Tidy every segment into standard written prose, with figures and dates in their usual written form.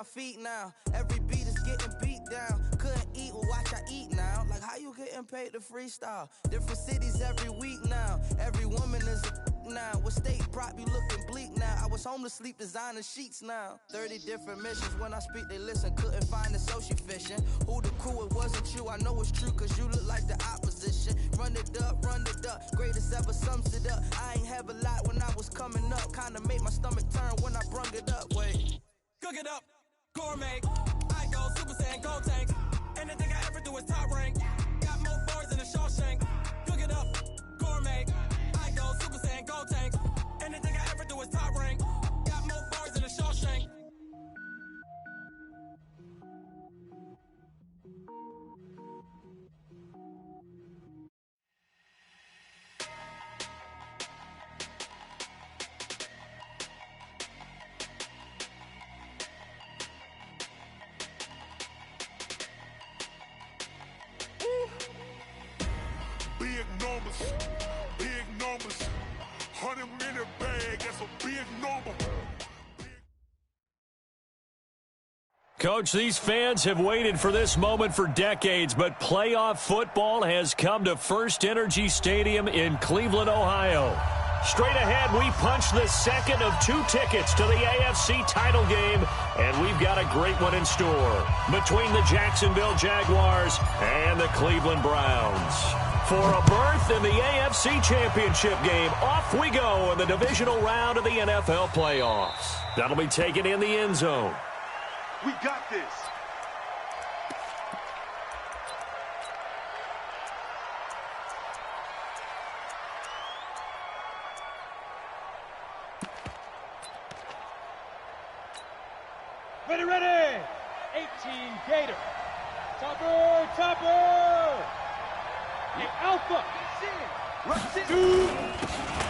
My feet now, every beat is getting beat down. Couldn't eat, well watch I eat now. Like how you getting paid to freestyle? Different cities every week now. Every woman is a now. What state prop you looking bleak now? I was home to sleep designer sheets now. 30 different missions, when I speak they listen. Couldn't find it so she fishing. Who the crew, it wasn't you. I know it's true cause you look like the opposition. Run it up, greatest ever sums it up. I ain't have a lot when I was coming up. Kinda made my stomach turn when I brung it up. Wait, cook it up. Gourmet, I go Super Saiyan, gold tank. Anything I ever do is top rank. Got more bars than a Shawshank. Cook it up, gourmet. I go Super Saiyan, gold tank. Anything I ever do is top rank. Got more bars than a Shawshank. Big numbers, 100-minute bag, that's a big number. Coach, these fans have waited for this moment for decades, but playoff football has come to First Energy Stadium in Cleveland, Ohio. Straight ahead, we punch the second of 2 tickets to the AFC title game, and we've got a great one in store between the Jacksonville Jaguars and the Cleveland Browns. For a berth in the AFC Championship game, off we go in the divisional round of the NFL playoffs. That'll be taken in the end zone. We got this. Ready. 18 Gator. Topper. The Alpha.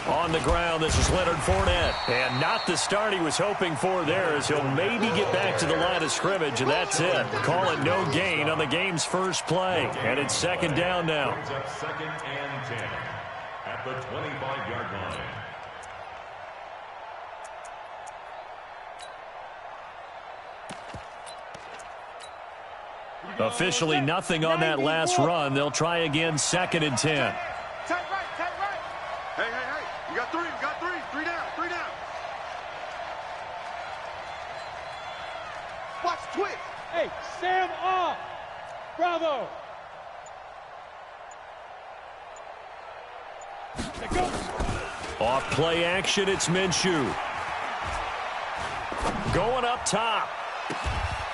On the ground, this is Leonard Fournette. And not the start he was hoping for there, as he'll maybe get back to the line of scrimmage, and that's it. Call it no gain on the game's first play. And it's second down now. Second and 10 at the 25-yard line. Officially nothing on that last run. They'll try again, second and 10. Tight right. Hey. We got three. Three down. Watch twitch. Hey, Sam off. Bravo. Off play action, it's Minshew. Going up top.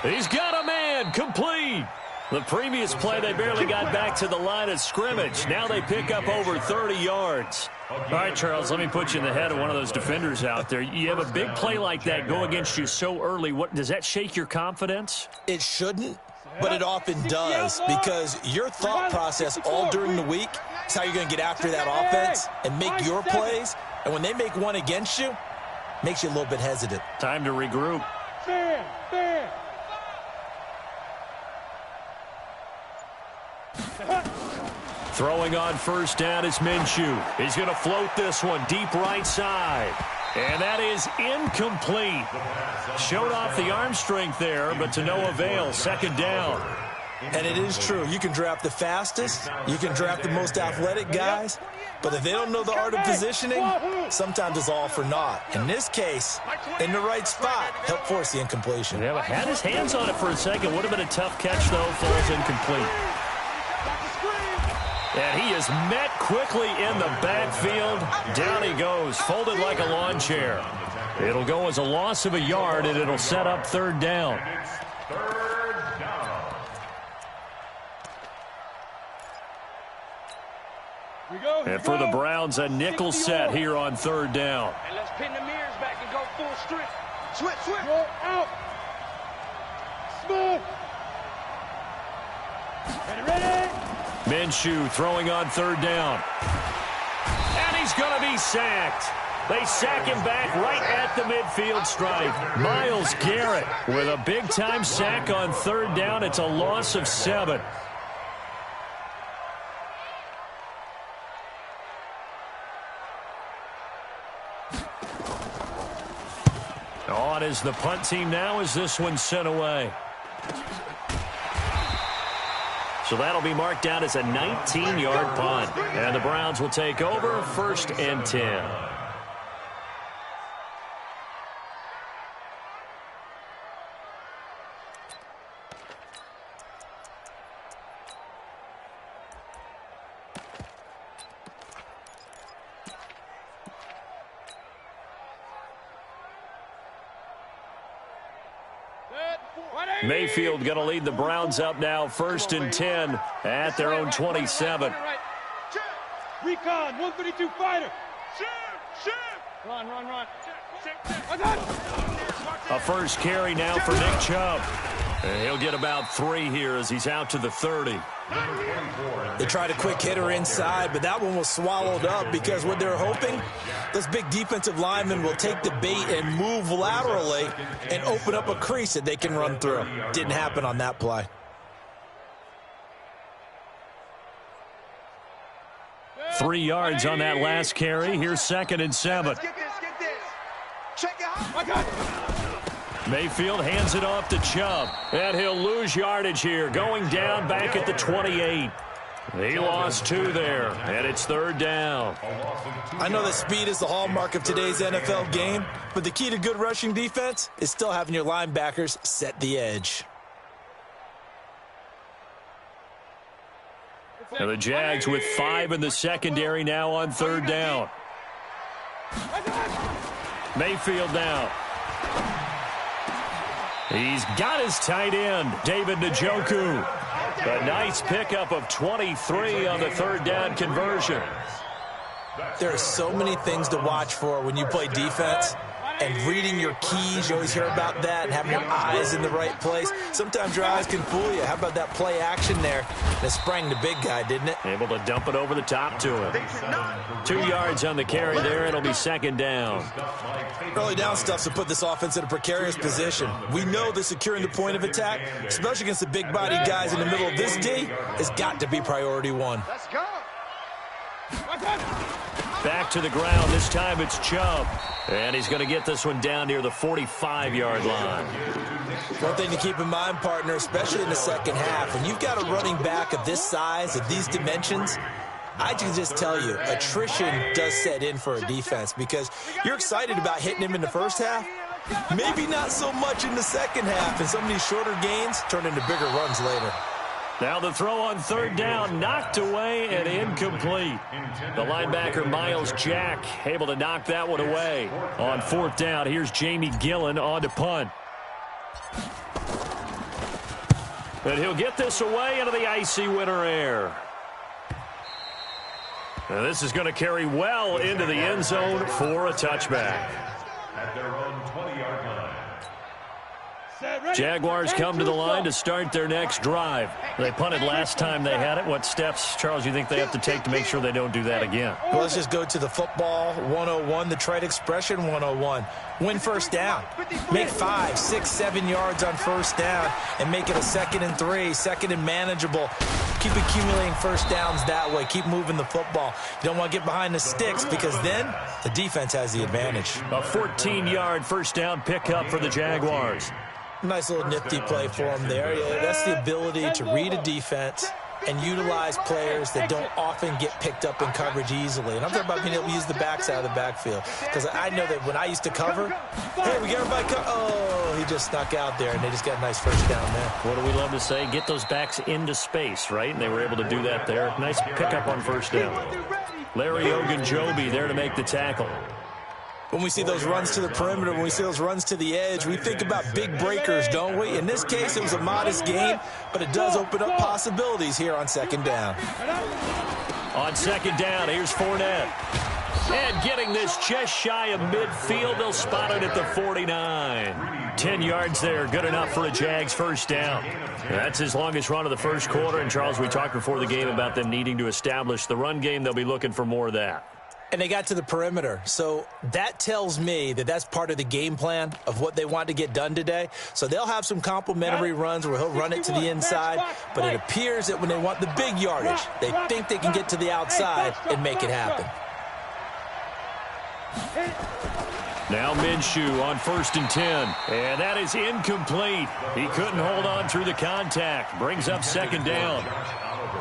He's got a man, complete. The previous play, they barely got back to the line of scrimmage. Now they pick up over 30 yards. All right, Charles, let me put you in the head of one of those defenders out there. You have a big play like that go against you so early. What does that shake your confidence? It shouldn't, but it often does, because your thought process all during the week is how you're going to get after that offense and make your plays. And when they make one against you, makes you a little bit hesitant. Time to regroup. Fair. Throwing on first down is Minshew. He's going to float this one deep right side. And that is incomplete. Showed off the arm strength there, but to no avail. Second down. And it is true. You can draft the fastest. You can draft the most athletic guys. But if they don't know the art of positioning, sometimes it's all for naught. In this case, in the right spot, help force the incompletion. Yeah, had his hands on it for a second. Would have been a tough catch, though. Falls incomplete. And he is met quickly in the backfield. Down he goes, folded like a lawn chair. It'll go as a loss of a yard, and it'll set up third down. And for the Browns, a nickel set here on third down. And let's pin the mirrors back and go full strip. Switch. Go out. Smooth. Ready. Minshew throwing on third down. And he's going to be sacked. They sack him back right at the midfield stripe. Myles Garrett with a big-time sack on third down. It's a loss of 7. is the punt team now as this one's sent away. So that'll be marked down as a 19-yard punt. And the Browns will take over 1st and 10. Mayfield going to lead the Browns up now, 1st and 10 at their own 27. Recon, 132 fighter. Run. A first carry now for Nick Chubb. And he'll get about 3 here as he's out to the 30. They tried a quick hitter inside, but that one was swallowed up because what they're hoping, this big defensive lineman will take the bait and move laterally and open up a crease that they can run through. Didn't happen on that play. Three yards on that last carry. Here's 2nd and 7. Get this. Check it out. Mayfield hands it off to Chubb, and he'll lose yardage here, going down back at the 28. He lost 2 there, and it's 3rd down. I know that speed is the hallmark of today's NFL game, but the key to good rushing defense is still having your linebackers set the edge. And the Jags with 5 in the secondary now on 3rd down. Mayfield now. He's got his tight end, David Njoku. A nice pickup of 23 on the 3rd down conversion. There are so many things to watch for when you play defense. And reading your keys, you always hear about that, and having your eyes in the right place. Sometimes your eyes can fool you. How about that play action there? That sprang the big guy, didn't it? Able to dump it over the top to him. 2 yards on the carry there. It'll be 2nd down. Early down stuff to put this offense in a precarious position. We know that securing the point of attack, especially against the big body guys in the middle of this D, has got to be priority 1. Let's go. Back to the ground. This time it's Chubb. And he's going to get this one down near the 45-yard line. One thing to keep in mind, partner, especially in the second half, when you've got a running back of this size, of these dimensions, I can just tell you, attrition does set in for a defense because you're excited about hitting him in the first half. Maybe not so much in the second half, and some of these shorter gains turn into bigger runs later. Now the throw on 3rd down, knocked away and incomplete. The linebacker, Miles Jack, able to knock that one away. On 4th down, here's Jamie Gillen on to punt. And he'll get this away into the icy winter air. Now this is going to carry well into the end zone for a touchback. At their own 20-yard line. Jaguars come to the line to start their next drive. They punted last time they had it. What steps, Charles, you think they have to take to make sure they don't do that again? Well, let's just go to the football 101, the trade expression 101. Win first down. Make 5, 6, 7 yards on first down and make it a 2nd and 3, 2nd and manageable. Keep accumulating first downs that way. Keep moving the football. You don't want to get behind the sticks because then the defense has the advantage. A 14-yard first down pickup for the Jaguars. Nice little nifty play for him there. Yeah, that's the ability to read a defense and utilize players that don't often get picked up in coverage easily. And I'm talking about being able to use the backs out of the backfield. Because I know that when I used to cover, hey, we got everybody oh, he just snuck out there, and they just got a nice first down there. What do we love to say? Get those backs into space, right? And they were able to do that there. Nice pickup on first down. Larry Ogunjobi there to make the tackle. When we see those runs to the perimeter, when we see those runs to the edge, we think about big breakers, don't we? In this case, it was a modest gain, but it does open up possibilities here on 2nd down. On 2nd down, here's Fournette. And getting this just shy of midfield, they'll spot it at the 49. 10 yards there, good enough for a Jags first down. That's his longest run of the first quarter. And, Charles, we talked before the game about them needing to establish the run game. They'll be looking for more of that. And they got to the perimeter. So that tells me that that's part of the game plan of what they want to get done today. So they'll have some complimentary runs where he'll run it to the inside. But it appears that when they want the big yardage, they think they can get to the outside and make it happen. Now Minshew on 1st and 10. And that is incomplete. He couldn't hold on through the contact. Brings up 2nd down.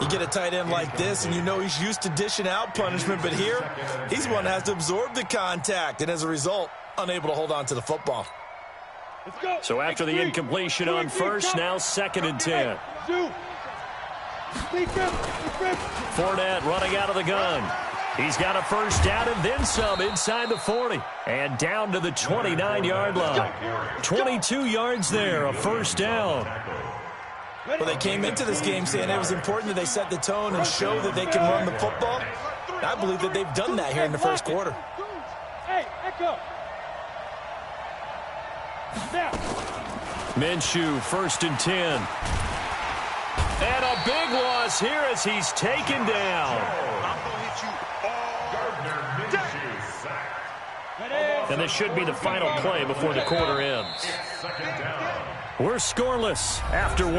You get a tight end like this, and you know he's used to dishing out punishment, but here, he's one that has to absorb the contact, and as a result, unable to hold on to the football. So after the incompletion on 1st, now 2nd and 10. Fournette running out of the gun. He's got a 1st down and then some inside the 40. And down to the 29-yard line. 22 yards there, a 1st down. Well, they came into this game saying it was important that they set the tone and show that they can run the football. I believe that they've done that here in the 1st quarter. Hey, echo. Minshew, 1st and 10. And a big loss here as he's taken down. And this should be the final play before the quarter ends. We're scoreless after 1.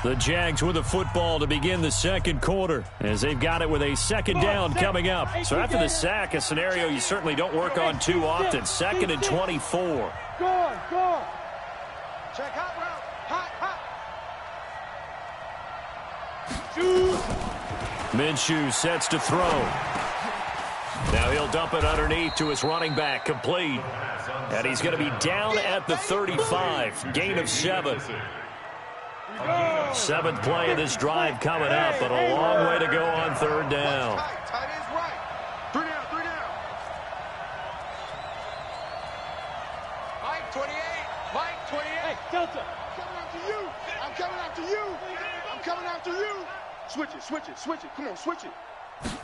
The Jags with the football to begin the 2nd quarter as they've got it with a 2nd down coming up. So after the sack, a scenario you certainly don't work on too often. 2nd and 24. Go on. Check hot route. Hot. Minshew sets to throw. Now he'll dump it underneath to his running back, complete. And he's going to be down at the 35, gain of 7. 7th play of this drive coming up, but a long way to go on 3rd down. Tight end's right. 3 down. Mike 28. Hey, Delta. I'm coming after you. Switch it. Come on, switch it.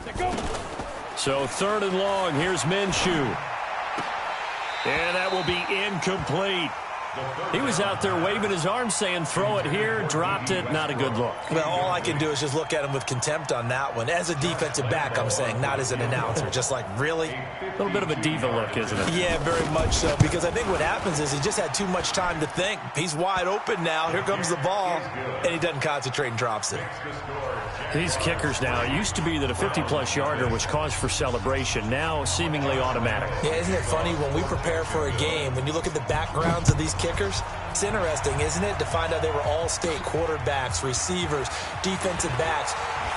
Let go. So 3rd and long, here's Minshew. And that will be incomplete. He was out there waving his arms saying, throw it here, dropped it, not a good look. Well, all I can do is just look at him with contempt on that one. As a defensive back, I'm saying, not as an announcer. Just like, really? A little bit of a diva look, isn't it? Yeah, very much so, because I think what happens is he just had too much time to think. He's wide open now. Here comes the ball, and he doesn't concentrate and drops it. These kickers now, it used to be that a 50-plus yarder was cause for celebration. Now, seemingly automatic. Yeah, isn't it funny when we prepare for a game, when you look at the backgrounds of these kickers, it's interesting, isn't it, to find out they were all-state quarterbacks, receivers, defensive backs,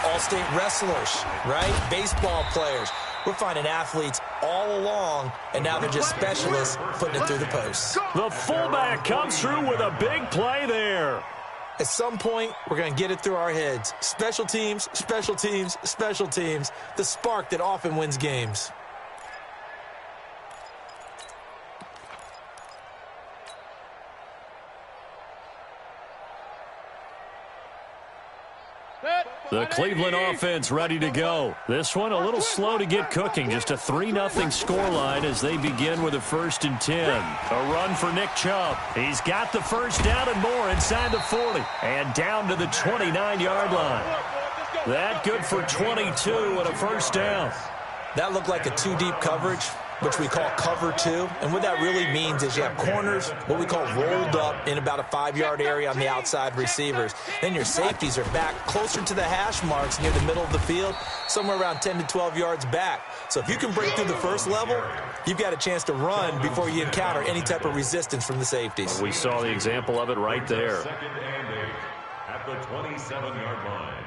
all-state wrestlers, right? Baseball players. We're finding athletes all along, and now they're just specialists putting it through the posts. The fullback comes through with a big play there. At some point, we're going to get it through our heads. Special teams, special teams, special teams. The spark that often wins games. The Cleveland offense ready to go. This one a little slow to get cooking. Just a 3-0 scoreline as they begin with a 1st and 10. A run for Nick Chubb. He's got the 1st down and more inside the 40. And down to the 29-yard line. That good for 22 and a 1st down. That looked like a 2-deep coverage, which we call cover 2. And what that really means is you have corners, what we call rolled up in about a 5-yard area on the outside receivers. Then your safeties are back closer to the hash marks near the middle of the field, somewhere around 10 to 12 yards back. So if you can break through the first level, you've got a chance to run before you encounter any type of resistance from the safeties. We saw the example of it right there. 2nd and 8 at the 27-yard line.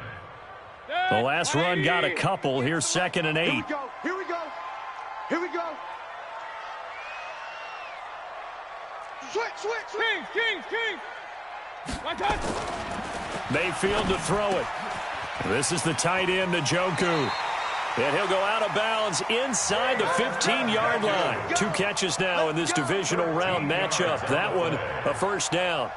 The last run got a couple. Here's 2nd and 8. Here we go. Switch. King. One touch. Mayfield to throw it. This is the tight end, Njoku. And he'll go out of bounds inside the 15-yard line. 2 catches now in this divisional round matchup. That one, a 1st down.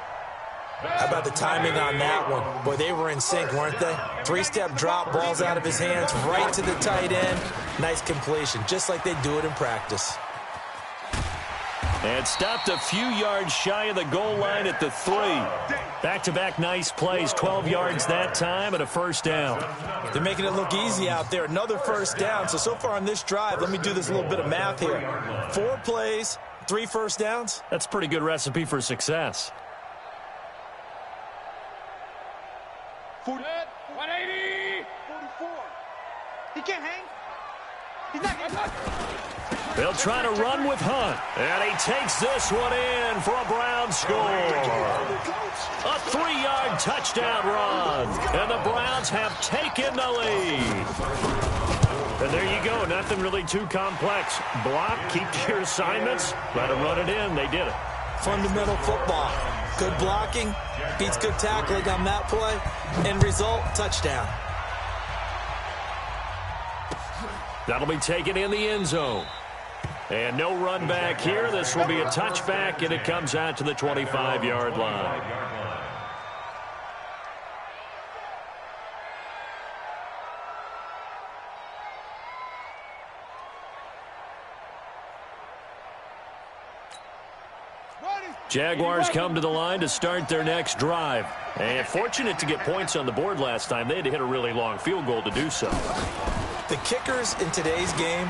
How about the timing on that one? Boy, they were in sync, weren't they? 3-step drop, balls out of his hands, right to the tight end. Nice completion, just like they do it in practice. And stopped a few yards shy of the goal line at the 3. Back-to-back nice plays, 12 yards that time and a 1st down. They're making it look easy out there. Another 1st down. So far on this drive, let me do this little bit of math here. 4 plays, 3 1st downs. That's a pretty good recipe for success. 180. 44. He can't hang. They'll try to run with Hunt. And he takes this one in for a Browns score. A 3-yard touchdown run. And the Browns have taken the lead. And there you go. Nothing really too complex. Block, keep to your assignments, let them run it in. They did it. Fundamental football. Good blocking, beats good tackling on that play. End result, touchdown. That'll be taken in the end zone. And no run back here. This will be a touchback, and it comes out to the 25-yard line. Jaguars come to the line to start their next drive. And fortunate to get points on the board last time. They had to hit a really long field goal to do so. The kickers in today's game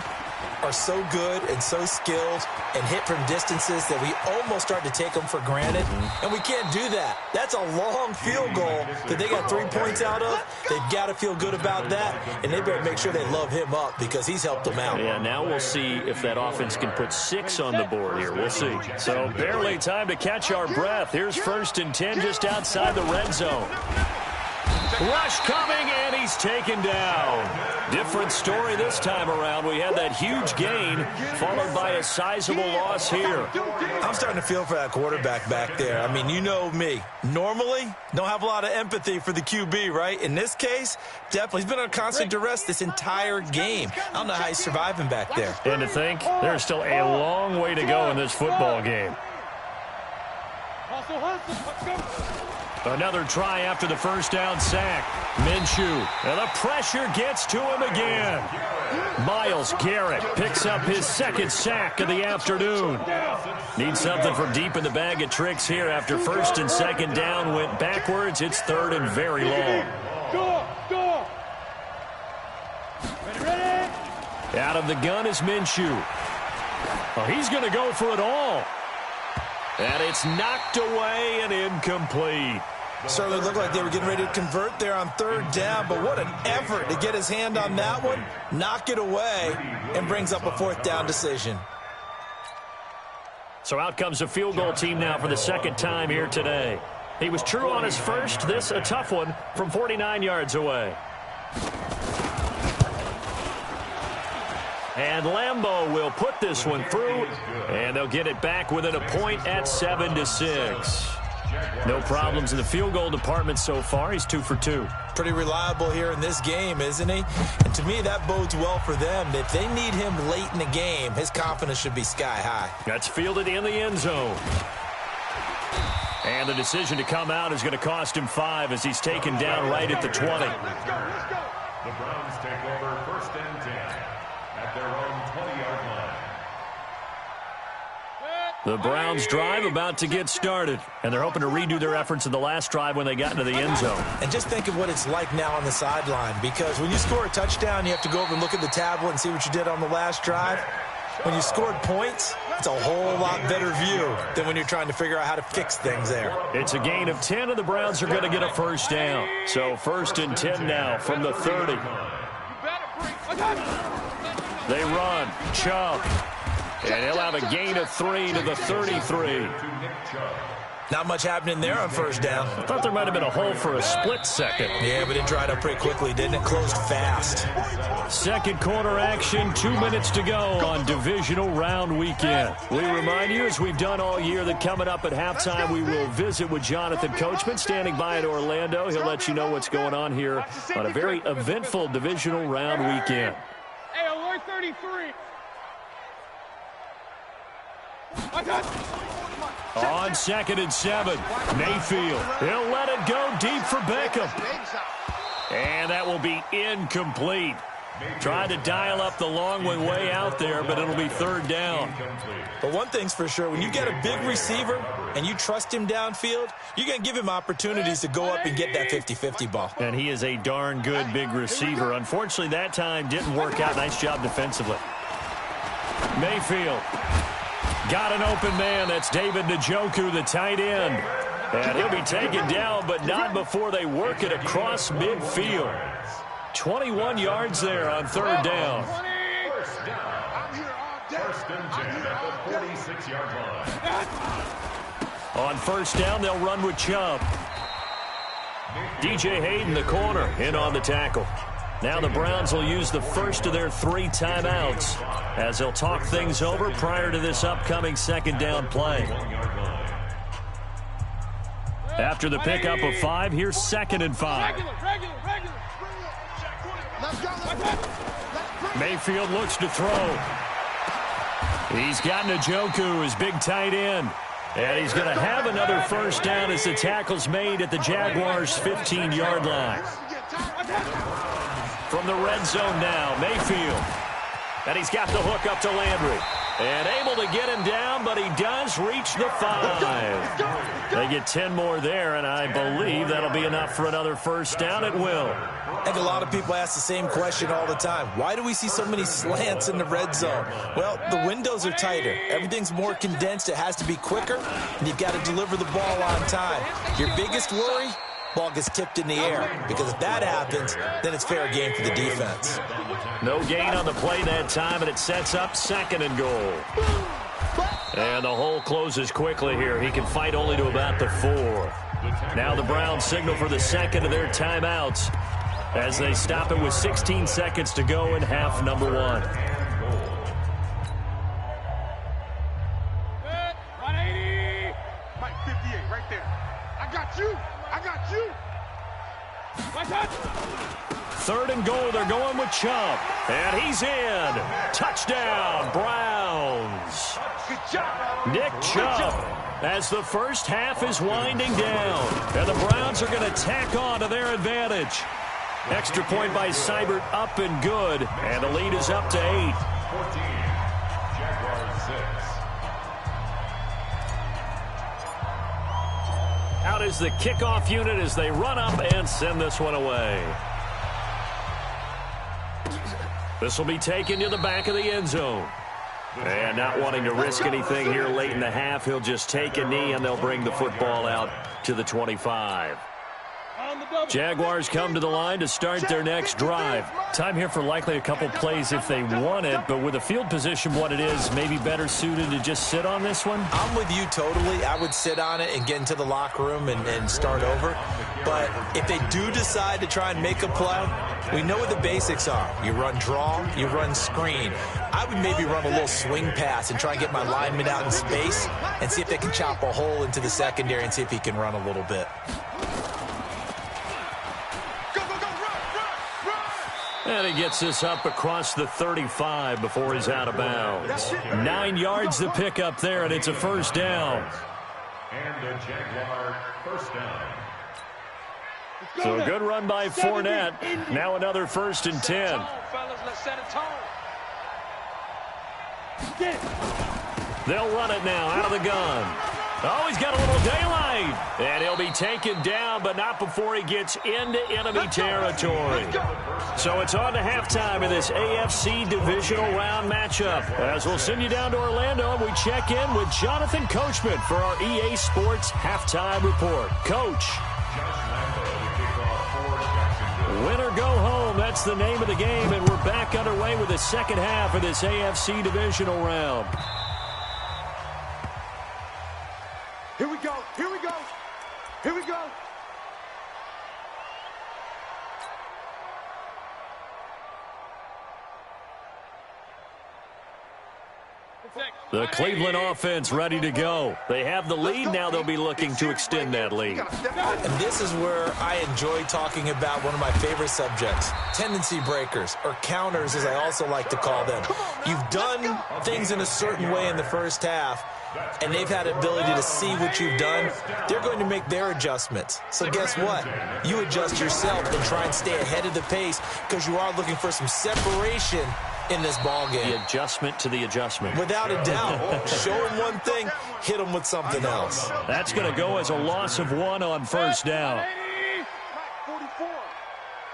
are so good and so skilled and hit from distances that we almost start to take them for granted. And we can't do that. That's a long field goal that they got 3 points out of. They've got to feel good about that, and they better make sure they love him up because he's helped them out. Yeah, now we'll see if that offense can put 6 on the board here. We'll see. So barely time to catch our breath. Here's 1st and 10 just outside the red zone. Rush coming, and he's taken down. Different story this time around. We had that huge gain, followed by a sizable loss here. I'm starting to feel for that quarterback back there. I mean, you know me. Normally, don't have a lot of empathy for the QB, right? In this case, definitely. He's been on constant duress this entire game. I don't know how he's surviving back there. And to think, there's still a long way to go in this football game. Another try after the first down sack. Minshew, and the pressure gets to him again. Myles Garrett picks up his 2nd sack of the afternoon. Needs something from deep in the bag of tricks here after 1st and 2nd down went backwards. It's 3rd and very long. Out of the gun is Minshew. Oh, he's going to go for it all. And it's knocked away and incomplete. Certainly looked like they were getting ready to convert there on 3rd down, but what an effort to get his hand on that one, knock it away, and brings up a 4th down decision. So out comes a field goal team now for the 2nd time here today. He was true on his first. This a tough one from 49 yards away. And Lambeau will put this one through, and they'll get it back within a point at 7-6. No problems in the field goal department so far. He's 2 for 2. Pretty reliable here in this game, isn't he? And to me, that bodes well for them. If they need him late in the game, his confidence should be sky high. That's fielded in the end zone. And the decision to come out is going to cost him 5 as he's taken down right at the 20. The Browns take over 1st and 10 at their own 20-yard line. The Browns drive about to get started, and they're hoping to redo their efforts in the last drive when they got into the end zone. And just think of what it's like now on the sideline, because when you score a touchdown, you have to go over and look at the tablet and see what you did on the last drive. When you scored points, it's a whole lot better view than when you're trying to figure out how to fix things there. It's a gain of 10, and the Browns are going to get a 1st down. So 1st and 10 now from the 30. They run. Chubb. And he'll have a gain of 3 to the 33. Not much happening there on 1st down. I thought there might have been a hole for a split second. Yeah, but it dried up pretty quickly, didn't it? Closed fast. 2nd quarter action, 2 minutes to go on divisional round weekend. We remind you, as we've done all year, that coming up at halftime, we will visit with Jonathan Coachman, standing by in Orlando. He'll let you know what's going on here on a very eventful divisional round weekend. Hey, alert 33. On 2nd and 7, Mayfield. He'll let it go deep for Beckham. And that will be incomplete. Tried to dial up the long one way out there, but it'll be 3rd down. But one thing's for sure, when you get a big receiver and you trust him downfield, you're going to give him opportunities to go up and get that 50-50 ball. And he is a darn good big receiver. Unfortunately, that time didn't work out. Nice job defensively. Mayfield. Got an open man. That's David Njoku, the tight end. And he'll be taken down, but not before they work it across midfield. 21 yards there on 3rd down. First and 10 at the 46-yard line. On first down, they'll run with Chubb. DJ Hayden, the corner, in on the tackle. Now the Browns will use the first of their 3 timeouts as they'll talk things over prior to this upcoming second down play. After the pickup of 5, here's 2nd and 5. Mayfield looks to throw. He's got Njoku, his big tight end. And he's going to have another first down as the tackle's made at the Jaguars' 15-yard line. From the red zone now, Mayfield. And he's got the hook up to Landry. And able to get him down, but he does reach the 5. They get 10 more there, and I believe that'll be enough for another first down. It will. I think a lot of people ask the same question all the time. Why do we see so many slants in the red zone? Well, the windows are tighter. Everything's more condensed. It has to be quicker, and you've got to deliver the ball on time. Your biggest worry? Ball gets tipped in the air, because if that happens, then it's fair game for the defense. No gain on the play that time, and it sets up 2nd and goal. And the hole closes quickly here. He can fight only to about the 4. Now the Browns signal for the second of their timeouts as they stop it with 16 seconds to go in half number 1. 180. Mike 58 right there. I got you. I got you. 3rd and goal. They're going with Chubb. And he's in. Touchdown, Browns. Good job. Nick Chubb as the first half is winding down. And the Browns are going to tack on to their advantage. Extra point by Seibert up and good. And the lead is up to 8. 14. Jaguars 6. Out is the kickoff unit as they run up and send this one away. This will be taken to the back of the end zone. And not wanting to risk anything here late in the half, he'll just take a knee and they'll bring the football out to the 25. Jaguars come to the line to start their next drive. Time here for likely a couple plays if they want it, but with the field position what it is, maybe better suited to just sit on this one? I'm with you totally. I would sit on it and get into the locker room and start over. But if they do decide to try and make a play, we know what the basics are. You run draw, you run screen. I would maybe run a little swing pass and try and get my lineman out in space and see if they can chop a hole into the secondary and see if he can run a little bit. And he gets this up across the 35 before he's out of bounds. 9 yards to pick up there, and it's a first down. And a Jaguar first down. So a good run by Fournette. Now another 1st and 10. They'll run it now out of the gun. Oh, he's got a little daylight. And he'll be taken down, but not before he gets into enemy territory. So it's on to halftime in this AFC divisional round matchup. As we'll send you down to Orlando, and we check in with Jonathan Coachman for our EA Sports halftime report. Coach. Win or go home, that's the name of the game, and we're back underway with the second half of this AFC divisional round. Here we go. Here we go. Here we go. The Cleveland offense ready to go. They have the lead. Now they'll be looking to extend that lead. And this is where I enjoy talking about one of my favorite subjects, tendency breakers, or counters as I also like to call them. You've done things in a certain way in the first half, and they've had the ability to see what you've done. They're going to make their adjustments. So guess what? You adjust yourself and try and stay ahead of the pace because you are looking for some separation in this ball game. The adjustment to the adjustment. Without a doubt. Show them one thing, hit them with something else. That's going to go as a loss of 1 on first down. 44.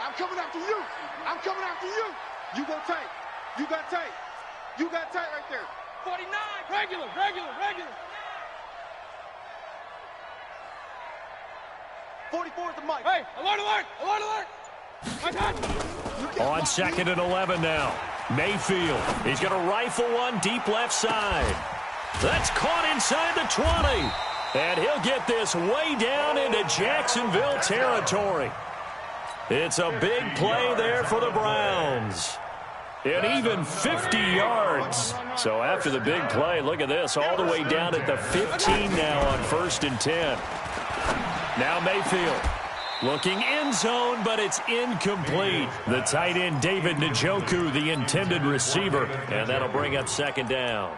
I'm coming after you. I'm coming after you. You go tight. You got tight. You got tight right there. 49. Regular. 44 is the mic. Hey, alert. On 2nd and 11 now. Mayfield, he's going to rifle one deep left side. That's caught inside the 20. And he'll get this way down into Jacksonville territory. It's a big play there for the Browns. And even 50 yards. So after the big play, look at this, all the way down at the 15 now on 1st and 10. Now Mayfield looking end zone, but it's incomplete. The tight end, David Njoku, the intended receiver, and that'll bring up 2nd down.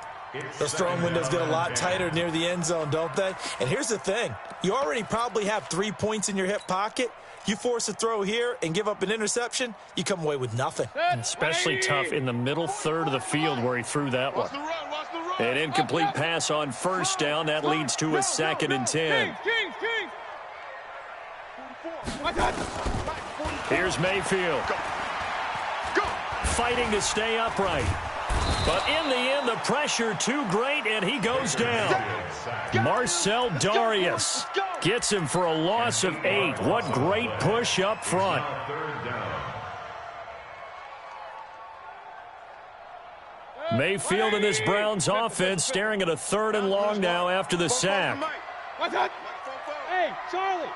Those throwing windows get a lot tighter near the end zone, don't they? And here's the thing. You already probably have 3 points in your hip pocket. You force a throw here and give up an interception, you come away with nothing. And especially tough in the middle third of the field where he threw that one. An incomplete pass on 1st down. That leads to a 2nd and 10. Here's Mayfield. Fighting to stay upright. But in the end, the pressure too great, and he goes down. Marcel Darius gets him for a loss of 8. What great push up front. Mayfield and this Browns offense staring at a 3rd and long now after the sack. Hey, Charlie.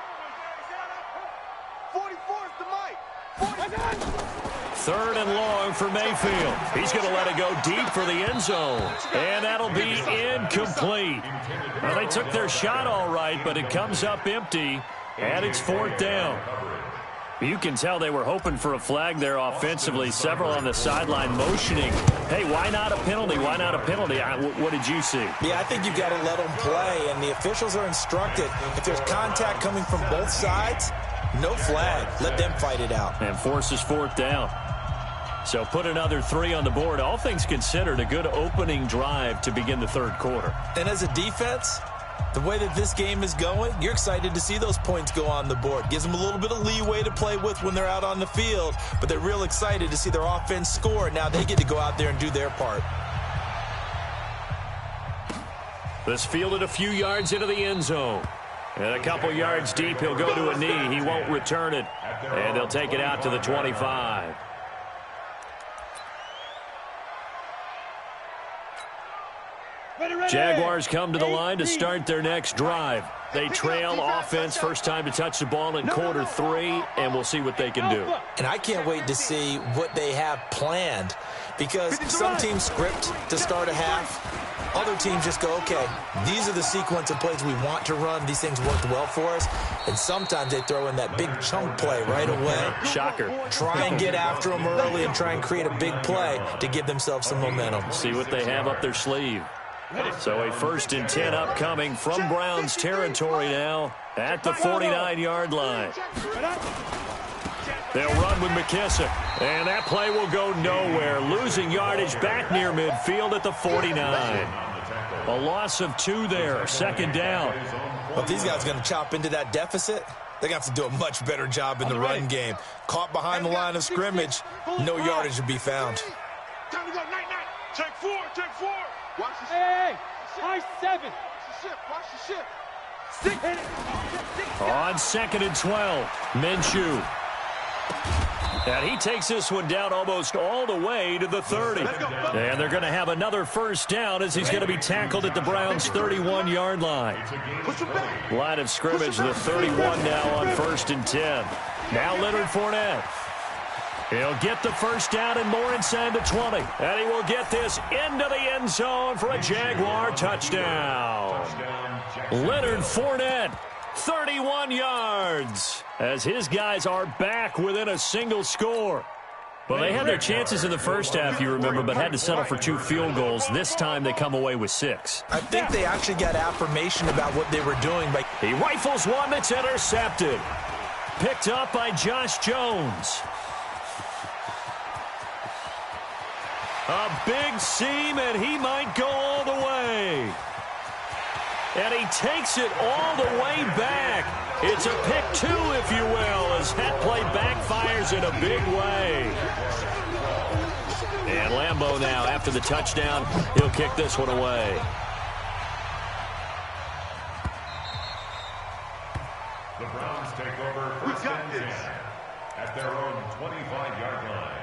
44's the mic. 3rd and long for Mayfield. He's going to let it go deep for the end zone. And that'll be incomplete. Well, they took their shot all right, but it comes up empty, and it's 4th down. You can tell they were hoping for a flag there offensively. Several on the sideline motioning. Hey, why not a penalty? Why not a penalty? What did you see? Yeah, I think you've got to let them play, and the officials are instructed. If there's contact coming from both sides, no flag. Let them fight it out. And forces 4th down. So put another 3 on the board. All things considered, a good opening drive to begin the 3rd quarter. And as a defense, the way that this game is going, you're excited to see those points go on the board. Gives them a little bit of leeway to play with when they're out on the field, but they're real excited to see their offense score. Now they get to go out there and do their part. This fielded a few yards into the end zone. And a couple yards deep, he'll go to a knee. He won't return it. And they'll take it out to the 25. Jaguars come to the line to start their next drive. They trail offense, first time to touch the ball in quarter 3, and we'll see what they can do. And I can't wait to see what they have planned, because some teams script to start a half. Other teams just go, okay, these are the sequence of plays we want to run. These things worked well for us. And sometimes they throw in that big chunk play right away. Shocker. Try and get after them early and try and create a big play to give themselves some momentum. See what they have up their sleeve. So a 1st and 10 upcoming from Browns territory now at the 49-yard line. They'll run with McKissick, and that play will go nowhere. Losing yardage back near midfield at the 49. A loss of 2 there, 2nd down. Well, if these guys are going to chop into that deficit, they're going to have to do a much better job in the run game. Caught behind the line of scrimmage, no yardage would be found. Time to go, night. Take 4. Watch the Hey, high 7. Watch the shift. On 2nd and 12, Minshew. And he takes this one down almost all the way to the 30. And they're going to have another 1st down as he's going to be tackled at the Browns' 31-yard line. Line of scrimmage, the 31 now on 1st and 10. Now Leonard Fournette. He'll get the 1st down and more inside the 20. And he will get this into the end zone for a Jaguar touchdown. Leonard Fournette, 31 yards, as his guys are back within a single score. Well, they had their chances in the first half, you remember, but had to settle for 2 field goals. This time they come away with 6. I think they actually got affirmation about what they were doing. He rifles one that's intercepted. Picked up by Josh Jones. A big seam, and he might go all the way. And he takes it all the way back. It's a pick 2, if you will, as that play backfires in a big way. And Lambeau now, after the touchdown, he'll kick this one away. The Browns take over 1st and 10 at their own 25-yard line.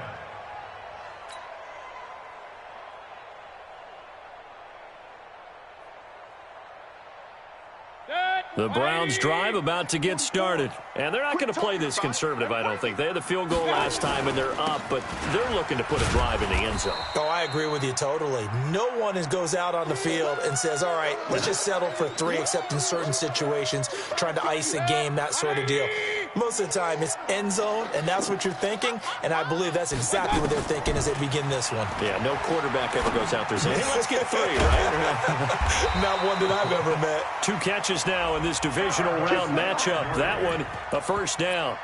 The Browns drive about to get started. And they're not going to play this conservative, I don't think. They had the field goal last time, and they're up, but they're looking to put a drive in the end zone. Oh, I agree with you totally. No one goes out on the field and says, all right, let's just settle for 3, except in certain situations, trying to ice a game, that sort of deal. Most of the time, it's end zone, and that's what you're thinking, and I believe that's exactly what they're thinking as they begin this one. Yeah, no quarterback ever goes out there saying, hey, let's get 3, right? Not one that I've ever met. 2 catches now in this divisional round matchup. That one, a first down.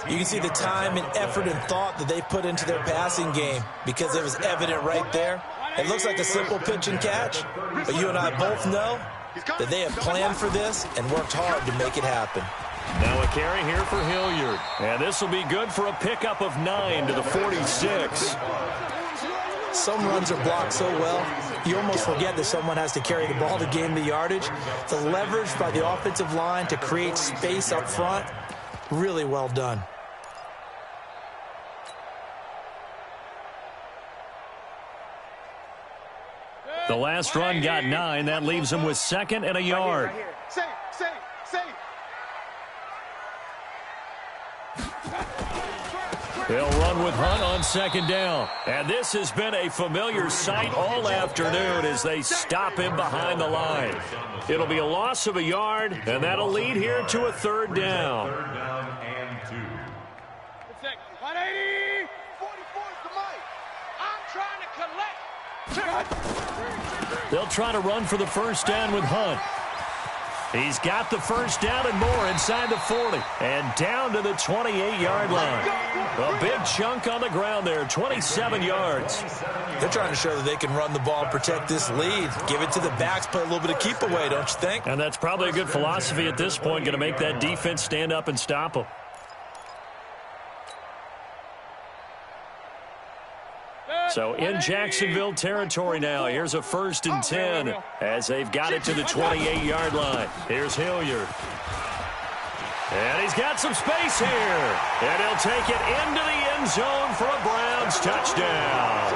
You can see the time and effort and thought that they put into their passing game because it was evident right there. It looks like a simple pitch and catch, but you and I both know that they have planned for this and worked hard to make it happen. Now a carry here for Hilliard. And this will be good for a pickup of 9 to the 46. Some runs are blocked so well, you almost forget that someone has to carry the ball to gain the yardage. The leverage by the offensive line to create space up front, really well done. The last run got 9. That leaves him with 2nd and a yard. Save. They'll run with Hunt on 2nd down. And this has been a familiar sight all afternoon as they stop him behind the line. It'll be a loss of a yard, and that'll lead here to a 3rd down. 3rd down and 2. 180. 44's the mic. I'm trying to collect. They'll try to run for the first down with Hunt. He's got the first down and more inside the 40 and down to the 28-yard line. A big chunk on the ground there, 27 yards. They're trying to show that they can run the ball and protect this lead. Give it to the backs, play a little bit of keep away, don't you think? And that's probably a good philosophy at this point, going to make that defense stand up and stop them. So in Jacksonville territory now. Here's a 1st and 10 as they've got it to the 28-yard line. Here's Hilliard. And he's got some space here. And he'll take it into the end zone for a Browns touchdown.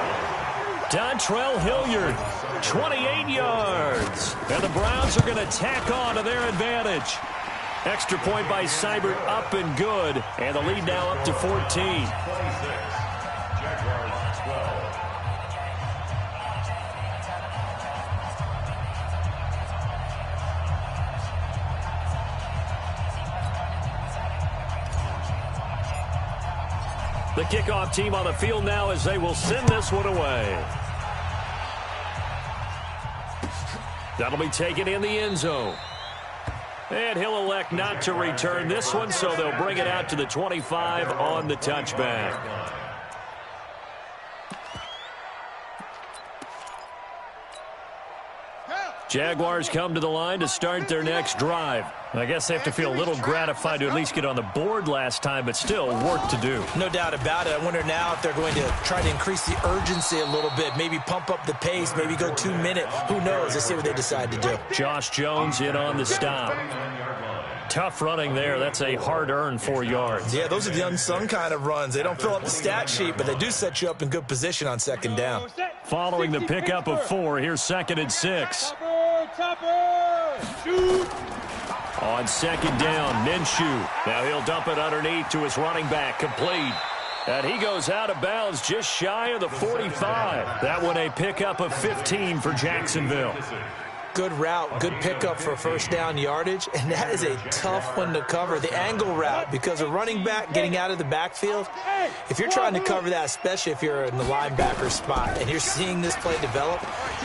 Dontrell Hilliard, 28 yards. And the Browns are going to tack on to their advantage. Extra point by Seibert up and good. And the lead now up to 14. The kickoff team on the field now as they will send this one away. That'll be taken in the end zone. And he'll elect not to return this one, so they'll bring it out to the 25 on the touchback. Jaguars come to the line to start their next drive. I guess they have to feel a little gratified to at least get on the board last time, but still work to do. No doubt about it. I wonder now if they're going to try to increase the urgency a little bit, maybe pump up the pace, maybe go 2 minute. Who knows? Let's see what they decide to do. Josh Jones in on the stop. Tough running there. That's a hard-earned 4 yards. Yeah, those are the unsung kind of runs. They don't fill up the stat sheet, but they do set you up in good position on 2nd down. Following the pickup of 4, here's 2nd and 6. Shoot. On 2nd down, Minshew. Now he'll dump it underneath to his running back, complete. And he goes out of bounds just shy of the 45. That one a pickup of 15 for Jacksonville. Good route, good pickup for 1st down yardage, and that is a tough one to cover. The angle route, because a running back getting out of the backfield, if you're trying to cover that, especially if you're in the linebacker spot and you're seeing this play develop,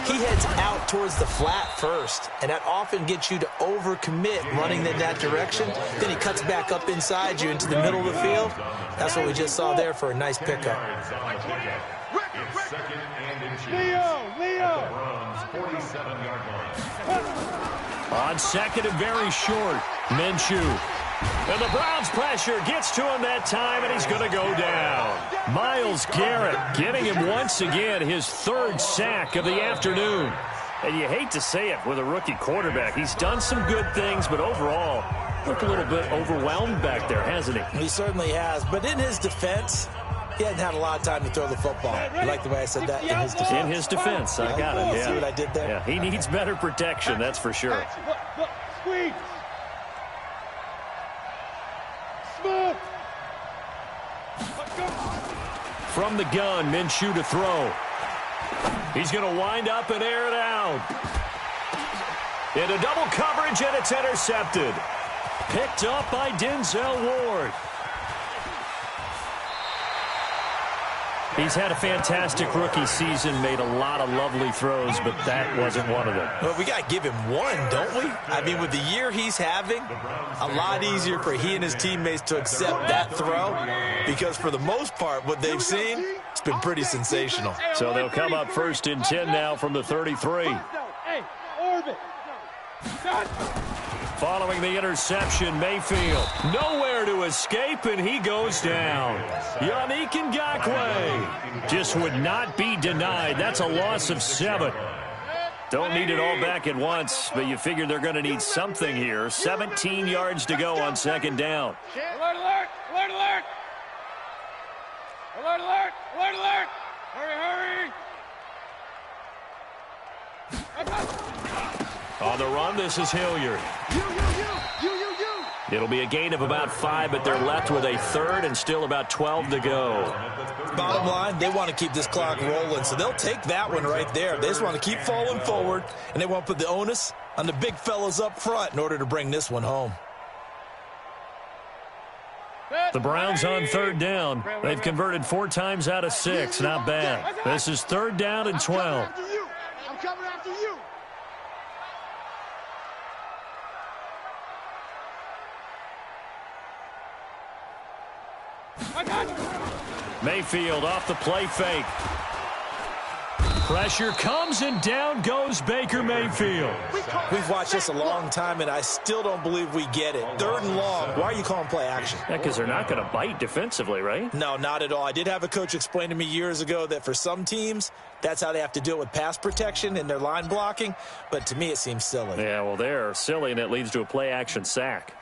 he heads out towards the flat first, and that often gets you to overcommit running in that direction. Then he cuts back up inside you into the middle of the field. That's what we just saw there for a nice pickup. Leo. 47-yard line. On 2nd and very short, Minshew. And the Browns pressure gets to him that time, and he's going to go down. Myles Garrett getting him once again his 3rd sack of the afternoon. And you hate to say it with a rookie quarterback. He's done some good things, but overall, looked a little bit overwhelmed back there, hasn't he? He certainly has, but in his defense, he hasn't had a lot of time to throw the football. You like the way I said that? In his defense. In his defense, I got it, yeah. See what I did there? Yeah, he needs better protection, that's for sure. Look, squeeze. move. From the gun, Minshew to throw. He's going to wind up and air it out. Into double coverage, and it's intercepted. Picked up by Denzel Ward. He's had a fantastic rookie season, made a lot of lovely throws, but that wasn't one of them. Well, we got to give him one, don't we? I mean, with the year he's having, a lot easier for he and his teammates to accept that throw, because for the most part, what they've seen, it's been pretty sensational. So they'll come up 1st and 10 now from the 33. Hey, orbit. Following the interception, Mayfield nowhere to escape, and he goes down. Yannick Ngakoue just would not be denied. That's a loss of 7. Don't need it all back at once, but you figure they're going to need something here. 17 yards to go on 2nd down. Alert, alert, alert, alert. Alert, alert, alert, alert. Hurry, hurry. On the run, this is Hilliard. It'll be a gain of about 5, but they're left with a 3rd and still about 12 to go. Bottom line, they want to keep this clock rolling, so they'll take that one right there. They just want to keep falling forward, and they want to put the onus on the big fellas up front in order to bring this one home. The Browns on 3rd down. They've converted 4 times out of 6. Not bad. This is 3rd down and 12. I'm coming after you. Mayfield off the play fake. Pressure comes, and down goes Baker Mayfield. We've watched this a long time, and I still don't believe we get it. 3rd and long. Why are you calling play action? Yeah, because they're not going to bite defensively, right? No, not at all. I did have a coach explain to me years ago that for some teams, that's how they have to deal with pass protection and their line blocking. But to me, it seems silly. Yeah, well, they're silly, and it leads to a play action sack.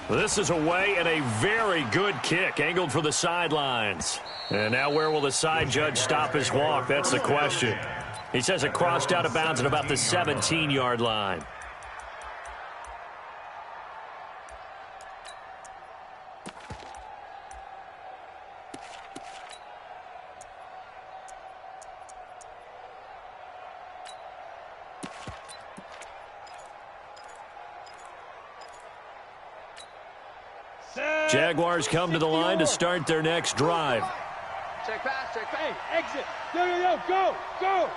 This is away, and a very good kick, angled for the sidelines. And now where will the side judge stop his walk? That's the question. He says it crossed out of bounds at about the 17-yard line. Jaguars come to the line to start their next drive. Check pass, check pass. Hey, exit. Yo, go, go.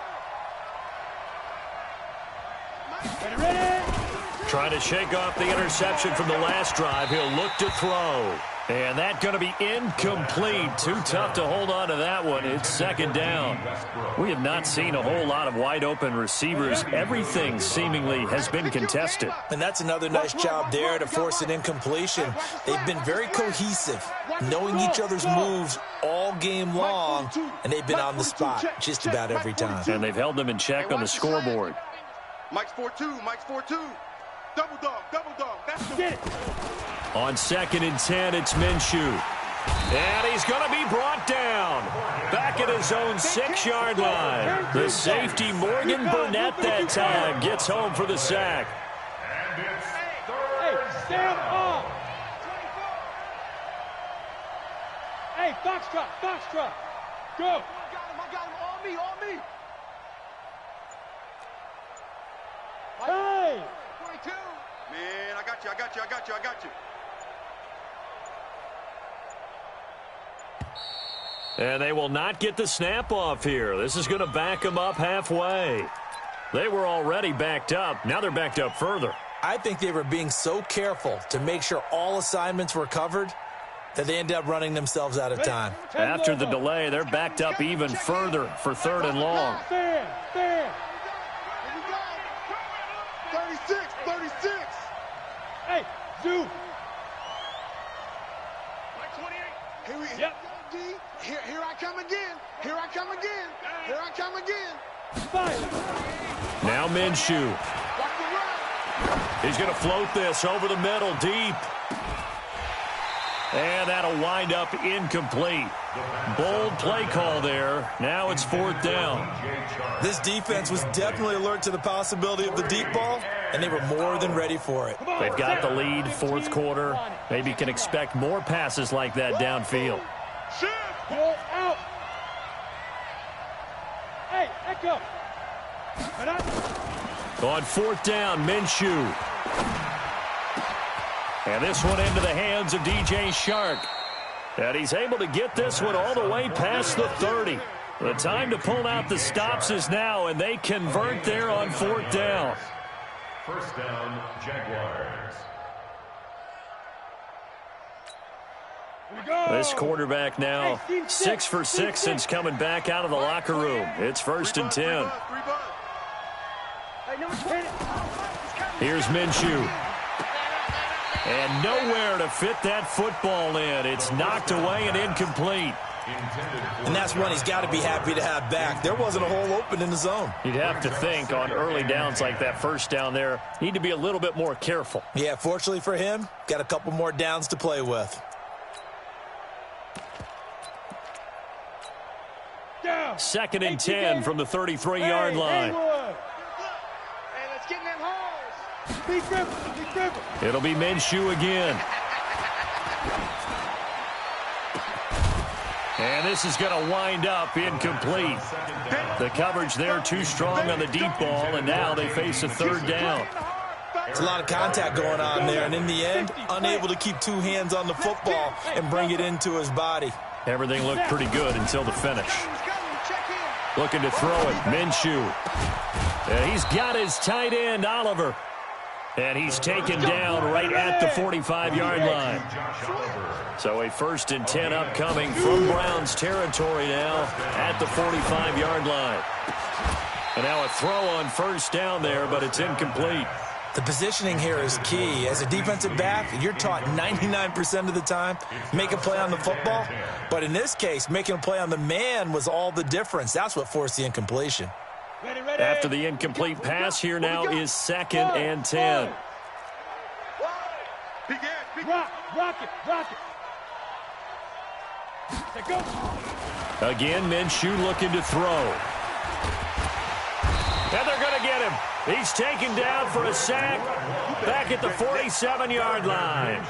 Ready? Trying to shake off the interception from the last drive. He'll look to throw. And that's going to be incomplete. Too tough to hold on to that one. It's 2nd down. We have not seen a whole lot of wide-open receivers. Everything seemingly has been contested. And that's another nice job there to force an incompletion. They've been very cohesive, knowing each other's moves all game long, and they've been on the spot just about every time. And they've held them in check on the scoreboard. Mike's 4-2, Mike's 4-2. Double dog, that's the... Get it. On 2nd and 10, it's Minshew. And he's going to be brought down. Back at his own 6-yard line. The safety, Morgan Burnett, that time, gets home for the sack. Hey, stand up. Hey, foxtrot. Go. I got him, on me. Hey. 22. Man, I got you. And they will not get the snap off here. This is going to back them up halfway. They were already backed up. Now they're backed up further. I think they were being so careful to make sure all assignments were covered that they ended up running themselves out of time. After the delay, they're backed up even further for 3rd and long. Stand. 36. Hey, zoom. Yep. Here I come again. Five. Now Minshew. He's going to float this over the middle deep. And that'll wind up incomplete. Bold play call there. Now it's 4th down. This defense was definitely alert to the possibility of the deep ball, and they were more than ready for it. They've got the lead, 4th quarter. Maybe can expect more passes like that downfield. Out. Hey, echo. On 4th down, Minshew. And this one into the hands of DJ Shark. And he's able to get this one all the way past the 30. The time to pull out the stops is now, and they convert there on 4th down. 1st down, Jaguars. This quarterback now 6 for 6 since coming back out of the locker room. It's 1st and 10. Here's Minshew. And nowhere to fit that football in. It's knocked away and incomplete. And that's one he's got to be happy to have back. There wasn't a hole open in the zone. You'd have to think on early downs like that 1st down there, need to be a little bit more careful. Yeah, fortunately for him, got a couple more downs to play with. 2nd and 10 from the 33-yard line. Hey, let's get in them holes. Big dribble. It'll be Minshew again. And this is going to wind up incomplete. The coverage there too strong on the deep ball, and now they face a 3rd down. There's a lot of contact going on there, and in the end, unable to keep 2 hands on the football and bring it into his body. Everything looked pretty good until the finish. Looking to throw it, Minshew. And he's got his tight end, Oliver. And he's taken down right at the 45-yard line. So a 1st and 10 upcoming from Browns territory now at the 45-yard line. And now a throw on 1st down there, but it's incomplete. The positioning here is key. As a defensive back, you're taught 99% of the time, make a play on the football. But in this case, making a play on the man was all the difference. That's what forced the incompletion. Ready. After the incomplete pass, here now is 2nd and 10. Rock it. Again, Minshew looking to throw. And they're going to get him. He's taken down for a sack back at the 47-yard line.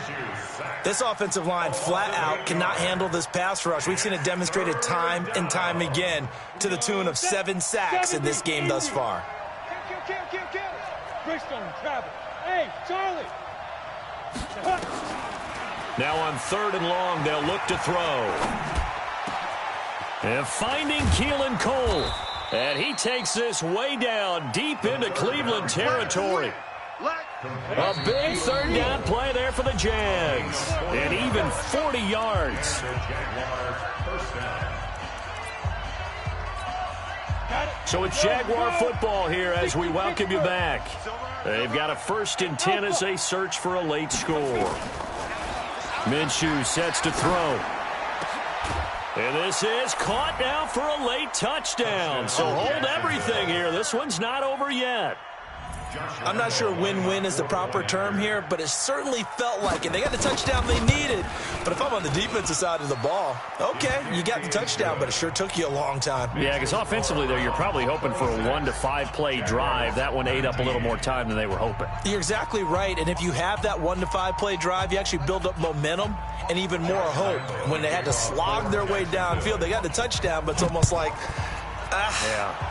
This offensive line flat out cannot handle this pass rush. We've seen it demonstrated time and time again to the tune of 7 sacks in this game thus far. Kill. Bristol travel. Hey, Charlie. Now on 3rd and long, they'll look to throw. And finding Keelan Cole. And he takes this way down deep into Cleveland territory. A big 3rd down play there for the Jags. And even 40 yards. So it's Jaguar football here as we welcome you back. They've got a 1st and 10 as they search for a late score. Minshew sets to throw. And this is caught now for a late touchdown. So hold everything here. This one's not over yet. I'm not sure win-win is the proper term here, but it certainly felt like it. They got the touchdown they needed. But if I'm on the defensive side of the ball, okay, you got the touchdown, but it sure took you a long time. Yeah, because offensively there, you're probably hoping for a 1 to 5 play drive. That one ate up a little more time than they were hoping. You're exactly right. And if you have that 1 to 5 play drive, you actually build up momentum and even more hope. When they had to slog their way downfield, they got the touchdown, but it's almost like,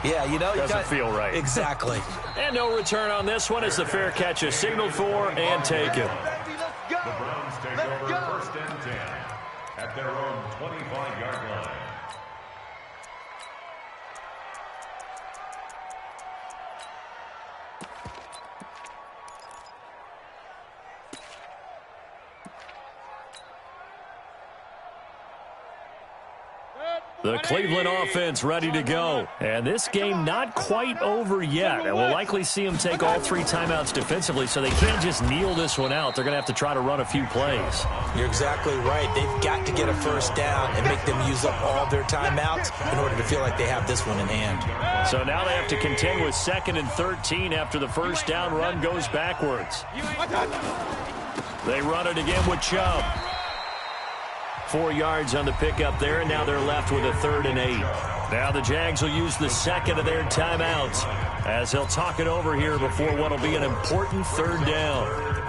yeah, you know, doesn't feel right. Exactly. And no return on this one as the fair catch is signaled for and taken. The Browns take over 1st and 10 at their own 25-yard line. The Cleveland offense ready to go. And this game not quite over yet. And we'll likely see them take all 3 timeouts defensively, so they can't just kneel this one out. They're going to have to try to run a few plays. You're exactly right. They've got to get a 1st down and make them use up all their timeouts in order to feel like they have this one in hand. So now they have to contend with 2nd and 13 after the 1st down run goes backwards. They run it again with Chubb. 4 yards on the pickup there, and now they're left with a 3rd and 8. Now the Jags will use the second of their timeouts as they'll talk it over here before what will be an important 3rd down.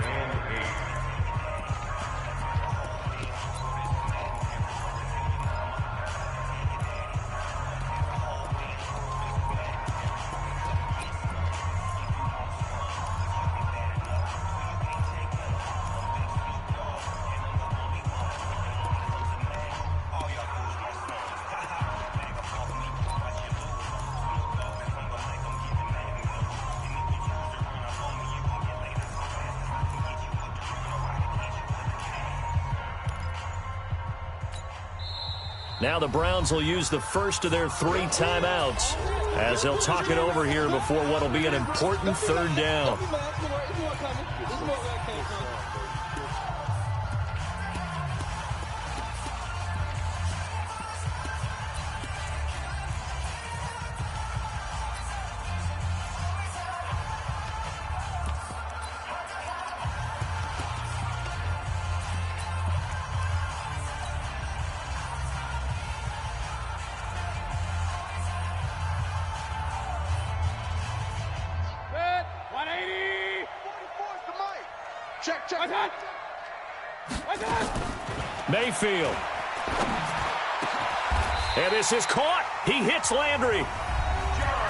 Now the Browns will use the first of their 3 timeouts as they'll talk it over here before what will be an important 3rd down. Mayfield. And this is caught. He hits Landry.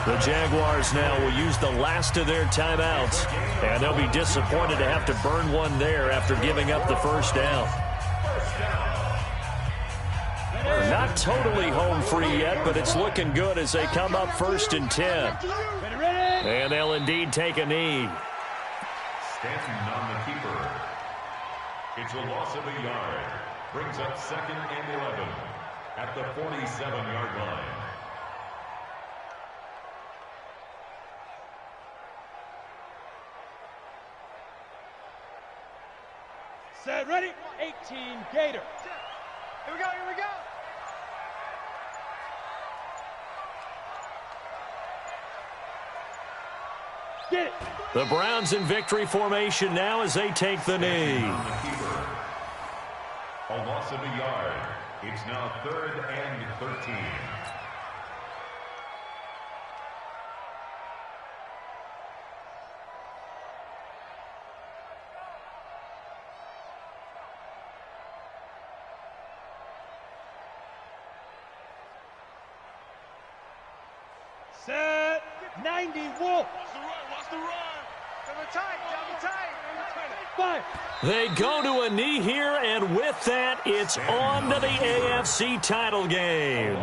The Jaguars now will use the last of their timeouts, and they'll be disappointed to have to burn one there after giving up the 1st down. Not totally home free yet, but it's looking good as they come up 1st and 10. And they'll indeed take a knee. Stanton on the keeper. It's a loss of a yard. Brings up 2nd and 11 at the 47-yard line. Set, ready, 18, Gator. Here we go, here we go. Get it. The Browns in victory formation now as they take the knee. A loss of a yard. It's now 3rd and 13. Set, 90, Wolf. Watch the run. Double tight. 5. They go to a knee here, and with that, it's on to the AFC title game.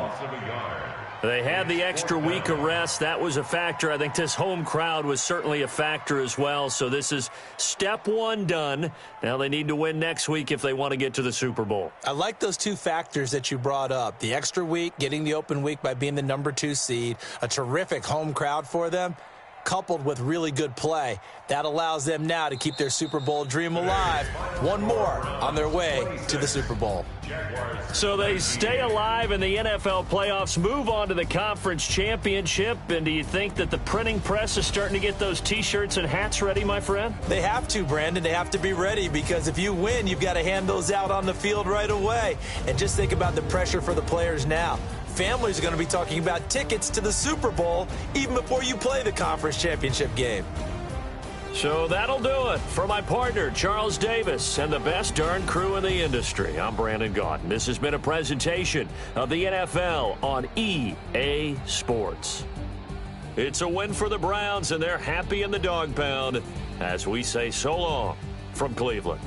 They had the extra week of rest. That was a factor. I think this home crowd was certainly a factor as well. So this is step 1 done. Now they need to win next week if they want to get to the Super Bowl. I like those 2 factors that you brought up. The extra week, getting the open week by being the number 2 seed, a terrific home crowd for them, coupled with really good play. That allows them now to keep their Super Bowl dream alive. One more on their way to the Super Bowl. So they stay alive in the NFL playoffs, move on to the conference championship. And do you think that the printing press is starting to get those T-shirts and hats ready, my friend? They have to, Brandon. They have to be ready because if you win, you've got to hand those out on the field right away. And just think about the pressure for the players now. Families are going to be talking about tickets to the Super Bowl even before you play the conference championship game. So that'll do it. For my partner, Charles Davis, and the best darn crew in the industry, I'm Brandon Gaudin. This has been a presentation of the NFL on EA Sports. It's a win for the Browns, and they're happy in the dog pound as we say so long from Cleveland.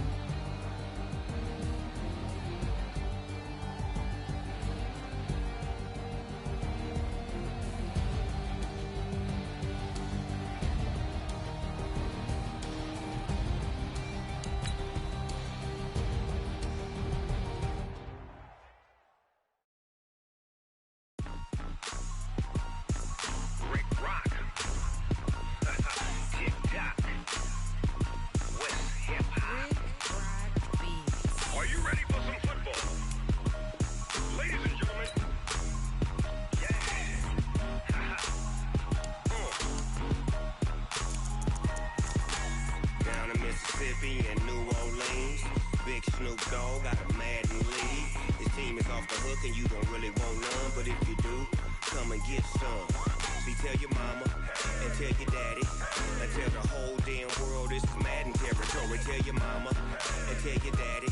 Mississippi and New Orleans. Big Snoop Dogg got a Madden lead. His team is off the hook and you don't really want none, but if you do, come and get some. See, tell your mama and tell your daddy and tell the whole damn world this is Madden territory. Tell your mama and tell your daddy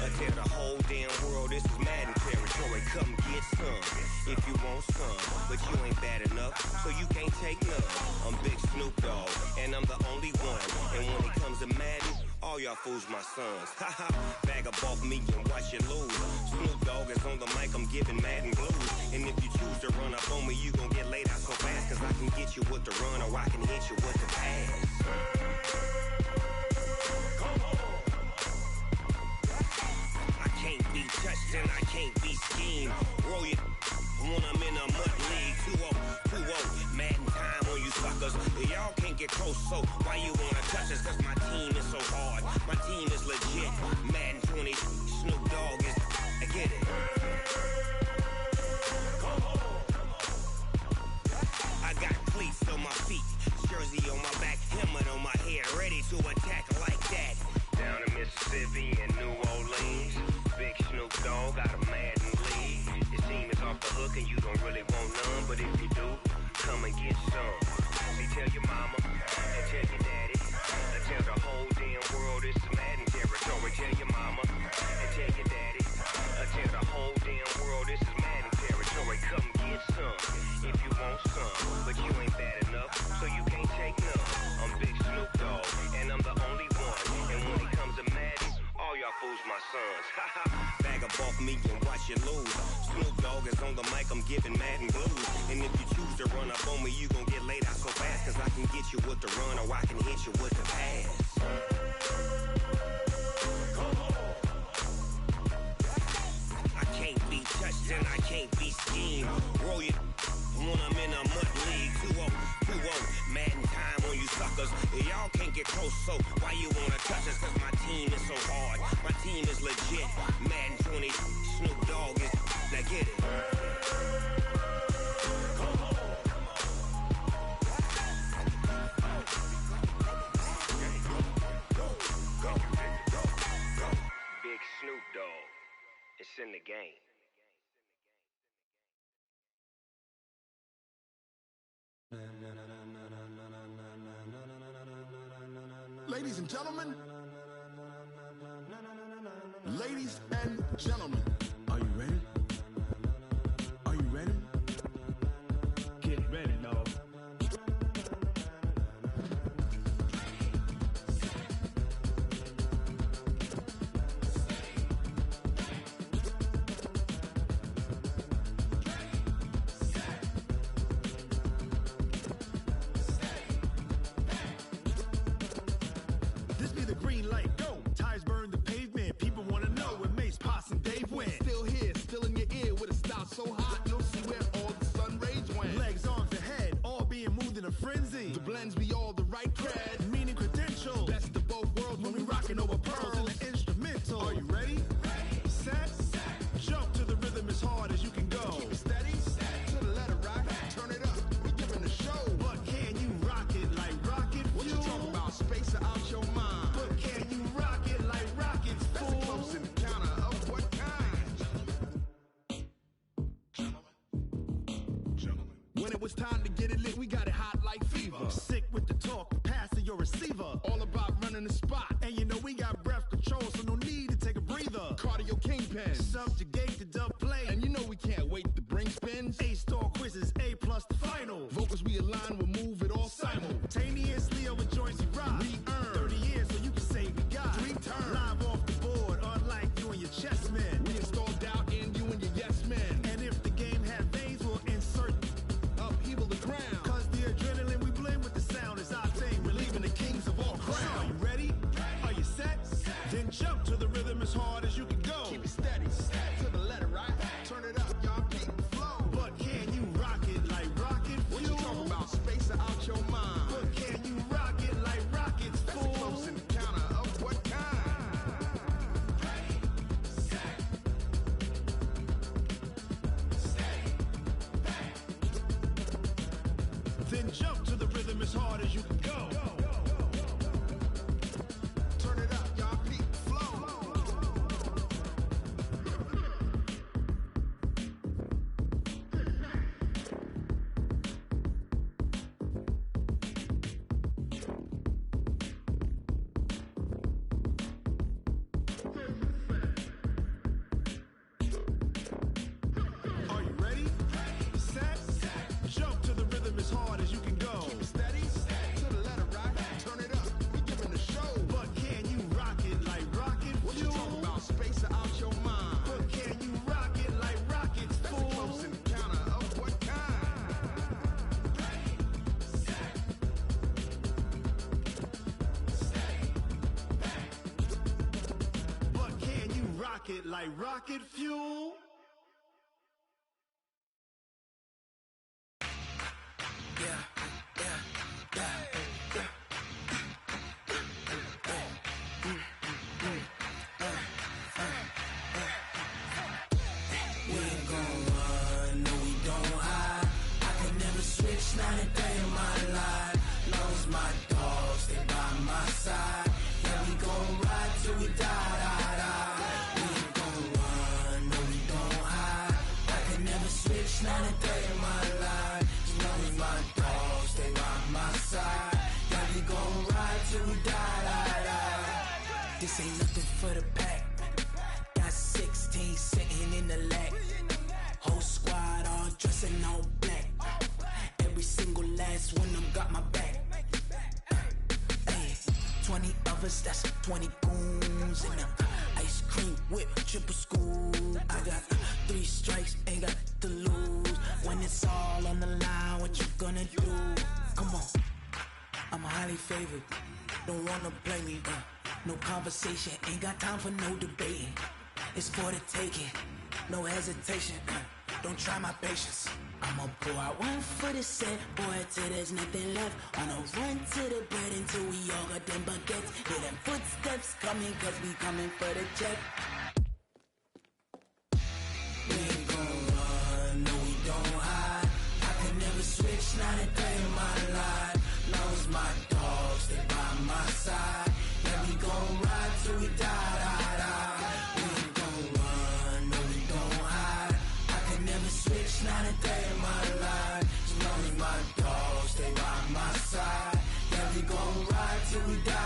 and tell the whole damn world this is Madden territory. Come get some if you want some, but you ain't bad enough, so you can't take none. I'm Big Snoop Dogg and I'm the only one, and when it comes to Madden, all y'all fools my sons. Haha, bag up off me and watch you lose. Snoop Dogg is on the mic, I'm giving Madden blues. And if you choose to run up on me, you gon' get laid out so fast, cause I can get you with the run or I can hit you with the pass. I can't be touched and I can't be schemed. Roll you when I'm in a mud league. 2-0, Madden time on you suckers. Y'all can't get close, so why you wanna touch us? Cause my team is so hard, my team is legit. Madden 20, Snoop Dogg is, I get it. I got cleats on my feet, jersey on my back, helmet on my head, ready to attack like that. Down in Mississippi and New Orleans, Big Snoop Dogg got a Madden lead. His team is off the hook and you don't really want none, but if you do, come and get some. See, tell your mama and tell your daddy and tell the whole damn world this is Madden territory. Tell your mama and tell your daddy and tell the whole damn world this is Madden territory. Come get some if you want some, but you ain't bad enough, so you can't take none. I'm Big Snoop Dogg and I'm the only one, and when it comes to Madden, all y'all fools my sons. Haha, bag up off me and watch you lose. Snoop Dogg is on the mic, I'm giving Madden blues. And if you choose to run up on me, you gon' get laid out so fast, cause I can get you with the run or I can hit you with the pass. I can't be touched and I can't be schemed. Roll you when I'm in a mud league. 2-0, Madden time on you suckers. Y'all can't get close, so why you wanna touch us? Cause my team is so hard, my team is legit. Madden 20, Snoop Dogg is, now get it. Big Snoop Dogg, it's in the game. Ladies and gentlemen, ladies and gentlemen, are you ready? Are you ready? Get ready, dog. So hot, you'll see where all the sun rays went. Legs, arms, and head, all being moved in a frenzy. The blends be all the right cred, meaning credentials. Best of both worlds when we rockin' over pearls in the instrumental. Are you ready? Set, jump to the rhythm as hard as you can go. Keep it steady, to the letter right. Turn it up, we giving the show. But can you rock it like rocket fuel? What you talking about? Space out your mind. But can you rock it like rockets, fool? That's a close encounter of what kind? When it was time to get it lit, we got it hot like fever. Sick with the talk, passing your receiver. All about running the spot. And you know we got breath control, so no need to take a breather. Cardio kingpin. Subjugate the dub play. And you know we can't wait to bring spins. A-star quizzes, A+ the final. Vocals we align, we'll move it all simultaneously over joints we rock. We earn 30 years, so you can say we got 3 turns. Live off the board, unlike you and your chess men. We install doubt in you and your yes men. And if the game had veins, we'll insert upheaval the crown. Cause the adrenaline we blend with the sound is our thing, relieving the kings of all crowns. So are you ready? Are you set? Then jump to the rhythm as hard as you can go. Keep it steady, to the letter right. Turn it up, y'all keep the flow. But can you rock it like rocket fuel? What you talking about? Space out your mind. But can you rock it like rockets, That's fool? a close encounter of what kind? Then jump to the rhythm as hard as you can go. it like rocket fuel. Not a day in my life, long as my dogs stay by my side. Yeah, we gon' ride till we die. We ain't gon' run, no we don't hide. I can never switch, not a day in my life, as long as my dogs stay by my side. Yeah, we gon' ride till we die. This ain't nothing for the pack. Got 16 sitting in the lag. Whole squad all dressing all black. Every single last one of them got my back. Ay, 20 of us, that's 20 goons. And ice cream whip, triple scoop. I got 3 strikes, ain't got to lose. When it's all on the line, what you gonna do? Come on, I'm highly favored. Don't wanna play me, no conversation. Ain't got time for no debating. It's for the taking, no hesitation. Don't try my patience. I'ma pour out one for the set, boy, till there's nothing left. On a run to the bread until we all got them baguettes. Hear them footsteps coming, cause we coming for the check. We ain't gon' run, no we don't hide. I can never switch, not a day in my life. Long as my dogs stay by my side. Yeah, we gon' ride till we die. We ain't gon' run, no we don't hide. I can never switch, not a day in my life. As long as my dogs stay by my side. Yeah, we gon' ride till we die.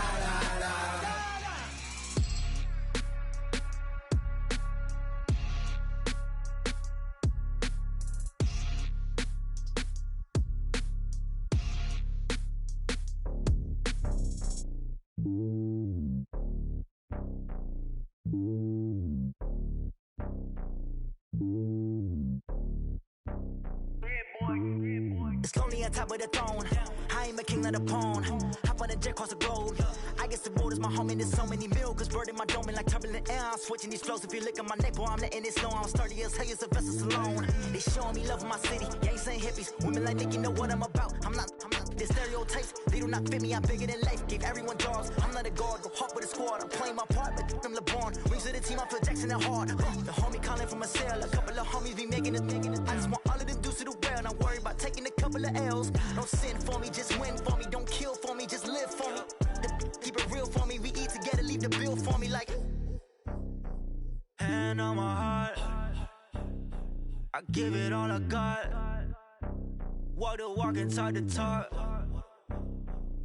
It's lonely on top of the throne. I am a king of the pawn. Hop on a jet across the globe. I guess the road is my home and there's so many milkers bird in my dome and like turbulent air. I'm switching these flows. If you look at my neck, boy, I'm letting it slow. I'm sturdy as hell as a vessel alone. They showing me love in my city. Gangs ain't hippies. Women like Nick, you know what I'm about. I'm not the stereotypes. They do not fit me. I'm bigger than life. Gave everyone jobs. I'm not a guard. Go hard with a squad. I'm playing my part, but them LeBron. Rings to the team. I feel Jackson and hard. The homie calling from a cell. A couple of homies be making it. I just want all of them dudes to do well. Not worry about taking a couple of L's. Don't sin for me, just win for me. Don't kill for me, just live for me. Keep it real for me. We eat together, leave the bill for me like. Hand on my heart, I give it all I got. Walk the walk and talk the talk.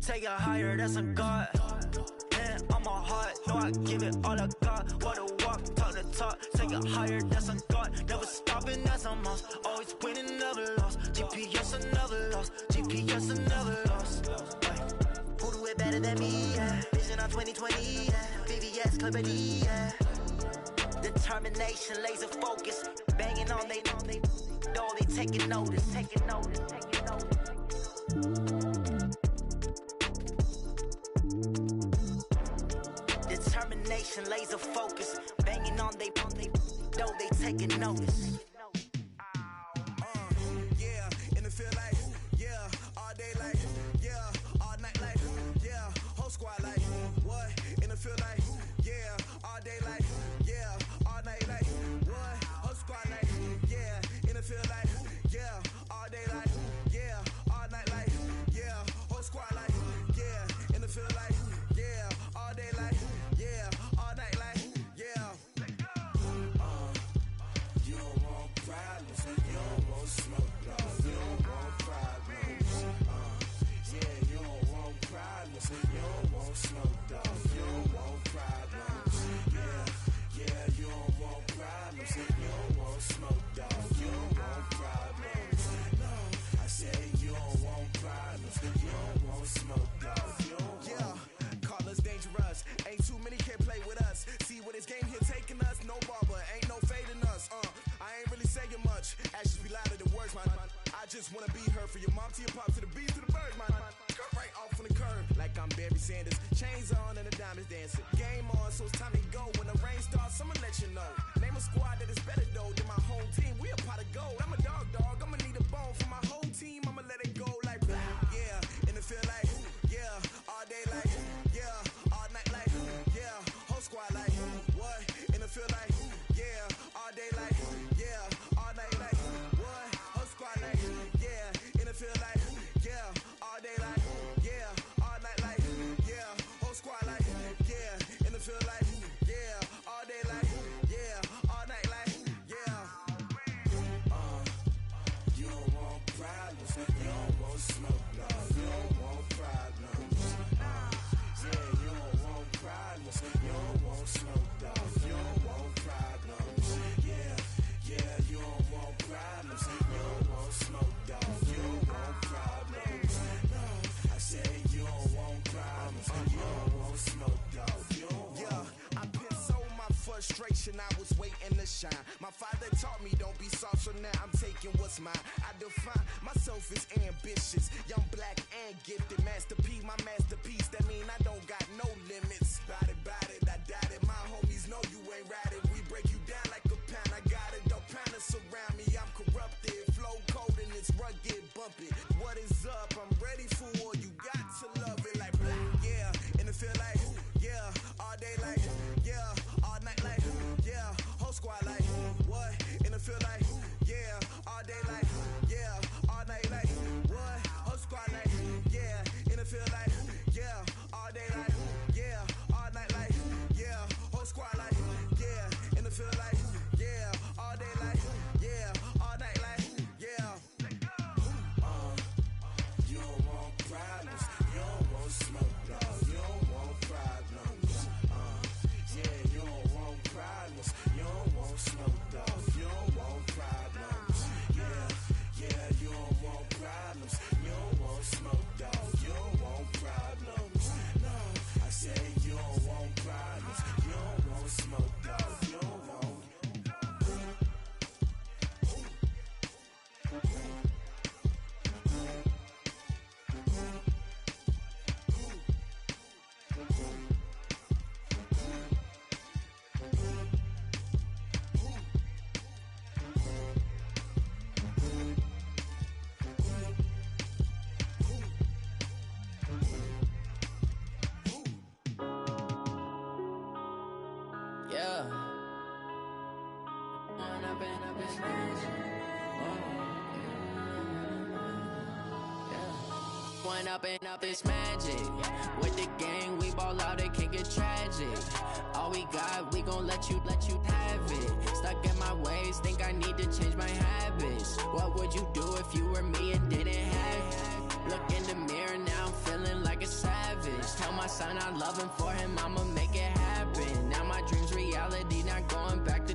Take it higher, that's a God. Hand on my heart, no, I give it all I got. Walk the walk, talk the talk. Take it higher, that's a God. Never stopping, that's a must. Always winning, never lost. GPS, I never lost. GPS, I never lost. Who do it better than me? Yeah. Vision on 2020. Yeah. VVS, Clarity. Yeah. Determination, laser focus. Banging on they know they taking notice. Taking notice. Taking notice. Determination, laser focus. Banging on they know they taking notice. Yeah, in the field like, yeah, all day like, yeah, all night like, yeah, whole squad like, what? In the field like, yeah, all day like, yeah, all night like, what? Whole squad like, yeah, in the field like, yeah, all day like, yeah, all night like, yeah, whole squad like, yeah, in the field like, yeah, all day like, yeah, all night like, yeah. You don't want problems, you don't want smoke, no, you don't want problems. Yeah, you don't want problems, you don't want smoke, dog, you don't want problems. Yeah, you don't want problems, you don't want smoke, dog, you don't want problems. No, I said you don't want problems, you don't want smoke, dog, you don't want. Yeah, call us dangerous, ain't too many can play with us. See what this game here taking us, no barber, ain't no fading us. I ain't really saying much, actions be louder than words, man. I just wanna be heard, for your mom to your pop to the beat to the bird, man. Cut right off on the curb, like I'm Barry Sanders. Chains on and the diamonds dancing. Game on, so it's time to go. When the rain starts, I'ma let you know. shine. My father taught me don't be soft, so now I'm taking what's mine. I define myself as ambitious, young, black, and gifted. Master P, my masterpiece, that mean I don't got no limits. Bout it, I doubt it. My homies know you ain't ratted. We break you down like a pound. I got it, don't pound us around me. I'm corrupted, flow cold and it's rugged, bumpy. What is up? I'm ready for war. You got to love it like black, yeah. And it feel like, yeah. All day like, yeah. All night like, yeah. Whole squad like, what? And it feel like, yeah. All day like, yeah. All night like, what? Whole squad like, yeah. And it feel like, yeah. All day like, yeah. All night like, yeah. Whole squad like, yeah. And it feel like, yeah. All day like, yeah. All night like, yeah. You don't want problems. You don't want smoke, dog. You don't want problems. Yeah, you don't want problems. You don't want smoke, dog. You don't want problems. Yeah, you don't want problems. You don't want smoke, dog. You don't want problems. No, I say you don't want problems. You don't want smoke, dog. You don't want. Yeah. Went up and up this magic. With the gang, we ball out, it can get tragic. All we got, we gon' let you have it. Stuck in my ways, think I need to change my habits. What would you do if you were me and didn't have it? Look in the mirror, now I'm feeling like a savage. Tell my son I love him, for him I'ma make it happen. Now my dream's reality, not going back to.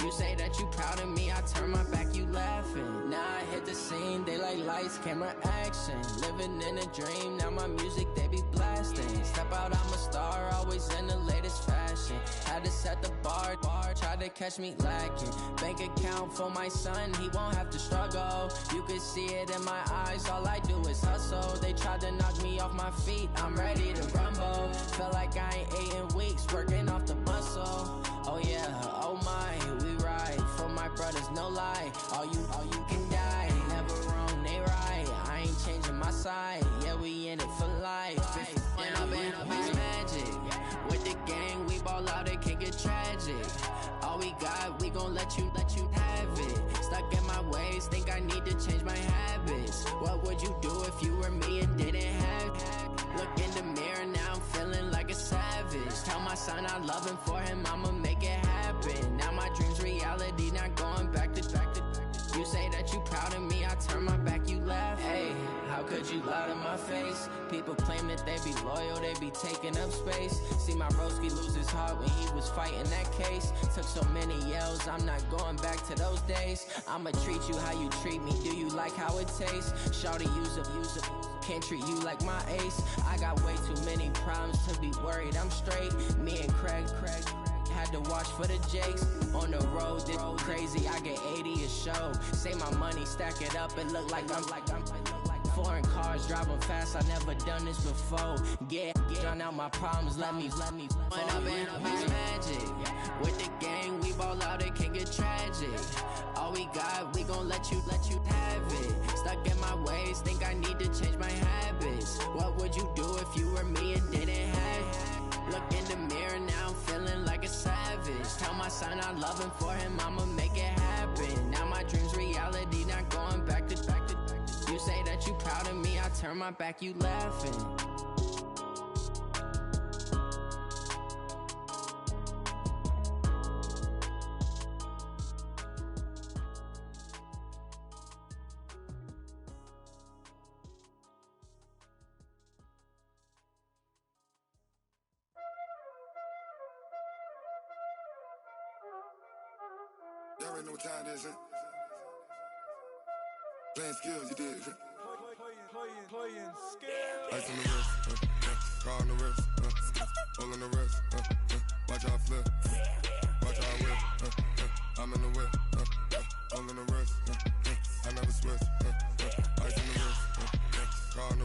You say that you proud of me, I turn my back, you laughing. Now I hit the scene, they like lights, camera, action. Living in a dream, now my music, they be blasting. Step out, I'm a star, always in the latest fashion. Had to set the bar, try to catch me lacking. Bank account for my son, he won't have to struggle. You could see it in my eyes, all I do is hustle. They tried to knock me off my feet, I'm ready to rumble. Feel like I ain't ate in weeks, working off the muscle. Oh yeah, oh my, we ride for my brothers, no lie. All you can die, never wrong, they right. I ain't changing my side, yeah, we in it for life. When up is magic. With the gang, we ball out, it can get tragic. All we got, we gon' let you have it. Stuck in my ways, think I need to change my habits. What would you do if you were me and didn't have it? Look in the mirror, now I'm feeling like a savage. Tell my son I love him, for him I'ma make it happen. Now my dream's reality, not going back to. You say that you proud of me, I turn my back, you laugh. Hey, how could you lie to my face? People claim that they be loyal, they be taking up space. See my broski lose his heart when he was fighting that case. Took so many yells, I'm not going back to those days. I'ma treat you how you treat me, do you like how it tastes? Shawty, use it. Can't treat you like my ace. I got way too many problems to be worried, I'm straight. Me and Craig had to watch for the Jakes. On the road, this crazy, I get 80 a show. Say my money, stack it up, it look like I'm foreign cars, driving fast, I never done this before. Drown out my problems, let me When up is magic. With the gang, we ball out, it can get tragic. All we got, we gon' let you have it. Stuck in my ways, think I need to change my habits. What would you do if you were me and didn't have it? Look in the mirror, now I'm feeling like a savage. Tell my son I love him, for him I'ma make it happen. Now my dream's reality, not going back to. You say that you proud of me, I turn my back, you laughing. Y'all already know what time it is, huh? Playing skills, you did. Playing skills. Ice on the wrist, car on the wrist, hole on the wrist, watch out flip, watch out whip,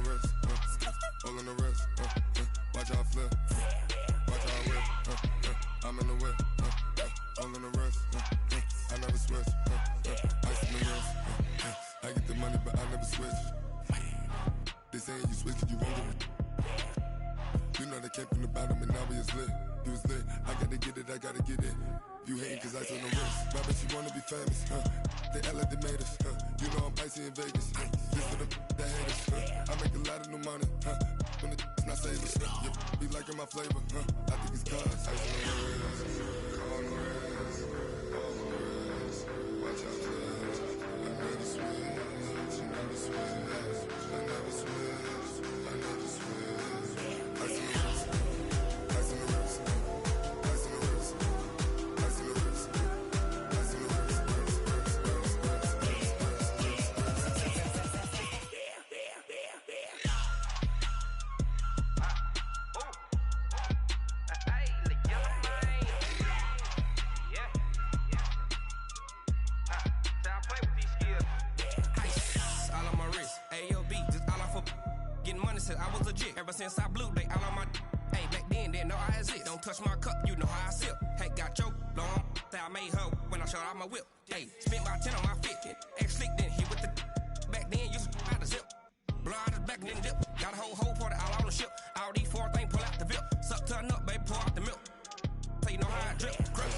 the wrist, all on the wrist, watch how I flip, watch how I whip, I'm in the whip, all on the wrist, I never switch, ice in the wrist, I get the money but I never switch. They saying you switch 'cause you won't get it. You know they came from the bottom and now we is lit. You was lit, I gotta get it, I gotta get it. You hating 'cause ice on the wrist, my bitch you wanna be famous, They act like they made us, You know I'm icy in Vegas, This for the that haters, I make a lot of new money, When the not savers, Be liking my flavor, I think it's cause ice on the wrist, on the wrist, on the wrist. Watch out, flash, I never switch, I never switch, I never switch, I never switch. Ice on the wrist, ice on the wrist, ice on the wrist, ice on the wrist, ice on the wrist. I was legit. Ever since I blew, they all on my hey, back then, didn't know I exist. Don't touch my cup, you know how I sip. Hey, got your long, that I made her when I showed out my whip. Hey, spent about 10 on my 50. Ex-slick, then hit with the back then, used to out the zip. Blow out his back, then dip. Got a whole party all on the ship. All these four things, pull out the VIP. Suck to a nut, baby, pour out the milk. So you know how I drip. Crush.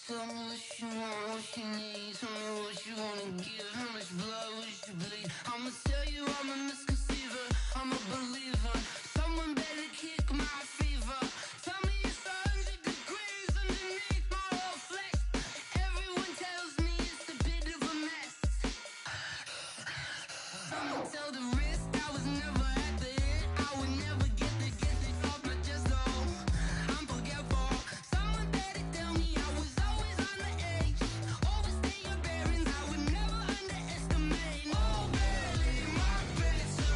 Tell me what you want, what you need. Tell me what you wanna give. How much blood would you bleed? I'ma tell you I'm a misconceiver. I'm a believer. Someone better kick my fever. Tell me it's 100 degrees underneath my whole flesh. Everyone tells me it's a bit of a mess. I'ma tell the risk I was never at the end. I would never get this off my chest though. I'm forgetful. Someone better tell me I was always on the edge. Overstay your bearings, I would never underestimate. Oh, barely my best.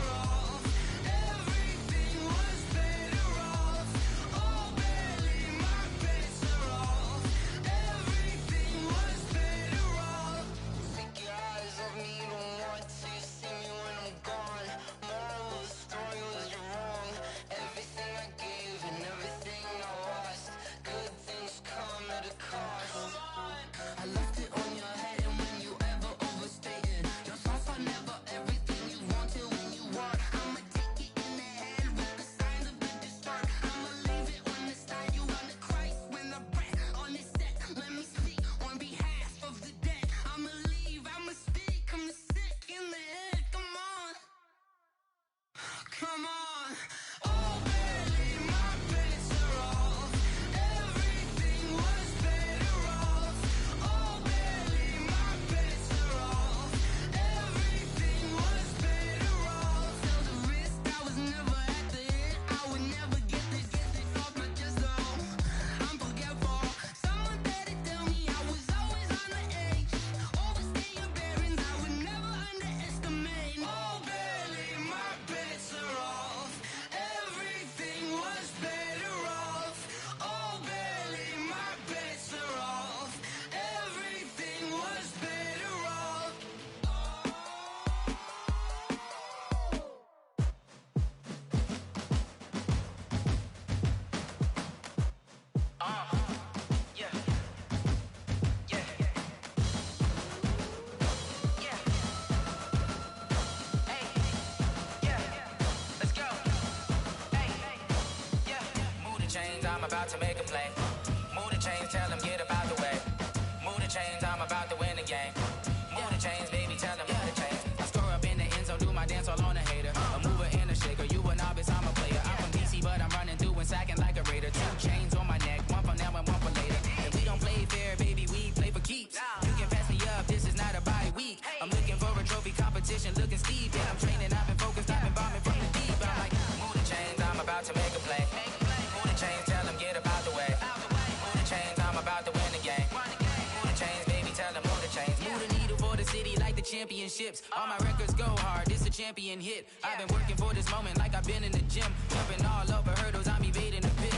championships. All my records go hard, this a champion hit. I've been working for this moment like I've been in the gym. Jumping all over hurdles, I'm evading the pit.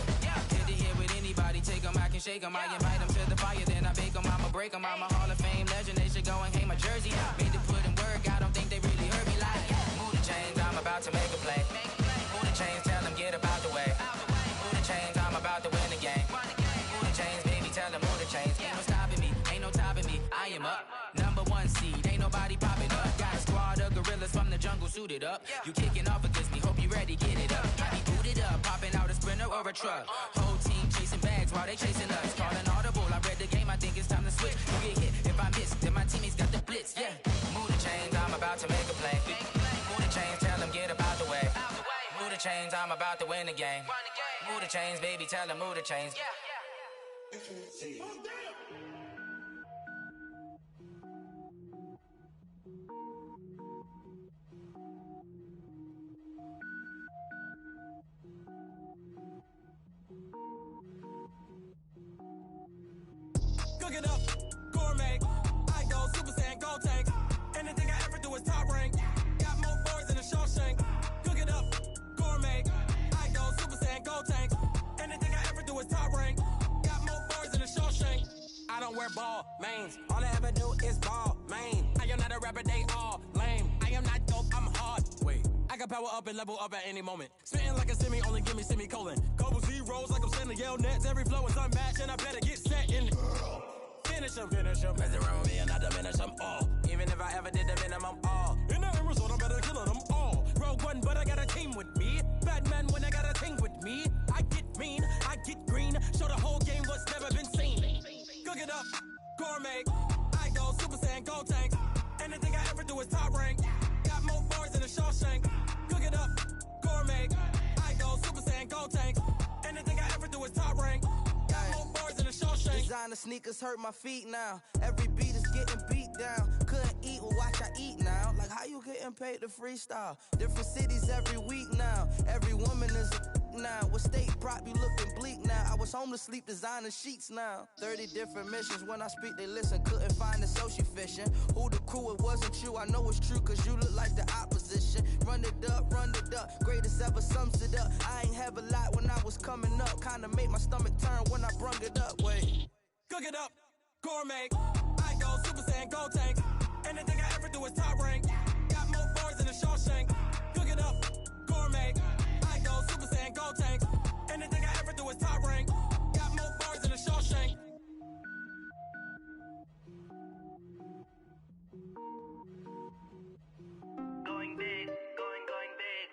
Hit the hit with anybody, take them, I can shake them. I invite them to the fire, then I bake them, I'ma break them. I'm a Hall of Fame legend, they should go and hang my jersey. Made to put in work, I don't think they really heard me like. Move the chains, I'm about to make a play. Move the chains, tell them get about the way. Move the chains, I'm about to win the game. Move the chains, baby, tell them move the chains. Ain't no stopping me, ain't no topping me. I am up, #1 seed, ain't nobody popping up. Got a squad of gorillas from the jungle suited up. You kicking off against me, hope you ready, get it up. I be booted up, popping out a Sprinter or a truck. Whole team chasing bags while they chasing us. Calling audible, I read the game, I think it's time to switch. You get hit, if I miss, then my teammates got the blitz, yeah. Move the chains, I'm about to make a play. Move the chains, tell them get about the way. Move the chains, I'm about to win the game. Move the chains, baby, tell them move the chains. Cook it up, gourmet. I go Super Saiyan, gold tank. Anything I ever do is top rank. Got more boards than a Shawshank. Cook it up, gourmet. I go Super Saiyan, gold tank. Anything I ever do is top rank. Got more boards than a Shawshank. I don't wear ball mains. All I ever do is ball main. I am not a rapper, they all lame. I am not dope, I'm hard. Wait, I can power up and level up at any moment. Spitting like a semi, only give me semicolon. Couple zeros like I'm sending yell nets. Every flow is unmatched and I better get set in. Finish him, mess around with me and I diminish them all. Even if I ever did the minimum, all. In the end result, I'm better killing them all. Rogue One, but I got a team with me. Batman when I got a team with me. I get mean, I get green. Show the whole game what's never been seen. Cook it up, gourmet. I go Super Saiyan, gold tank. Anything I ever do is top rank. Got more bars than a Shawshank. Cook it up, gourmet. I go Super Saiyan, gold tank. Anything I ever do is top rank. Got more bars than a Shawshank. Designer sneakers hurt my feet now. Every beat is getting beat down. Couldn't eat, well watch I eat now. Like how you getting paid to freestyle? Different cities every week now. Every woman is a now. With state prop, you looking bleak now. I was homeless, sleep designing sheets now. 30 different missions. When I speak, they listen. Couldn't find the social fishing. Who the crew? It wasn't you. I know it's true, cause you look like the opposition. Run it up, greatest ever sums it up. I ain't have a lot when I was coming up. Kinda made my stomach turn when I brung it up. Wait. Cook it up, gourmet. I go Super Saiyan, gold tank. Anything I ever do is top rank. Got more bars than a Shawshank. Cook it up, gourmet. I go Super Saiyan, gold tank. Anything I ever do is top rank. Got more bars than a Shawshank. Going big, going big.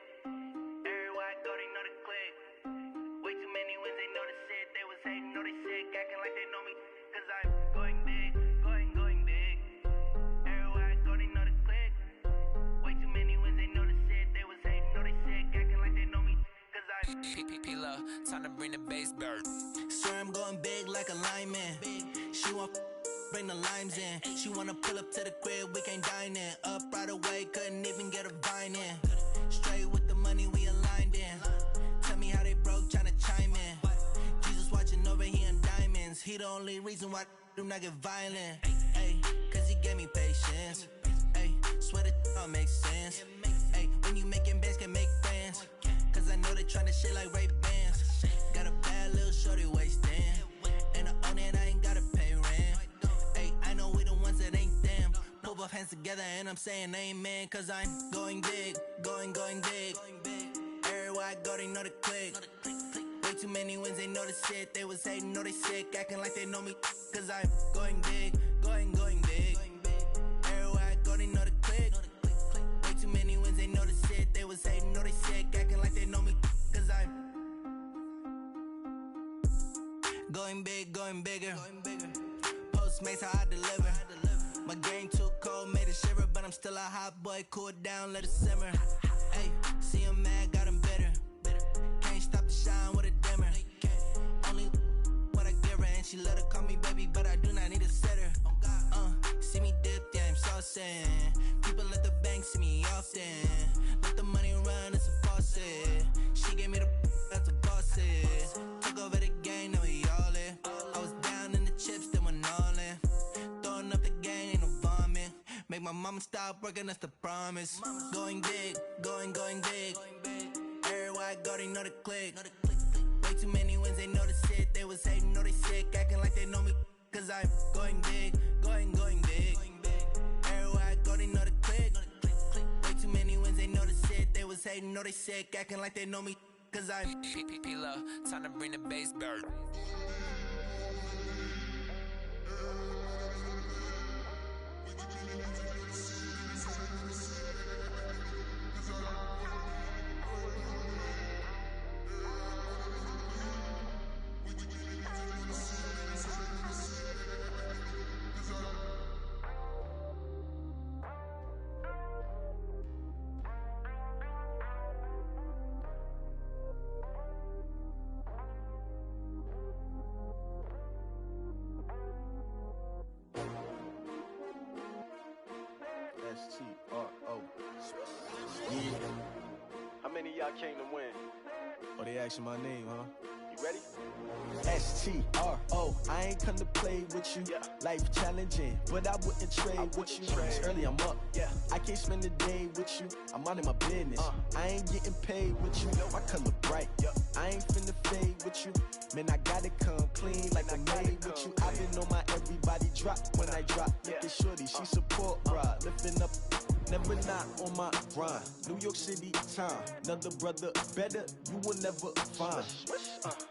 Everywhere I go, they know the click. Way too many wins, they know the shit. They was hating, know they sick, acting like they know me. Cause I'm going big, going big. Everywhere I go, they know the click. Way too many wins, they know the shit. They was hating, know they sick, acting like they know me. Cause I'm P-P-P-Love, time to bring the bass bird. Swear I'm going big like a lineman. She want bring the limes in. She wanna pull up to the crib, we can't dine in. Up right away, couldn't even get a vine in. Straight with the money, we aligned in. Tell me how they broke, tryna chime in. Jesus watching over here in diamonds. He the only reason why I do not get violent. Ay, cause he gave me patience. Ay, swear that all makes sense. Ay, when you making bands, can make friends. Cause I know they tryna shit like Ray-Bans. Got a bad little shorty wasting. And I own it, I ain't gotta pay rent. Ay, I know we the ones that ain't them. Pull both hands together and I'm saying amen. Cause I'm going big, going big. Everywhere I go, they know the click. Way too many wins, they know the shit. They was hating, know they sick, acting like they know me. Cause I'm going big, going big. Everywhere I go, they know the click. Way too many wins, they know the shit. They was hating, know they sick, acting like they know me. Cause I'm going big, going bigger. Postmates how I deliver. My game too cold, made it shiver, but I'm still a hot boy. Cool down, let it simmer. Hey, see him mad, got him bitter. Can't stop the shine with a dimmer. Only what I give her, and she let her call me baby, but I do not need a sitter. See me dip, yeah, I'm saucing. People at the bank see me often. Let the money run, it's a faucet. She gave me the that's a faucet. Took over the game, now we all in. I was down in the chips, then went all in. Throwing up the game, ain't no vomit. Make my mama stop working, that's the promise. Going big, going big. Everywhere I go, they know the click. Way too many wins, they know the shit. They was hating, know they sick, acting like they know me. Cause I'm going big, going big. Everywhere I go, they know the click. Way too many wins, they know the shit. They was hating, know they sick, acting like they know me. Cause I'm P-Lo, time to bring the bass back. S-T-R-O. Yeah. How many of y'all came to win? Oh, they asking my name, huh? You ready? S-T-R-O. I ain't come to play with you. Yeah. Life challenging, but I wouldn't trade with you. It's early, I'm up. Yeah. I can't spend the day with you. I'm minding my business. I ain't getting paid with you. My color bright. Yeah. I ain't finna fade with you. Man, I gotta come clean like I made with you. I've been on my everybody drop when I drop. Look at shorty, she support rod. Lifting up, never not on my grind. New York City time, another brother better, you will never find.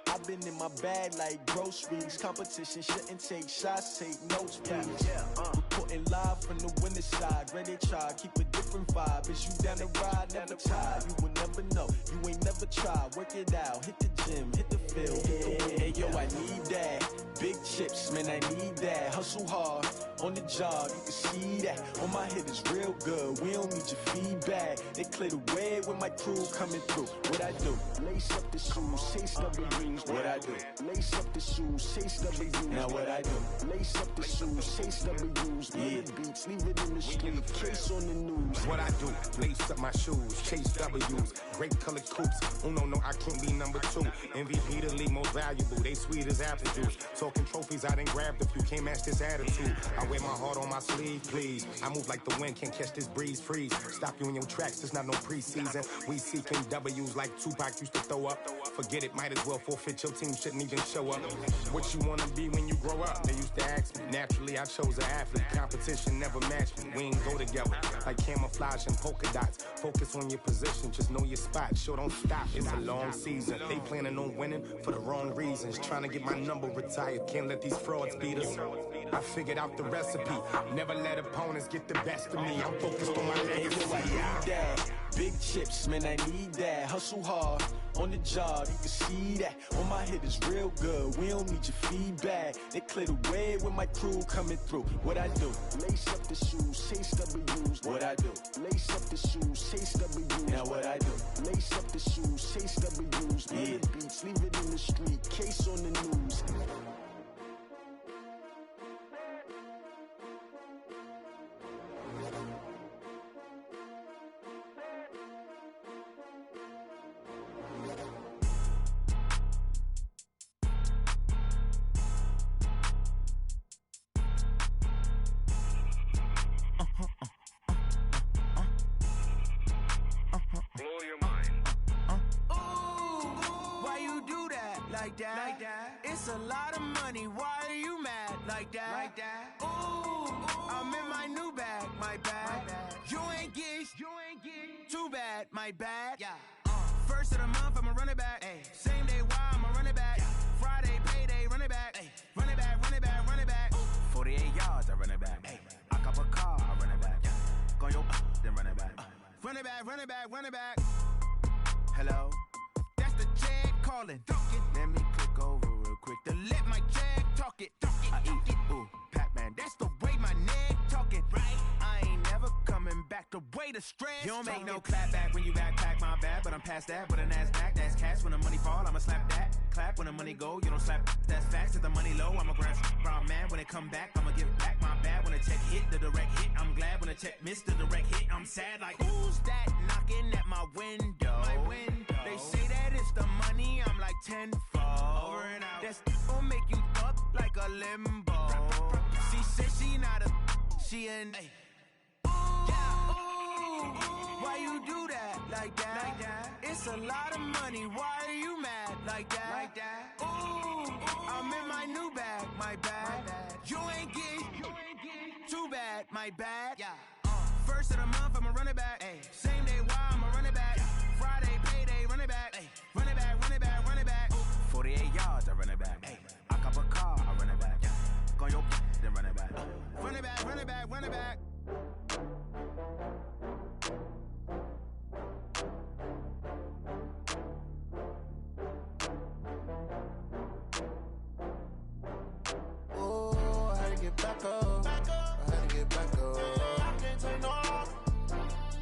I've been in my bag like groceries. Competition shouldn't take shots, take notes, please. Reporting live from the winning side. Ready to try, keep a different vibe. Is you down the ride, never tired. You will never know, you ain't never tried. Work it out, hit the gym, hit the field. Hey yo, I need that. Big chips, man, I need that. Hustle hard, on the job, you can see that. On my head is real good, we don't need your feedback. They clear the way with my crew coming through. What I do? Lace up the shoes, chase W's. What I do? Lace up the shoes, chase W's. Now what I do? Lace up the shoes, chase W's. Yeah. Beats, leave it in the street, case on the news. What I do? Lace up my shoes, chase W's. Great color coops. Oh no, I can't be number 2. MVP the league most valuable. They sweet as apple juice. Talking trophies, I didn't grab the few. Can't match this attitude. I wear my heart on my sleeve, please. I move like the wind, can't catch this breeze, freeze. Stop you in your tracks, there's not no preseason. We seeking W's like Tupac used to throw up. Forget it, might as well forfeit. Your team shouldn't even show up. What you wanna be when you grow up? They used to ask me. Naturally, I chose an athlete. Competition never matched me. We ain't go together like camouflage and polka dots. Focus on your position, just know your spot. Sure, don't stop. It's a long season. They planning on winning for the wrong reasons. Trying to get my number retired. Can't let these frauds beat us. I figured out the recipe. Never let opponents get the best of me. I'm focused on my legacy. I need that. Big chips, man, I need that. Hustle hard, on the job, you can see that. On my head is real good, we don't need your feedback. They clear the way with my crew coming through. What I do? Lace up the shoes, chase W's. What I do? Lace up the shoes, chase W's. Now what I do? Lace up the shoes, chase W's. Yeah. Beats, leave it in the street, case on the news. Like that. It's a lot of money. Why are you mad like that? Ooh, I'm in my new bag. My bad. You ain't get too bad. My bad. Yeah. First of the month, I'ma run it back. Ay. Same day, why I'ma run it back. Yeah. Friday, payday, run it back. Ay. Run it back, run it back, run it back. 48 yards, I run it back. Ay. I cop a car, I run it back. Yeah. Go yo, then run it back. Run it back, run it back, run it back. Hello? That's the check calling. Let me click over real quick to let my check talk it. I eat it, ooh, Pac-Man. That's the way my neck talking. Right? I ain't never coming back. The way the stress. You don't make no clap back when you backpack, my bad. But I'm past that. With an ass back, that's cash. When the money fall, I'ma slap that. Clap when the money go, you don't slap. That's facts. If the money low, I'ma grab brown man. When it come back, I'ma give back my bad. When the check hit, the direct hit, I'm glad. When the check missed the direct hit, I'm sad. Like, who's that knocking at my window? My window. They say that it's the money, I'm like tenfold. Over and out. That's gon' make you up like a limbo. She said she not a, she an. Ooh, why you do that like that? It's a lot of money, why are you mad like that? Ooh, I'm in my new bag, my bad. You ain't getting too bad, my bad. First of the month, I'ma run it back. Same day, why I'ma run it back. Friday, payday, run it back. Run it back, run it back, run it back. 48 yards, I run it back. I cop a car, I run it back. Go your then run it back. Run it back, run it back, run it back. Oh, I had to get back up. I had to get back up. I can't take no off.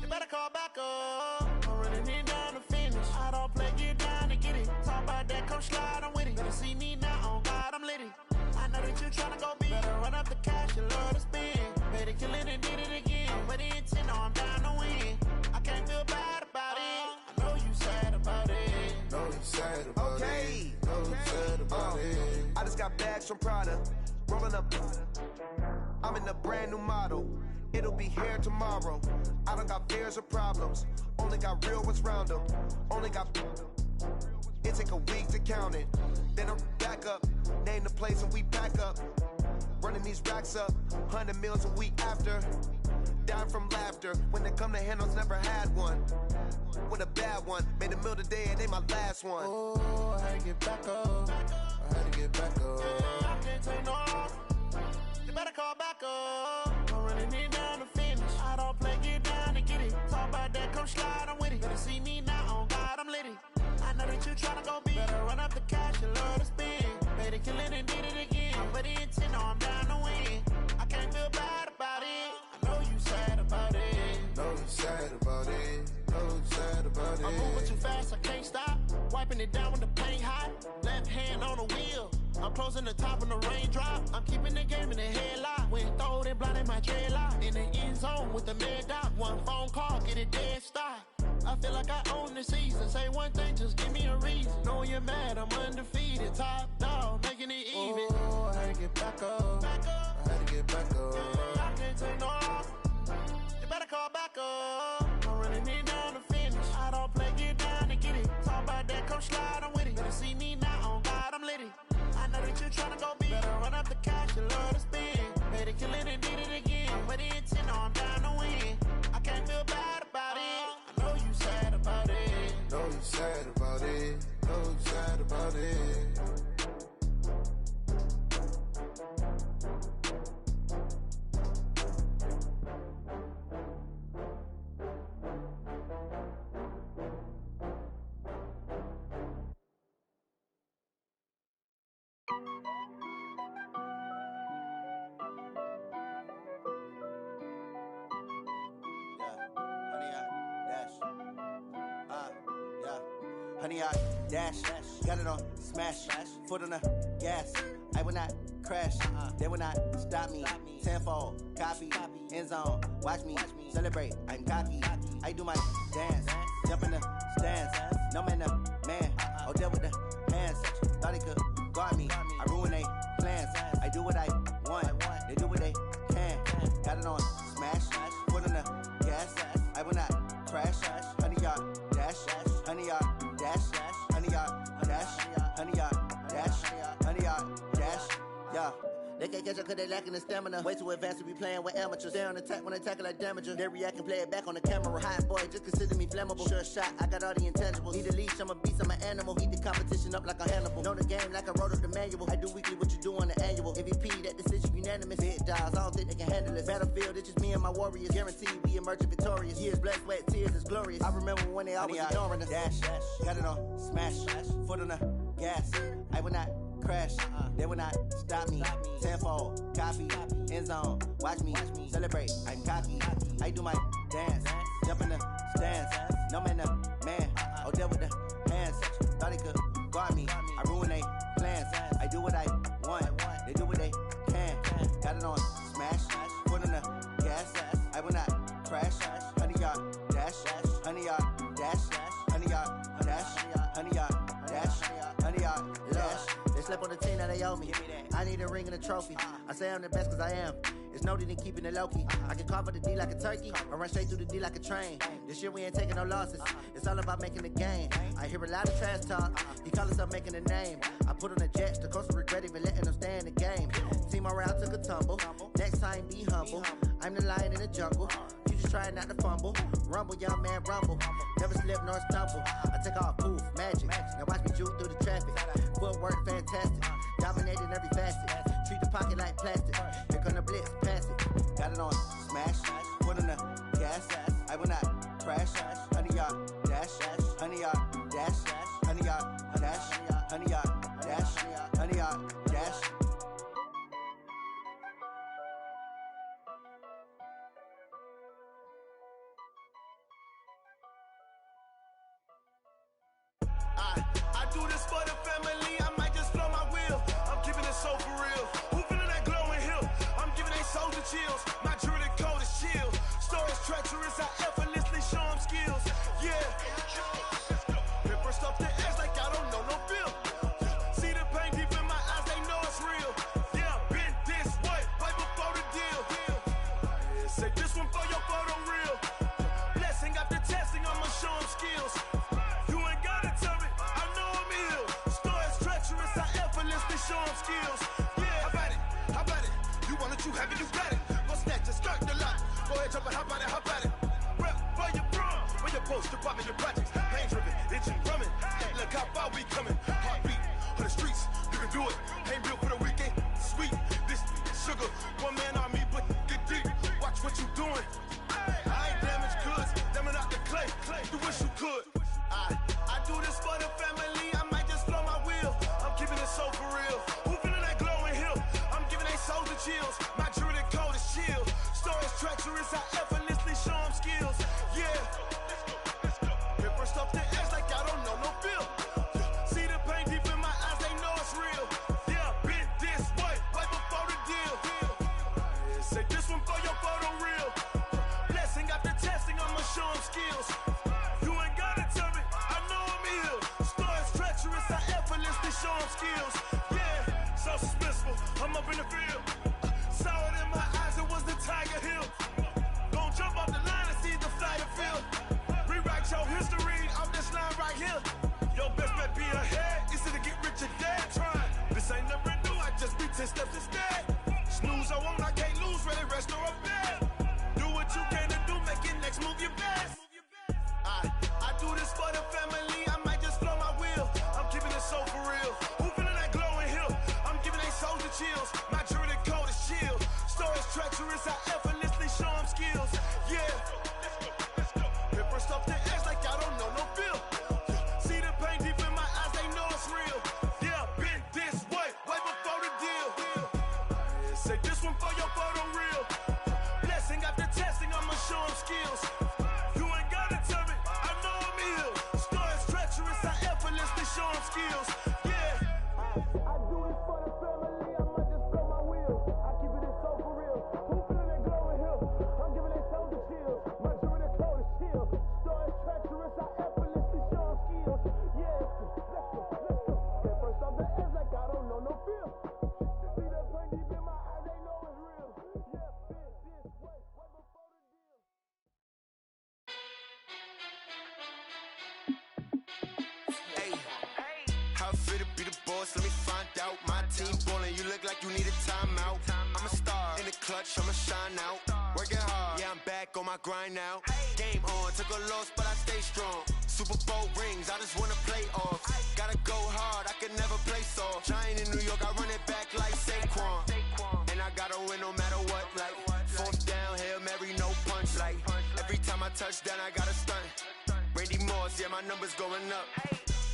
You better call back up. I'm running it down to finish. I don't play, get down to get it. Talk about that, come slide, I'm with it. Better see me now, on God, I'm lit it. I know that you tryna go big. Better run up the cash, you love to spend. Better kill it and did it again. But the intent, no, I'm down to win. I can't feel bad about it. I know you sad about it. Know you sad about it. Know you sad about it. I just got bags from Prada. Rolling up. I'm in a brand new model. It'll be here tomorrow. I don't got fears or problems. Only got real ones round them. Only got. It take a week to count it. Then I'm back up. Name the place and we pack up. Running these racks up. 100 meals a week after. Down from laughter. When they come to handles, never had one. With a bad one. Made a meal today and they my last one. Oh, I had to get back up. I had to get back up. I can't take no off. You better call back up. I'm running it down to finish. I don't play, get down to get it. Talk about that, come slide, I'm with it. Better see me now, on God, I'm lit it. I know that you tryna go big. Better run up the cash, you love to spend. Better kill it and did it again. But the intent, no, I'm down to win. I can't feel bad about it. I know you sad about it. Know you sad about it. Know you sad about it. I'm moving too fast, I can't stop. Wiping it down when the paint hot. Left hand on the wheel. I'm closing the top when the raindrop. I'm keeping the game in the headlock. When throwed and blinded my dreadlock. In the end zone with the mad dot. One phone call, get it dead stop. I feel like I own the season. Say one thing, just give me a reason. Knowing you're mad, I'm undefeated. Top dog, making it even. Oh, I had to get back up. I had to get back up. I can't take no off. You better call back up. I'm running it down to finish. I don't play, get down to get it. Talk about that, come slide, I'm with it. Better see me now, on God, I'm lit it. I know that you tryna go big. Better run up the cash, you love to spend. Better kill it and did it again. But the intent, no, I'm down to win. I can't feel bad about it. I know you sad about it. Know you sad about it. Know you sad about it. Honey, I dash, got it on smash, foot on the gas. I will not crash, they will not stop me. Tenfold, copy, end zone, watch me celebrate. I'm cocky, I do my dance, jump in the stands. No man, the man, oh, deal with the hands. Thought he could guard me, I ruin they plans. I do what I want, they do what they can. Got it on smash, foot on the gas. I will not crash, honey, y'all dash, honey, y'all dash, honey, y'all dash, honey, y'all dash, honey, y'all dash, yeah. They can't catch up cause they lacking the stamina. Way too advanced to be playing with amateurs. They on attack when they tackle like damager. They react and play it back on the camera. Hot boy, just consider me flammable. Sure shot, I got all the intangibles. Need a leash, I'm a beast, I'm an animal. Heat the competition up like a Hannibal. Know the game like I wrote up the manual. I do weekly what you do on the annual. MVP, that decision unanimous. Big dials, I don't think they can handle it. Battlefield, it's just me and my warriors. Guaranteed we emerging victorious. Years, blood, sweat, tears, it's glorious. I remember when they always ignoring us. Dash, got it on smash, foot on the gas. I will not crash, they will not stop me. Tenfold, copy, end zone, watch me celebrate. I'm cocky, I do my dance, jump in the stands. No man, the man, oh, deal with the hands. Thought he could guard me, I ruin they plans. I do what I want, they do what they can. Got it on smash, foot on the gas. I will not crash, honey, y'all dash, honey, y'all dash, honey, y'all dash, honey, y'all dash, honey, y'all dash. They slept on the team, now they they owe me. I need a ring and a trophy. I say I'm the best cause I am. It's noted in keeping it low-key. I can call for the D like a turkey, or run straight through the D like a train. This year we ain't taking no losses. It's all about making the game. I hear a lot of trash talk. He call himself making a name. I put on the Jets, the coach regret even letting them stay in the game. Team morale took a tumble. Next time be humble. I'm the lion in the jungle. You just trying not to fumble. Rumble, young man, rumble. Never slip nor stumble. I take off, poof, magic. Now watch me juke through the traffic. Footwork fantastic. Dominating every facet. Treat the pocket like plastic. Here come the blitz, pass it. Got it on smash. Put in the gas. I will not crash. 100 yard dash. 100 yard dash. 100 yard dash. 100 yard dash. 100 yard dash. I do this for the family, I might just blow my wheel. I'm keeping it so for real. Who feeling that glowing hill? I'm giving they soldier chills. My jewelry code is chill. Stories treacherous, I effortlessly show them skills. Yeah. Paper stuff the edge like I don't know no feel. See the pain deep in my eyes, they know it's real. Yeah, been this way, right before the deal. Yeah, say this one for your photo real. Blessing after testing, I'ma show them skills. You ain't gotta tell me, I know I'm ill. Stories treacherous, I effortlessly show them skills. Yeah, how about it? How about it? You want it, you have it, you got it. Go snatch it, skirt the lot. Go ahead, jump it, how about it? How about it? Rep for your bro, for your poster, popping your projects. Pain driven, itching, drumming. Look how far we coming. Heartbeat for the streets, you can do it. Ain't built for the weekend. Sweet, this sugar. One man army, but get deep. Watch what you doing. I ain't damaged goods, damn it out the clay. You wish you could. I do this for the family, I might just blow my wheel. I'm keeping it so for real. Who feeling that glowing hill? I'm giving they soldier chills. My jewelry code is chill. Stories treacherous, I effortlessly show them skills. Yeah. Paper stuff the edge like I don't know no feel. See the pain deep in my eyes, they know it's real. Yeah, been this way, right before the deal. Yeah, say this one for your photo real. Blessing after testing, I'ma show them skills. You ain't gotta tell me, I know I'm ill. Stories treacherous, I effortlessly show them skills. Yeah, so suspenseful, I'm up in the field. Saw it in my eyes, it was the Tiger Hill. Gon' jump off the line and see the flight of field. Rewrite your history off this line right here. Your best bet be ahead, easy to get rich or dead trying. This ain't never new, I just be 10 steps instead. Snooze I won't, I can't lose, ready, rest or a bed. Do what you can to do, make your next move your best. I do this for the family, I might just blow my wheel. I'm keeping it so for real. Who feeling that glowing hill? I'm giving they soldier chills. My jewelry code is chill. Stories treacherous, I effortlessly show them skills. Yeah. Paper stuff the edge like I don't know no feel. See the pain deep in my eyes, they know it's real. Yeah, been this way, right before the deal. Yeah, say this one for your photo real. Blessing after testing, I'ma show them skills. You ain't gotta tell me, I know I'm ill. Stories treacherous, I effortlessly show them skills. Yeah. I do this for the family, I might just blow my wheel. I keep it so for real. Who feeling that glowing hill? I'm giving it soldier chills. My jewelry code is chill. Stories treacherous, I effortlessly show them skills. Yeah. Let's go. Get first off the edge like I don't know no feel. See the pain deep in my eyes, they know it's real. Yeah, been this way, right before the deal. Hey, how fit to be the boss? Let me find out. My team ballin', you look like you need a timeout. I'm a star in the clutch, I'ma shine out. Working hard, yeah, I'm back on my grind now. Game on, took a loss, but I stay strong. Super Bowl rings, I just wanna play off. Gotta go hard, I can never play soft. Giant in New York, I run it back like Saquon. And I gotta win no matter what, like fourth down, Hail Mary, no punch. Like every time I touch down, I gotta stunt. Randy Moss, yeah, my numbers going up.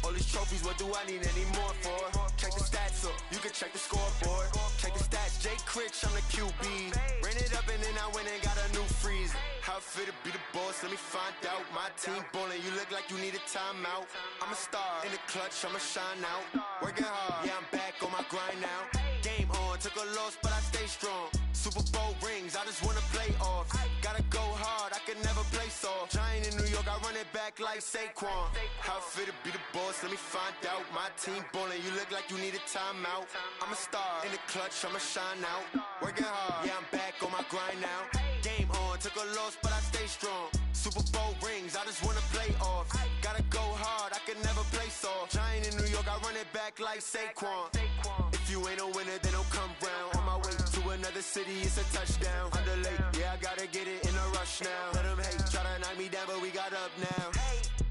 All these trophies, what do I need any more for? Check the stats up, you can check the scoreboard. Check the stats, Jay Critch, I'm the QB. Ran it up and then I went and got a new freeze. How fit to be the boss, let me find out. My team ballin', you look like you need a timeout. I'm a star in the clutch, I'ma shine out. Working hard, yeah, I'm back on my grind now. Game on, took a loss, but I stay strong. Super Bowl rings, I just wanna play off. Gotta go hard, I can never play soft. Giant in New York, I run it back like Saquon. How fit to be the boss, let me find out. My team ballin', you look like you need a timeout. I'm a star, in the clutch, I'ma shine out. Working hard, yeah, I'm back on my grind now. Game on, took a loss, but I stay strong. Super Bowl rings, I just wanna play off. Gotta go hard, I can never play soft. Giant in New York, I run it back like Saquon. If you ain't a winner, then don't come round. On my way to another city, it's a touchdown. Underlay, yeah, I gotta get it in a rush now. Let them hate, try to knock me down, but we got up now.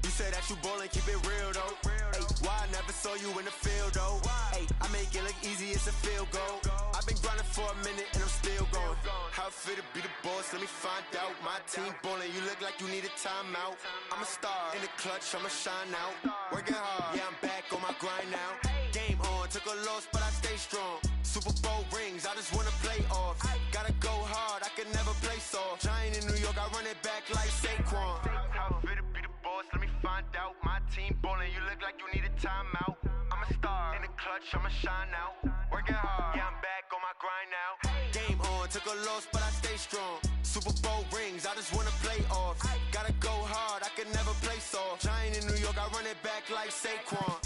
You say that you ballin', keep it real though. Ay, why I never saw you in the field though? Ay, I make it look easy, it's a field goal. I've been grinding for a minute and I'm still going. How fit to be the boss, let me find out. My team ballin', you look like you need a timeout. I'm a star, in the clutch, I'ma shine out. Working hard, yeah, I'm back on my grind now. Game on, took a loss, but I stay strong. Super Bowl rings, I just wanna play off. Gotta go hard, I can never play soft. Giant in New York, I run it back like Saquon. How fit to be the boss, let me find out. My team ballin', you look like you need a timeout. I'm a star, in the clutch, I'ma shine out. Working hard, yeah, I'm back on my grind now. Game on, took a loss, but I stay strong. Super Bowl rings, I just wanna play off. Gotta go hard, I can never play soft. Giant in New York, I run it back like Saquon.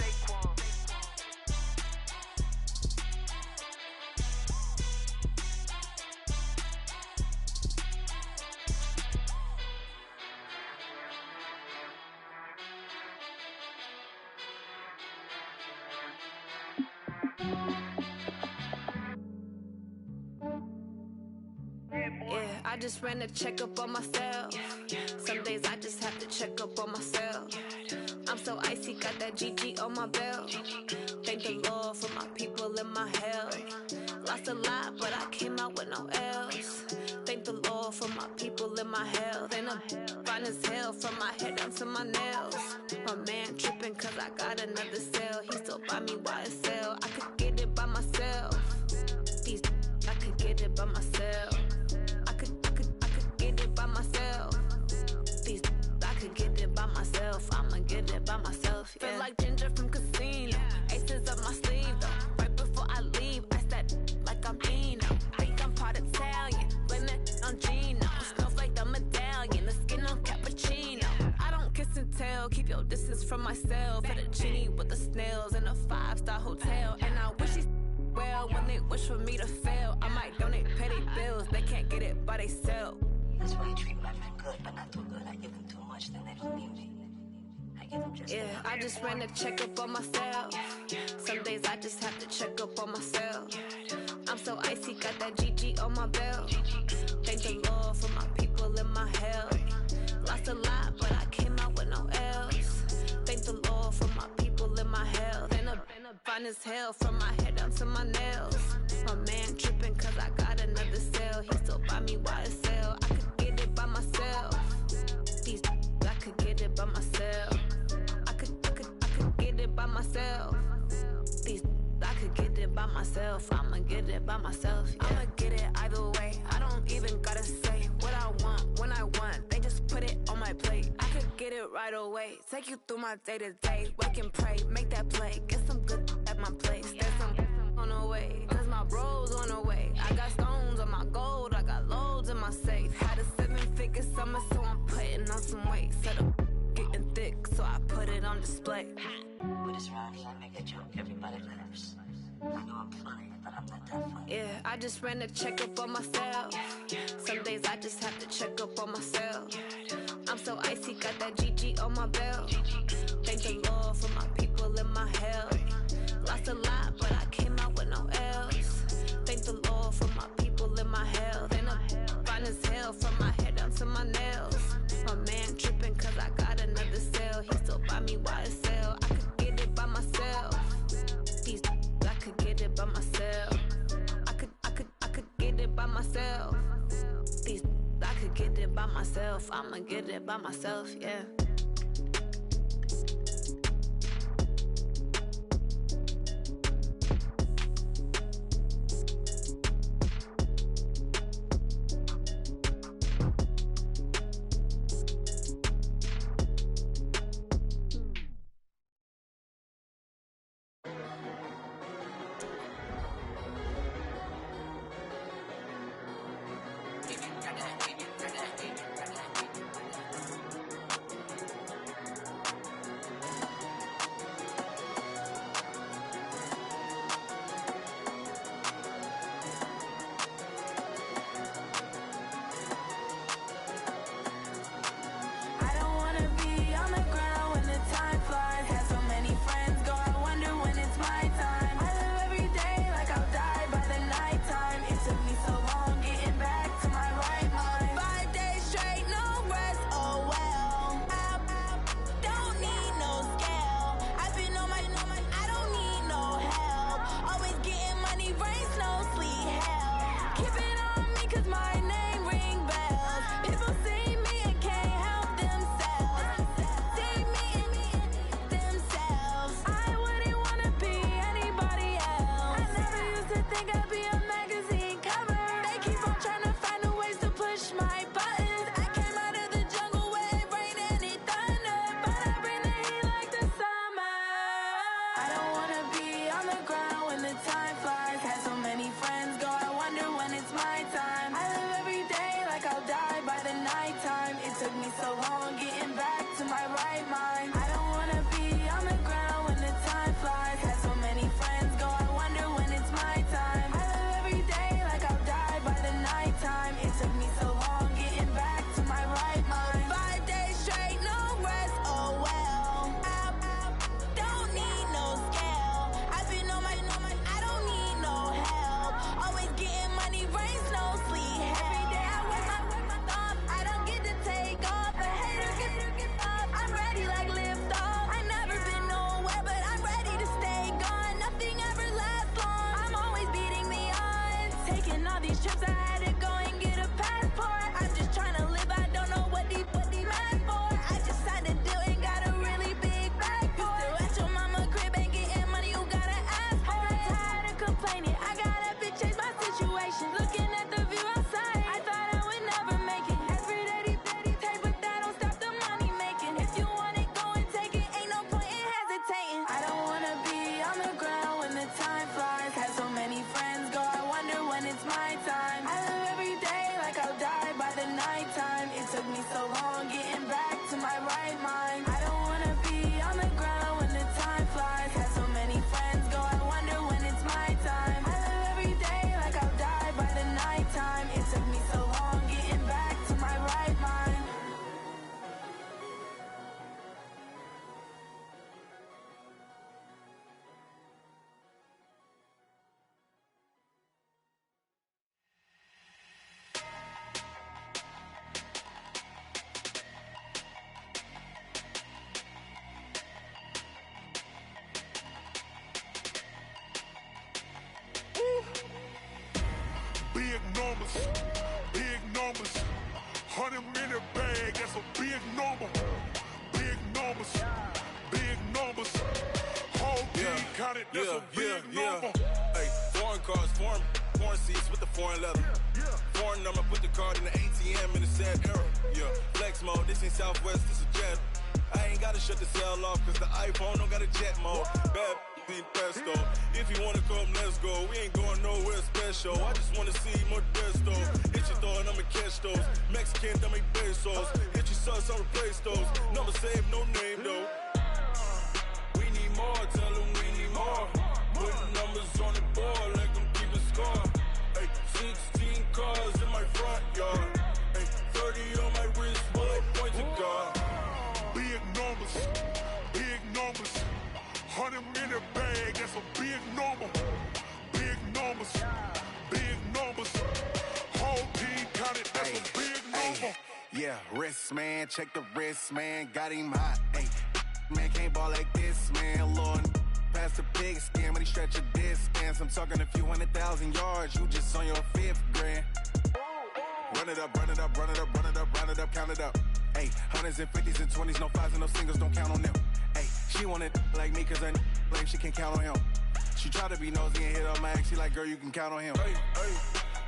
Yeah, I just ran a checkup on myself. Some days I just have to check up on myself. I'm so icy, got that GG on my belt. Thank the Lord for my people and my health. Lost a lot, but I came out with no else. Thank the Lord for my people and my health. And I'm fine as hell from my head down to my nails. My man tripping cause I got another cell. He still buy me YSL. I could get it by myself. These I could get it by myself. I could get it by myself. These I could get it by myself. I'ma get it by myself. Yeah. Feel like Ginger from Casino. Aces up my sleeve though. Right before I leave, I said like I'm Eno. Think I'm part Italian. Blame it on Gino. Snowflake the medallion. The skin on cappuccino. I don't kiss and tell. Keep your distance from myself. Fettuccine with the snails in a 5-star hotel. And I wish he's well when they wish for me to fail. I might donate petty bills. They can't get it by themselves. That's why you treat my friend good, but not too good. I give them too much, then they don't need me. I give them just yeah, I just ran a checkup on myself. Some days I just have to check up on myself. I'm so icy, got that GG on my belt. Thank the Lord for my people and my health. Lost a lot, but I came out with no else. Thank the Lord for my people and my health. And I'm fine as hell from my head down to my nails. My man tripping cause I got another cell. He still buy me YSL. I could get it by myself. These I could get it by myself. I could get it by myself. These I could get it by myself. I'ma get it by myself. Yeah. I'ma get it either way. I don't even gotta say what I want when I want. They just put it on my plate. I could get it right away. Take you through my day to day. Wake and pray, make that play. Get some good at my place. There's some on the way. Cause my bro's on the way. I got stones on my gold. I got loads in my safe. Had a 7-figure summer, so I'm putting on some weight. Set up getting thick, so I put it on display. With this round here, I make a joke, everybody laughs. I know I'm funny, but I'm not that funny. Yeah, I just ran a checkup on myself. Some days I just have to check up on myself. I'm so icy, got that GG on my belt. Thank the Lord for my people and my health. Lost a lot, but I came out with no else. Thank the Lord for my people and my health. And I'm fine as hell from my head down to my nails. My man tripping cause I got another cell. He still buy me YSL. I could get it by myself. These I could get it by myself. I could get it by myself. These I could get it by myself. I'ma get it by myself, yeah. don't wanna be on the ground when the time flies. Had so many friends go, I wonder when it's my time. I live every day like I'll die by the nighttime. It took me so long getting back to my right mind. I don't wanna be on the ground when the time flies. Had so many friends go, I wonder when it's my time. I live every day like I'll die by the nighttime. It took me so long getting back to my right mind. Big numbers, big numbers. 100-minute bag, that's a big number. Big numbers, big numbers. Whole team counted, that's a big number. Hey, foreign cars, foreign seats with the foreign leather. Foreign number, put the card in the ATM in the sad era. Yeah, flex mode, this ain't Southwest, this a jet. I ain't gotta shut the cell off, cause the iPhone don't got a jet mode. Bad be pesto. If you wanna come, let's go. We ain't going nowhere special. I just wanna see more desto. Hit your throw and I'ma catch those. Mexican, dummy pesos. Hit your sus, I'll replace those. Number save, no name though. We need more, tell them we need more. Putting numbers on the board, let them keep a score. Hey, 16 cars in my front yard. Hey, 30 on my wrist, bullet point to God. Big numbers, big numbers. 100-minute bag, that's a big number. Big numbers, big numbers. Whole team counted, that's a big number. Yeah, wrist man, check the wrist man, got him hot. Hey, man can't ball like this, man. Lord, past the pig skin when he stretch a distance. I'm talking a few 100,000 yards, you just on your 5th grand. Run it up, run it up, run it up, run it up, run it up, count it up. Hey, 100s and 50s and 20s, no 5s and no singles, don't count on them. Hey, she wanted like me cause her like she can count on him. She tried to be nosy and hit on my ex, she like, girl, you can count on him. Hey, hey,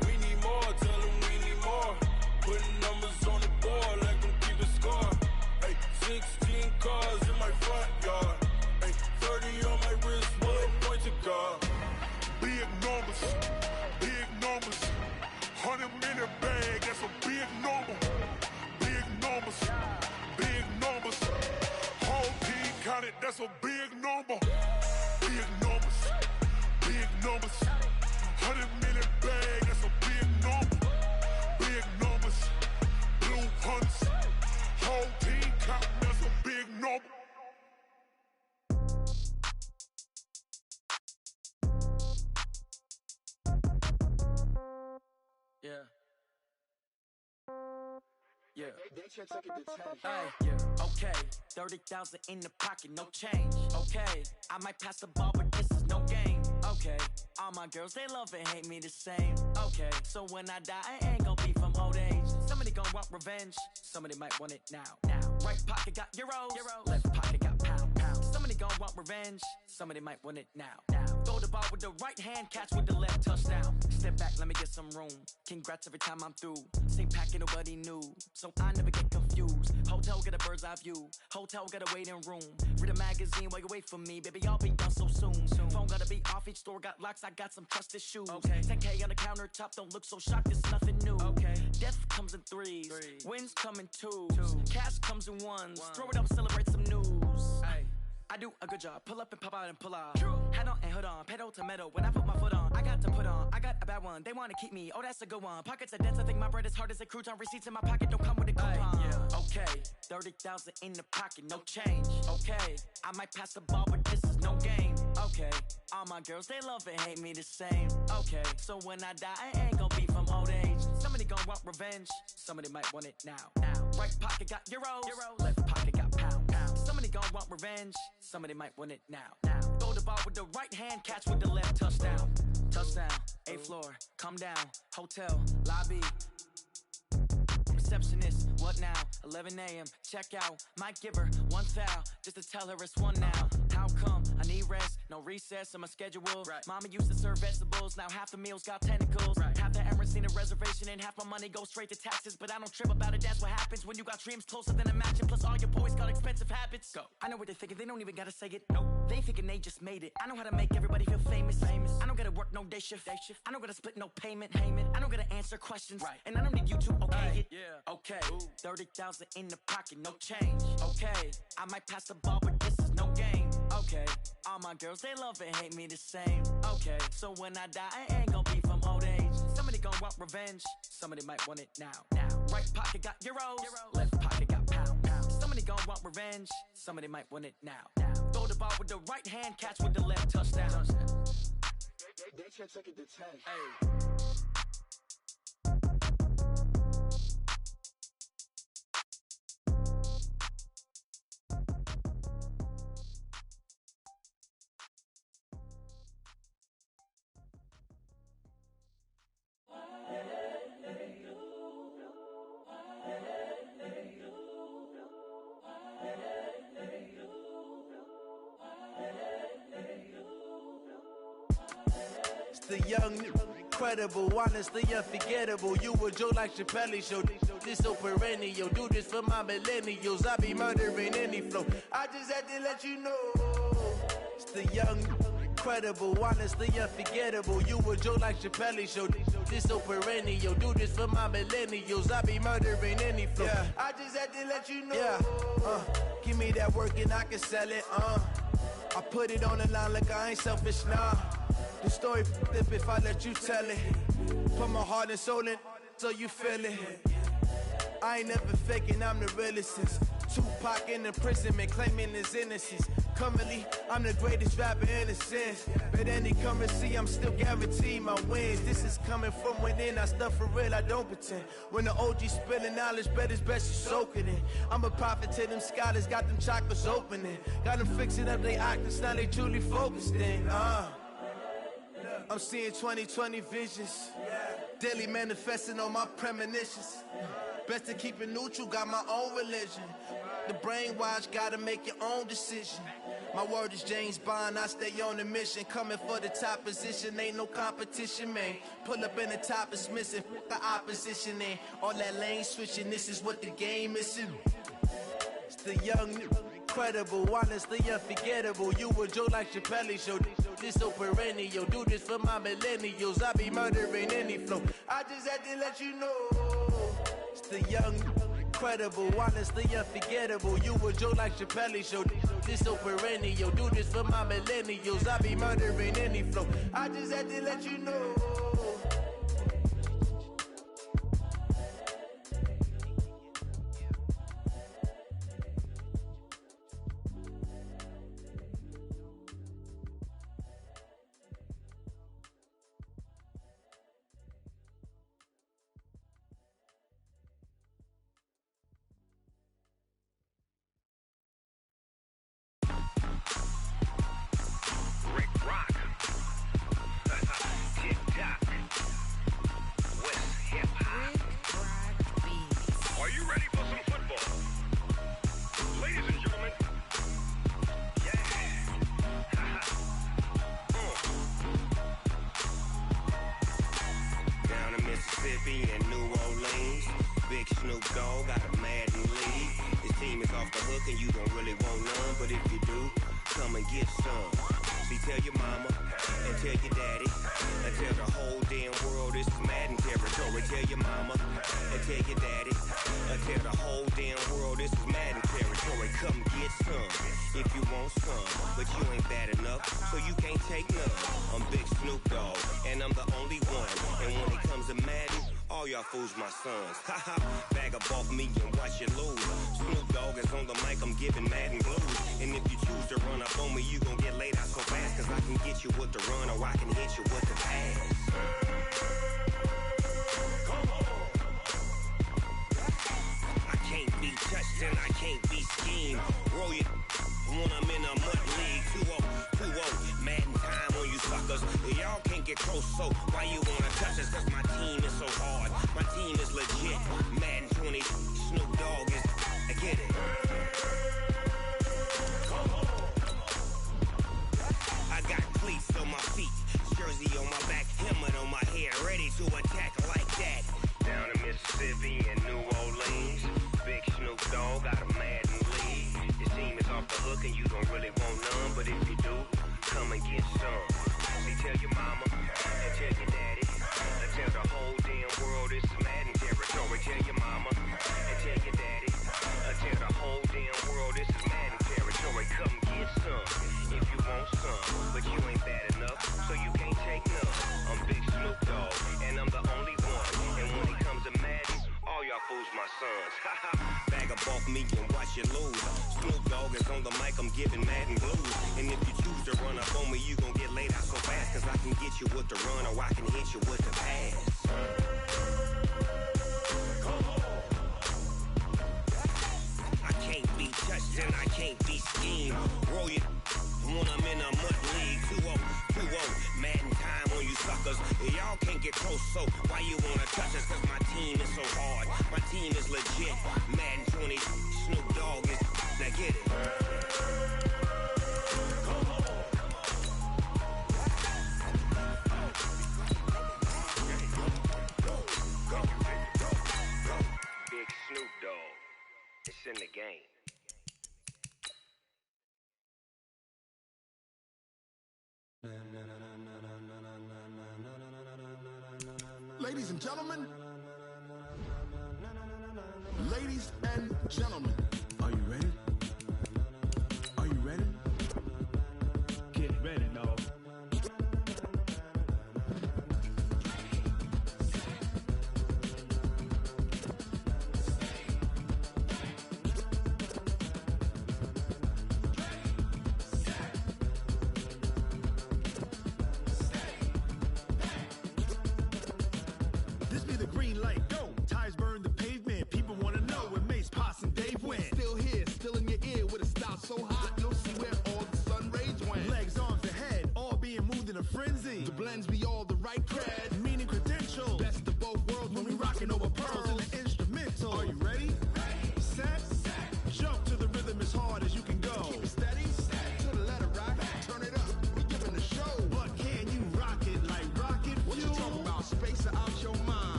we need more, tell them we need more. Putting numbers on the board, let them keep a score. Hey, 16 cars in my front yard. Hey, 30 on my wrist, bullet point to God. Big numbers, big numbers. 100-minute bag, that's a big number. Big numbers, big numbers. Whole team counted, that's a big number. Big numbers, big numbers. 100-minute bag, that's a big number. Big numbers, blue hunts. Whole team counting, that's a big number. Yeah. Yeah. Hey, yeah. Okay. 30,000 in the pocket, no change. Okay. I might pass the ball, but this is no game. Okay. All my girls, they love and hate me the same. Okay. So when I die, I ain't gon' be from old age. Somebody gon' want revenge. Somebody might want it now. Right pocket got euros. Left pocket got pounds. Somebody gon' want revenge. Somebody might want it now. Throw the ball with the right hand, catch with the left, touchdown. Step back, let me get some room. Congrats every time I'm through. Same packet, nobody knew. So I never get confused. Hotel get a bird's eye view. Hotel got a waiting room. Read a magazine while you wait for me. Baby, I'll be done so soon. Phone gotta be off, each store got locks. I got some trusted shoes. 10K on the countertop, don't look so shocked, it's nothing new. Death comes in threes. Wins come in twos. Cash comes in ones. Throw it up, celebrate some news. I do a good job. Pull up and pop out and pull out. Head on and hood on. Pedal to metal. When I put my foot on, I got to put on. I got a bad one. They want to keep me. Oh, that's a good one. Pockets are dense. I think my bread is hard as a crouton. Receipts in my pocket don't come with a coupon. Okay. 30,000 in the pocket. No change. Okay. I might pass the ball, but this is no game. Okay. All my girls, they love and hate me the same. Okay. So when I die, I ain't gonna be from old age. Somebody gonna want revenge. Somebody might want it now. Right pocket got euros. Left pocket got pounds. Somebody gonna want revenge. Somebody might want it now. Throw the ball with the right hand, catch with the left, touchdown. Touchdown, 8th floor, come down, hotel, lobby. Receptionist, what now? 11 a.m., check out. Might give her one foul, just to tell her it's one now. How come? I need rest, no recess in my schedule. Mama used to serve vegetables, now half the meals got tentacles. Half the Emirates seen a reservation and half my money goes straight to taxes. But I don't trip about it, that's what happens when you got dreams closer than a mansion. Plus all your boys got expensive habits. Go. I know what they're thinking, they don't even gotta say it. No, they thinking they just made it. I know how to make everybody feel famous. I don't gotta work no day shift. I don't gotta split no payment. I don't gotta answer questions. Right. And I don't need you to okay it. Yeah. Okay. 30,000 in the pocket, no change. Okay. I might pass the ball, but this is no game. Okay. All my girls, they love and hate me the same. Okay. So when I die, I ain't gonna be from old age. Somebody gonna want revenge. Somebody might want it now. Right pocket got euros. Left pocket got pounds. Somebody gonna want revenge. Somebody might want it now. Throw the ball with the right hand, catch with the left, touchdown. They can't take it to 10. Hey. The young, incredible, honestly unforgettable. You a Joe like Chappelle show. This so perennial. Do this for my millennials. I be murdering any flow. I just had to let you know. It's the young, incredible, honestly unforgettable. You a Joe like Chappelle show. This so perennial. Do this for my millennials. I be murdering any flow. Yeah. I just had to let you know. Yeah. Give me that work and I can sell it. I put it on the line like I ain't selfish, nah. The story flip if I let you tell it. Put my heart and soul in so you feel it. I ain't never faking, I'm the realest since Tupac in imprisonment, claiming his innocence. Currently, I'm the greatest rapper in a sense. But any currency, I'm still guaranteed my wins. This is coming from within, I stuff for real, I don't pretend. When the OG spilling knowledge, bet it's best you soak it in. I'm a prophet to them scholars, got them chakras opening. Got them fixing up they octaves, now they truly focused in. I'm seeing 2020 visions. Daily manifesting on my premonitions. Best to keep it neutral, got my own religion. The brainwash, gotta make your own decision. My word is James Bond, I stay on the mission. Coming for the top position, ain't no competition, man. Pull up in the top is missing, the opposition ain't. All that lane switching, this is what the game is. It's the young, incredible, honestly unforgettable. You a Joe like Chappelle show. This so perennial. Do this for my millennials. I be murdering any flow. I just had to let you know. It's the young, incredible, honestly unforgettable. You a Joe like Chappelle show. This so perennial. Do this for my millennials. I be murdering any flow. I just had to let you know. My sons, haha, bag up off me and watch you lose. Snoop Dogg is on the mic, I'm giving Madden blues. And if you choose to run up on me, you gon' get laid out so fast. Cause I can get you with the run or I can hit you with the pass. I can't be touched and I can't be schemed. Roll you when I'm in a mud league. 2-0, Madden time on you suckers. Y'all can't get close, so why you wanna touch us? Cause my team is so hard. My team is legit. Madden 20, Snoop Dogg is. I get it. I got cleats on my feet, jersey on my back, helmet on my head, ready to attack like Mississippi and New Orleans. Big Snoop Dogg got a mad and lead. Your team is off the hook and you don't really want none, but if you do, come and get some. See, tell your mama and tell your daddy, and tell the whole damn world this is Madden territory. Tell your mama and tell your daddy, and tell the whole damn world this is Madden territory. Come get some if you want some, but you ain't bad enough, so you can't take none. I'm Big Snoop Dogg, and I'm the only one. And when it comes to Madden, all y'all fools my sons. Bag a bulk me and watch you lose. Snoop Dogg is on the mic, I'm giving Madden blues. And if you choose to run up on me, you gon' get laid out so fast. Cause I can get you with the run or I can hit you with the pass. I can't be touched and I can't be schemed. Roll you when I'm in a mud league. 2-0, Madden time on you suckers. Y'all can't get close, so why you wanna touch us? Cause my team is so hard, my team is legit. Madden 20, Snoop Dogg is, now get it. Big Snoop Dogg, it's in the game. Ladies and gentlemen, ladies and gentlemen, are you ready? Are you ready? Get ready, dog.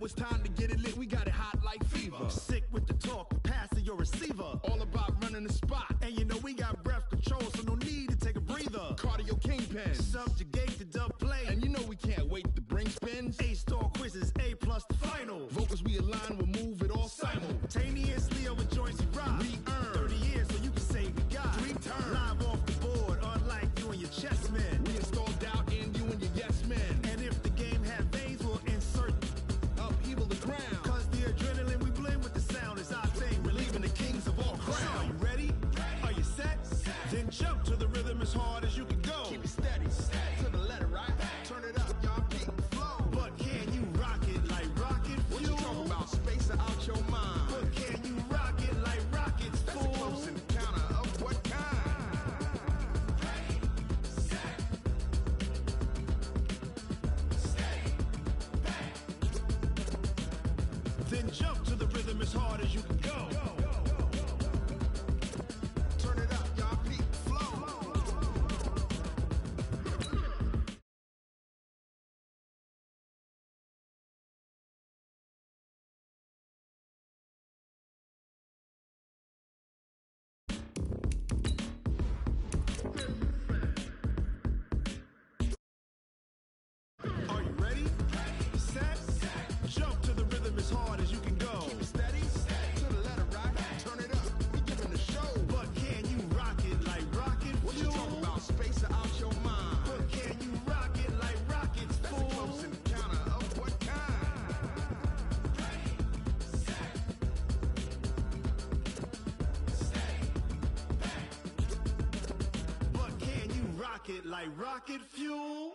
It's time to get it lit, we got it hot like fever. Sick with the talk, passing your receiver. All about running the spot. And you know we got breath control, so no need to take a breather. Cardio kingpin, subjugate the dub play. And you know we can't wait to bring spins. A-star quizzes, A+ the final. Vocals we align, we'll move it all simultaneously over joints we rock. We earn 30 years, so you can say we got 3 turns. Live off the board, unlike you and your chess men. We install doubt in you and your yes men. And if the game had veins, we'll insert upheaval the ground. Cause the adrenaline we blend with the sound is our thing. Relieving the kings of all crowns. Are you ready? Are you set? Then jump to the rhythm as hard as you can go. Keep it steady, to the letter, right? Turn it up, y'all beat flow. But can you rock it like rocket fuel? What you talking about? Space out your mind. But can you rock it like rockets, fool? That's a close encounter of what kind? Ready, set, steady, back. Then jump to the rhythm as hard as you can go. Turn it up, y'all beat flow. Are you ready? Set, jump to the rhythm as hard as you can go. Keep it steady, to the letter, right? Turn it up, we giving the show. But can you rock it like rocket fuel? What you talking about? Space out your mind. But can you rock it like rockets, fool? That's a close encounter of what kind? Ready, set, steady, back. But can you rock it like rocket fuel?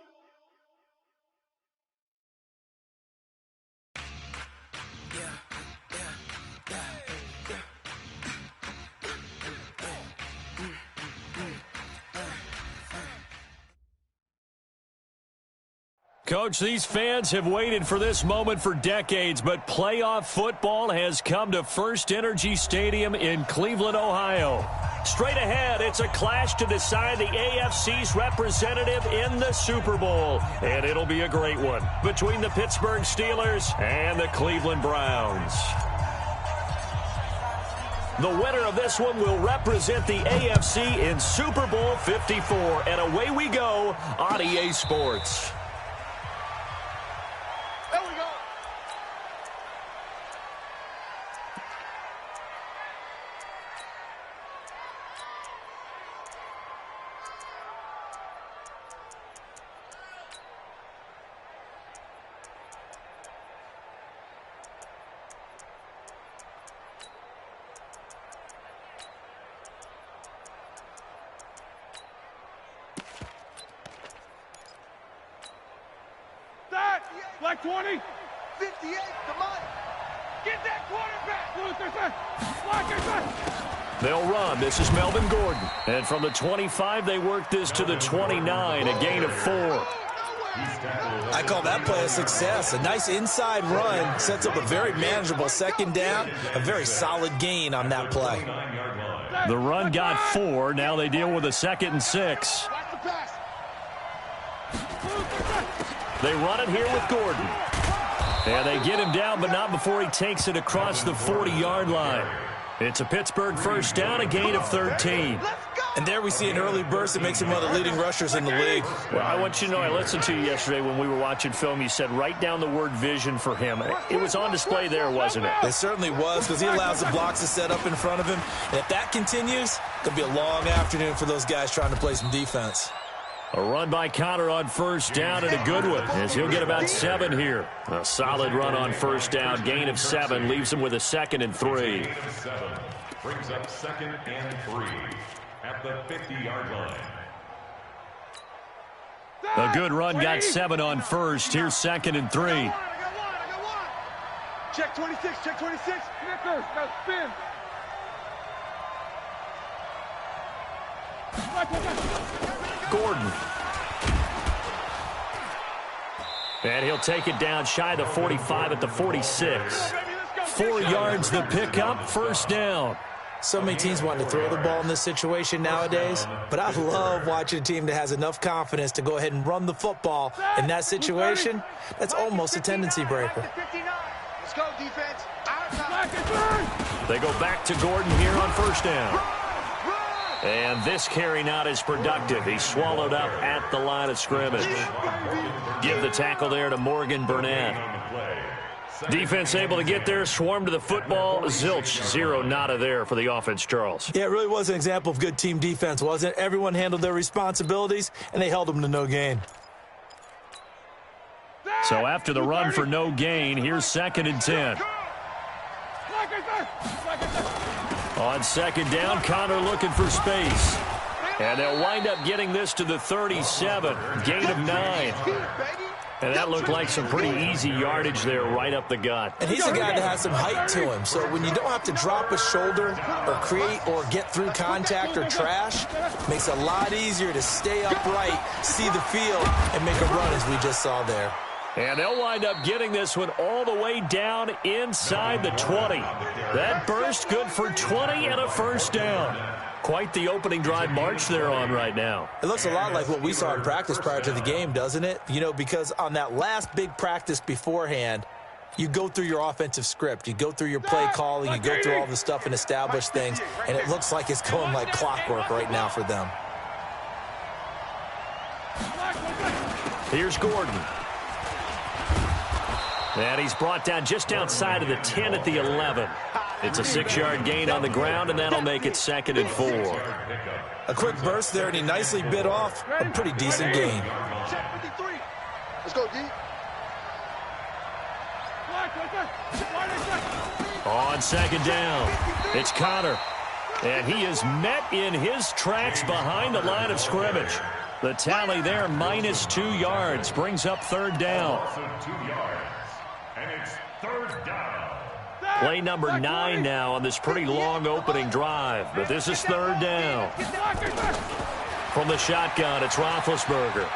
Coach, these fans have waited for this moment for decades, but playoff football has come to First Energy Stadium in Cleveland, Ohio. Straight ahead, it's a clash to decide the AFC's representative in the Super Bowl. And it'll be a great one between the Pittsburgh Steelers and the Cleveland Browns. The winner of this one will represent the AFC in Super Bowl 54. And away we go on EA Sports. Black 20. 58, come on. Get that quarterback. They'll run. This is Melvin Gordon. And from the 25, they work this to the 29, a gain of 4. I call that play a success. A nice inside run sets up a very manageable second down. A very solid gain on that play. The run got 4. Now they deal with a 2nd and 6. They run it here with Gordon. And they get him down, but not before he takes it across the 40-yard line. It's a Pittsburgh first down, a gain of 13. And there we see an early burst that makes him one of the leading rushers in the league. Well, I want you to know, I listened to you yesterday when we were watching film. You said write down the word vision for him. It was on display there, wasn't it? It certainly was, because he allows the blocks to set up in front of him. And if that continues, it'll be a long afternoon for those guys trying to play some defense. A run by Connor on first down, and a good one, as he'll get about 7 here. A solid run on first down, gain of 7, leaves him with a 2nd and 3. Brings up 2nd and 3 at the 50-yard line. A good run, got 7 on first. Here's 2nd and 3. I got one. Check 26, check 26. Nickers, go spin. Gordon. And he'll take it down shy of the 45 at the 46. 4 yards the pickup, first down. So many teams want to throw the ball in this situation nowadays, but I love watching a team that has enough confidence to go ahead and run the football in that situation. That's almost a tendency breaker. Let's go, defense. They go back to Gordon here on first down. And this carry not as productive. He's swallowed up at the line of scrimmage. Give the tackle there to Morgan Burnett. Defense able to get there, swarm to the football. Zilch, 0 nada there for the offense, Charles. Yeah, it really was an example of good team defense, wasn't it? Everyone handled their responsibilities, and they held them to no gain. So after the run for no gain, here's 2nd and 10. On 2nd down, Connor looking for space. And they'll wind up getting this to the 37, gain of 9. And that looked like some pretty easy yardage there right up the gut. And he's a guy that has some height to him, so when you don't have to drop a shoulder or create or get through contact or trash, makes it a lot easier to stay upright, see the field, and make a run as we just saw there. And they'll wind up getting this one all the way down inside the 20. That burst good for 20 and a first down. Quite the opening drive march they're on right now. It looks a lot like what we saw in practice prior to the game, doesn't it? You know, because on that last big practice beforehand, you go through your offensive script. You go through your play calling. You go through all the stuff and establish things. And it looks like it's going like clockwork right now for them. Here's Gordon. And he's brought down just outside of the 10 at the 11. It's a 6-yard gain on the ground, and that'll make it 2nd and 4. A quick burst there, and he nicely bit off a pretty decent gain. Let's go, D. On 2nd down, it's Connor. And he is met in his tracks behind the line of scrimmage. The tally there, -2 yards, brings up 3rd down. And it's 3rd down. Play number 9 now on this pretty long opening drive, but this is 3rd down. From the shotgun, it's Roethlisberger.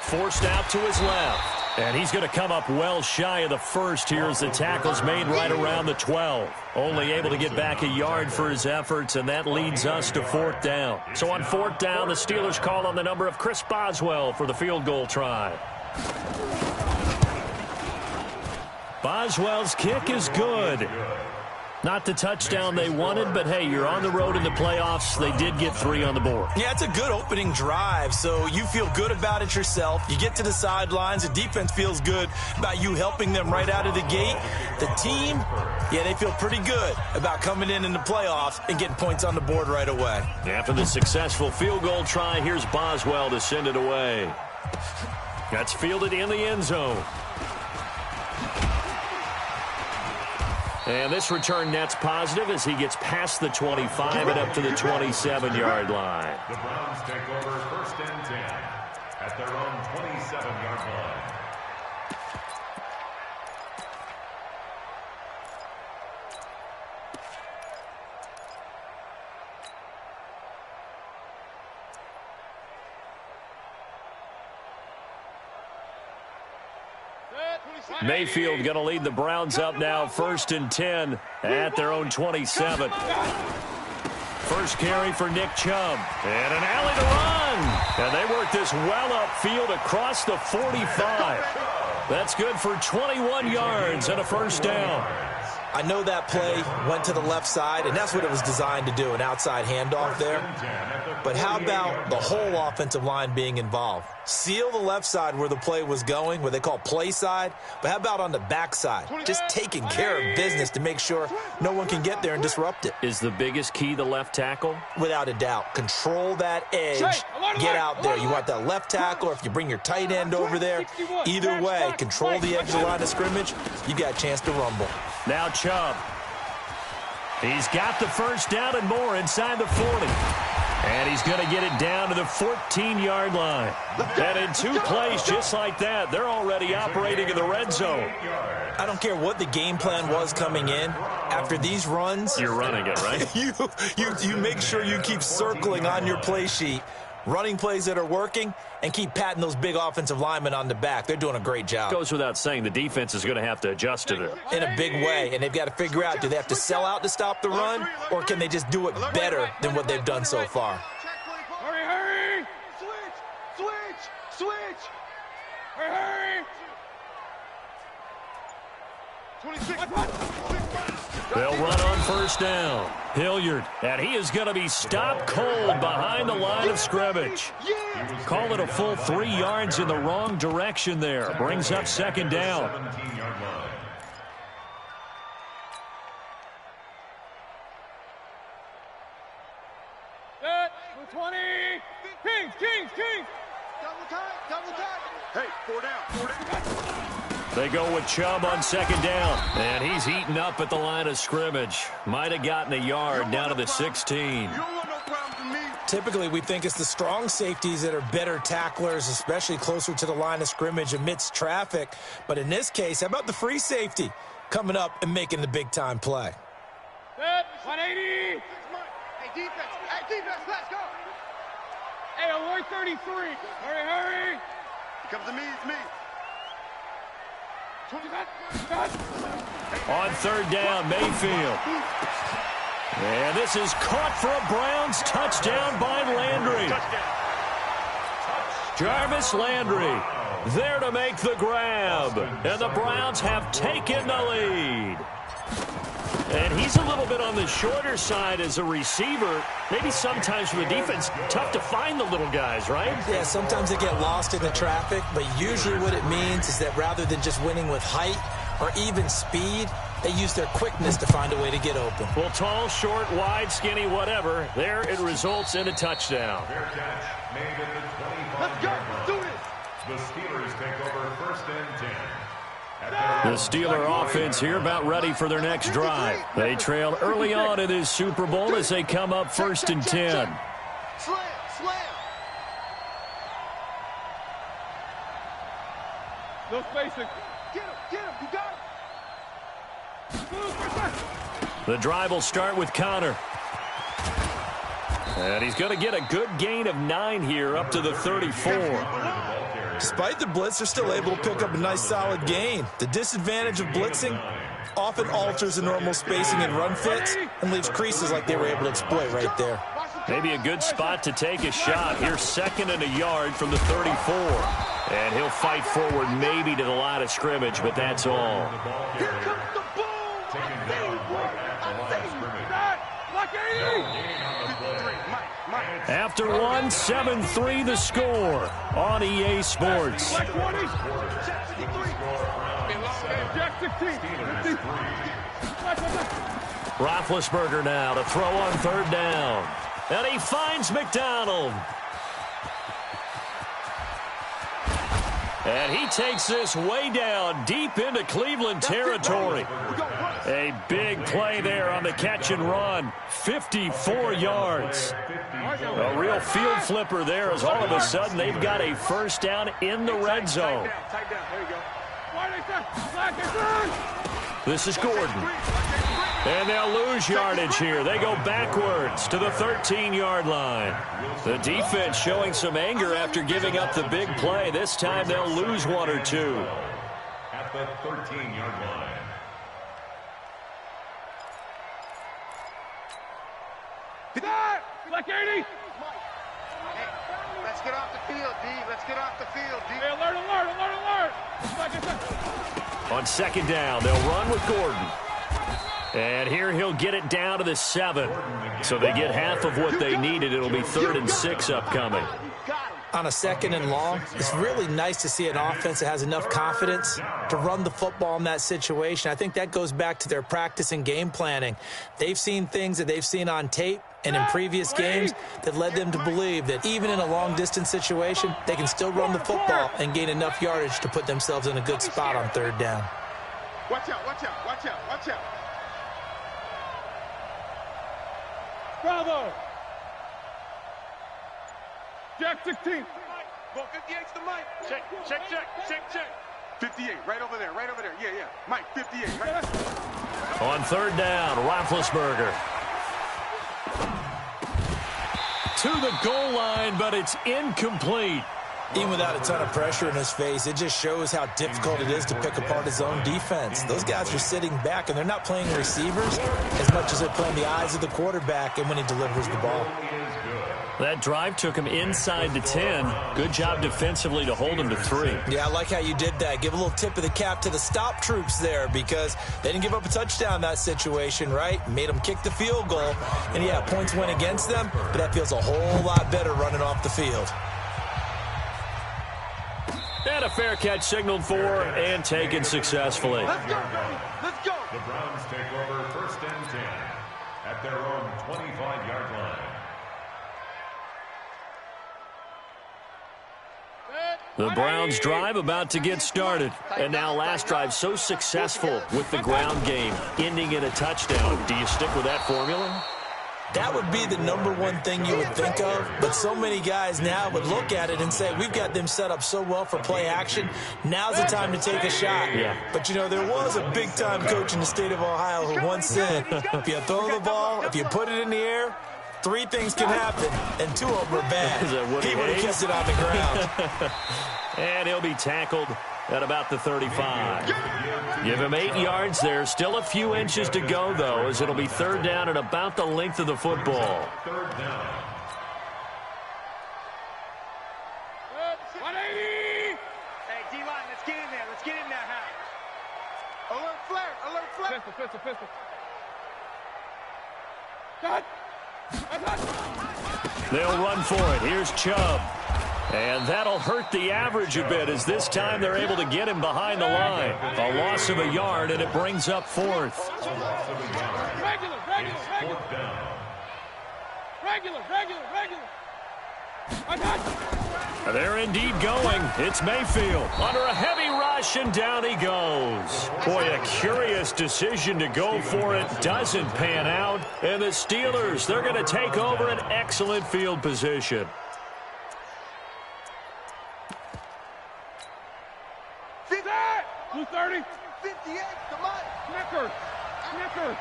Forced out to his left. And he's going to come up well shy of the first here as the tackle's made right around the 12. Only able to get back a yard for his efforts, and that leads us to 4th down. So on 4th down, the Steelers call on the number of Chris Boswell for the field goal try. Boswell's kick is good. Not the touchdown they wanted, but hey, you're on the road in the playoffs. They did get 3 on the board. Yeah, it's a good opening drive, so you feel good about it yourself. You get to the sidelines. The defense feels good about you helping them right out of the gate. The team, yeah, they feel pretty good about coming in the playoffs and getting points on the board right away. After the successful field goal try, here's Boswell to send it away. That's fielded in the end zone. And this return net's positive as he gets past the 25 and up to the 27-yard line. The Browns take over 1st and 10 at their own 27-yard line. Mayfield going to lead the Browns up now, 1st and 10 at their own 27. First carry for Nick Chubb. And an alley to run. And they work this well upfield across the 45. That's good for 21 yards and a 1st down. I know that play went to the left side, and that's what it was designed to do, an outside handoff there. But how about the whole offensive line being involved? Seal the left side where the play was going, what they call play side, but how about on the back side? Just taking care of business to make sure no one can get there and disrupt it. Is the biggest key the left tackle? Without a doubt. Control that edge. Get out there. You want that left tackle, or if you bring your tight end over there, either way, control the edge of the line of scrimmage, you got a chance to rumble. Now Chubb. He's got the 1st down and more inside the 40. And he's going to get it down to the 14-yard line. And in 2 plays just like that, they're already operating in the red zone. I don't care what the game plan was coming in. After these runs, you're running it, right? you make sure you keep circling on your play sheet, running plays that are working, and keep patting those big offensive linemen on the back. They're doing a great job. Goes without saying the defense is going to have to adjust to it. In a big way, and they've got to figure out, do they have to sell out to stop the run, or can they just do it better than what they've done so far? Hurry! Switch! Hurry! 26. They'll run on 1st down. Hilliard, and he is going to be stopped cold behind the line of scrimmage. Call it a full 3 yards in the wrong direction there. Brings up 2nd down. 17-yard line. Set. 20. Kings. Double time. Hey, 4 down. They go with Chubb on 2nd down. And he's eaten up at the line of scrimmage. Might have gotten a yard down to the 16. Typically, we think it's the strong safeties that are better tacklers, especially closer to the line of scrimmage amidst traffic. But in this case, how about the free safety coming up and making the big-time play? 180. Hey, defense, let's go. Hey, alert 33. Hurry. Here comes to me, it's me. On 3rd down, Mayfield. And this is caught for a Browns touchdown by Landry. Jarvis Landry there to make the grab. And the Browns have taken the lead. And he's a little bit on the shorter side as a receiver. Maybe sometimes for the defense, tough to find the little guys, right? Yeah, sometimes they get lost in the traffic, but usually what it means is that rather than just winning with height or even speed, they use their quickness to find a way to get open. Well, tall, short, wide, skinny, whatever, there it results in a touchdown. Fair catch made at the 25-yard line. The Steelers take over 1st and 10. The Steeler offense here about ready for their next drive. They trail early on in this Super Bowl as they come up 1st and 10. Slam. No spacing. Get him, you got it. The drive will start with Connor. And he's going to get a good gain of 9 here up to the 34. Despite the blitz, they're still able to pick up a nice solid gain. The disadvantage of blitzing often alters the normal spacing and run fits and leaves creases like they were able to exploit right there. Maybe a good spot to take a shot. Here's 2nd and a yard from the 34. And he'll fight forward maybe to the line of scrimmage, but that's all. Here comes the ball. Taken down right at the line of scrimmage. After one, 7-3 the score on EA Sports. Roethlisberger now to throw on 3rd down. And he finds McDonald. And he takes this way down deep into Cleveland territory. A big play there on the catch and run. 54 yards. A real field flipper there as all of a sudden they've got a 1st down in the red zone. This is Gordon. And they'll lose yardage here. They go backwards to the 13-yard line. The defense showing some anger after giving up the big play. This time they'll lose 1 or 2. At the 13-yard line. Black 80. Hey, let's get off the field, D. Let's get off the field, D. Hey, alert, alert, alert, alert. On 2nd down, they'll run with Gordon. And here he'll get it down to the 7. So they get half of what they needed. It'll be 3rd and 6 upcoming. On a 2nd and long, it's really nice to see an offense that has enough confidence to run the football in that situation. I think that goes back to their practice and game planning. They've seen things that they've seen on tape and in previous games that led them to believe that even in a long-distance situation, they can still run the football and gain enough yardage to put themselves in a good spot on 3rd down. Watch out, watch out, watch out, watch out. Bravo. Jack 16. Well, 58's the mic. Check, check, check, check, check. 58, right over there, right over there. Yeah, yeah. Mike, 58, right. On 3rd down, Roethlisberger. To the goal line, but it's incomplete. Even without a ton of pressure in his face, it just shows how difficult it is to pick apart his own defense. Those guys are sitting back, and they're not playing receivers as much as they're playing the eyes of the quarterback and when he delivers the ball. That drive took him inside the 10. Good job defensively to hold him to 3. Yeah, I like how you did that. Give a little tip of the cap to the stop troops there because they didn't give up a touchdown in that situation, right? Made them kick the field goal. And, yeah, points went against them, but that feels a whole lot better running off the field. And a fair catch signaled for and taken successfully. Let's go, let's go. The Browns take over 1st and 10 at their own 25-yard line. The Browns drive about to get started. And now last drive so successful with the ground game, ending in a touchdown. Do you stick with that formula? That would be the #1 thing you would think of, but so many guys now would look at it and say, we've got them set up so well for play action, now's the time to take a shot. Yeah. But, you know, there was a big-time coach in the state of Ohio who once said, if you throw the ball, if you put it in the air, 3 things can happen, and 2 of them are bad. He would have kept it on the ground. And he'll be tackled at about the 35. Give him 8 yards there. Still a few inches to go, though, as it'll be 3rd down and about the length of the football. 3rd down. 180. Hey, D-line, let's get in there. Let's get in there, Hal. Alert flare, alert flare. Pistol, pistol, pistol. Cut. They'll run for it. Here's Chubb. And that'll hurt the average a bit as this time they're able to get him behind the line. A loss of a yard, and it brings up 4th. Regular, regular, regular. 4th down. Regular, regular, regular. They're indeed going. It's Mayfield under a heavy rush, and down he goes. Boy, a curious decision to go for it. Doesn't pan out. And the Steelers, they're going to take over an excellent field position. Blue 30. 58, come on. Snickers. Snickers.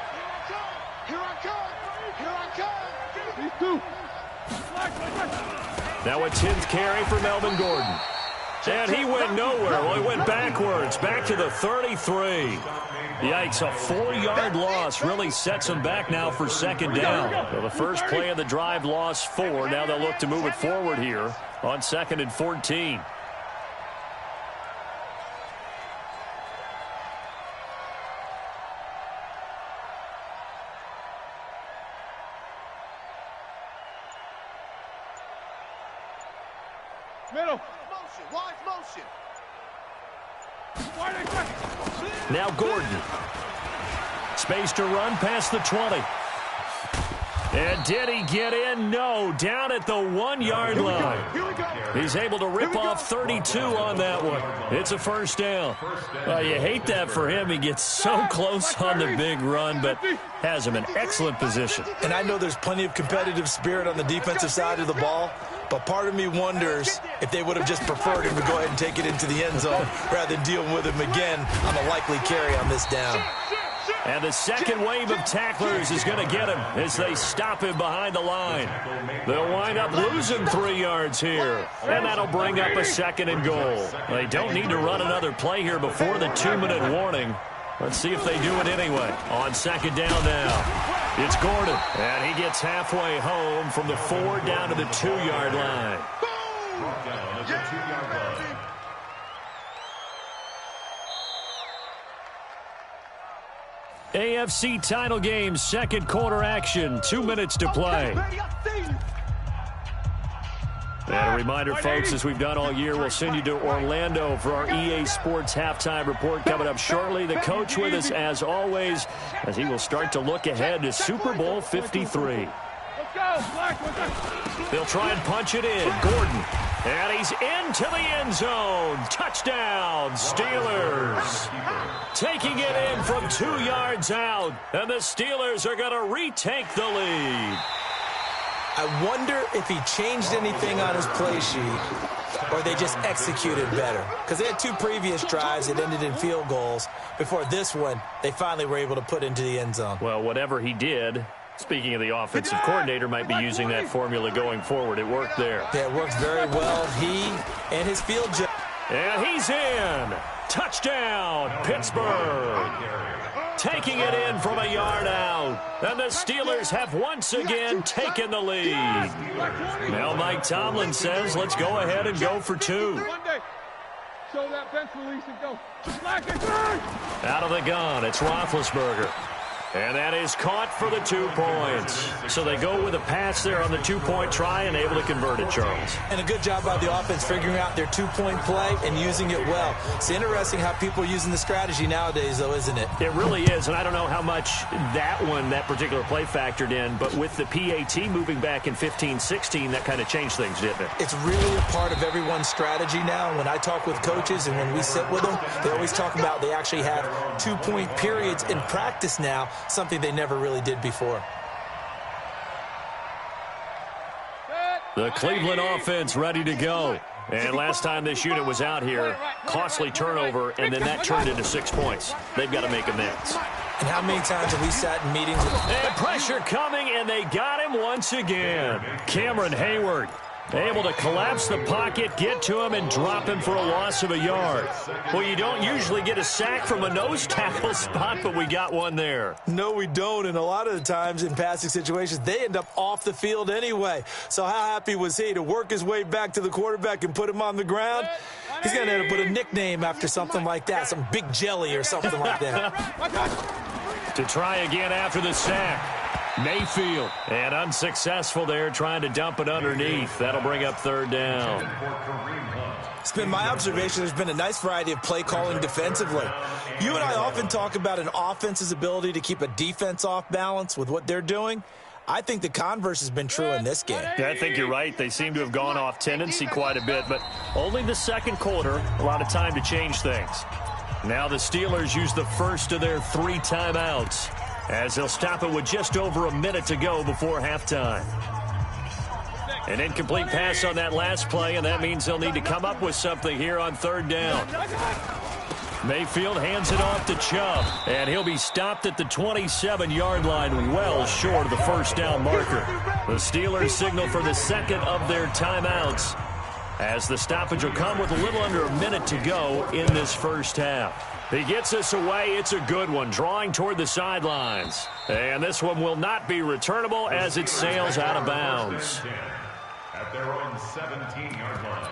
Here I come. Here I come. These 2. Now a 10th carry for Melvin Gordon. And he went nowhere. Well, he went backwards, back to the 33. Yikes, a 4-yard loss really sets them back now for second down. Well, the first play of the drive lost 4. Now they'll look to move it forward here on 2nd and 14. Middle. Motion. Wide motion. Now Gordon. Space to run past the 20. And did he get in? No. Down at the 1-yard line. He's able to rip off 32 on that one. It's a first down. Well, you hate that for him. He gets so close on the big run, but has him in excellent position. And I know there's plenty of competitive spirit on the defensive side of the ball, but part of me wonders if they would have just preferred him to go ahead and take it into the end zone rather than deal with him again on the likely carry on this down. And the second wave of tacklers is going to get him as they stop him behind the line. They'll wind up losing 3 yards here. And that'll bring up a 2nd and goal. They don't need to run another play here before the 2-minute warning. Let's see if they do it anyway. On 2nd down now, it's Gordon. And he gets halfway home from the 4 down to the 2-yard line. AFC title game, second quarter action, 2 minutes to play. And a reminder, folks, as we've done all year, we'll send you to Orlando for our EA Sports halftime report coming up shortly. The coach with us, as always, as he will start to look ahead to Super Bowl 53. They'll try and punch it in. Gordon. And he's into the end zone. Touchdown, Steelers. Taking it in from 2 yards out. And the Steelers are going to retake the lead. I wonder if he changed anything on his play sheet or they just executed better. Because they had 2 previous drives that ended in field goals. Before this one, they finally were able to put into the end zone. Well, whatever he did, speaking of the offensive coordinator, might be using that formula going forward. It worked there. Yeah, it works very well. He and his field job. And he's in. Touchdown, Pittsburgh. Taking it in from a yard out. And the Steelers have once again taken the lead. Now Mike Tomlin says, let's go ahead and go for 2. Show that bench release and go. Out of the gun, it's Roethlisberger. And that is caught for the 2 points. So they go with a pass there on the 2-point try and able to convert it, Charles. And a good job by the offense figuring out their 2-point play and using it well. It's interesting how people are using the strategy nowadays, though, isn't it? It really is, and I don't know how much that particular play factored in, but with the PAT moving back in 15-16, that kind of changed things, didn't it? It's really a part of everyone's strategy now. When I talk with coaches and when we sit with them, they always talk about they actually have 2-point periods in practice now, something they never really did before. The Cleveland offense ready to go. And last time this unit was out here, costly turnover, and then that turned into 6 points. They've got to make amends. And how many times have we sat in meetings with... And pressure coming, and they got him once again. Cameron Hayward able to collapse the pocket, get to him, and drop him for a loss of a yard. Well, you don't usually get a sack from a nose tackle spot, but we got one there. No, we don't, and a lot of the times in passing situations, they end up off the field anyway. So how happy was he to work his way back to the quarterback and put him on the ground? He's going to end up with a nickname after something like that, some Big Jelly or something like that. To try again after the sack. Mayfield, and unsuccessful there, trying to dump it underneath. That'll bring up 3rd down. It's been my observation there's been a nice variety of play calling defensively. You and I often talk about an offense's ability to keep a defense off balance with what they're doing. I think the converse has been true in this game. Yeah, I think you're right. They seem to have gone off tendency quite a bit, but only the second quarter, a lot of time to change things. Now the Steelers use the first of their 3 timeouts, as they'll stop it with just over a minute to go before halftime. An incomplete pass on that last play, and that means they'll need to come up with something here on 3rd down. Mayfield hands it off to Chubb, and he'll be stopped at the 27-yard line, well short of the first down marker. The Steelers signal for the second of their timeouts as the stoppage will come with a little under a minute to go in this first half. He gets us away. It's a good one, drawing toward the sidelines. And this one will not be returnable as it sails out of bounds. At their own 17-yard line.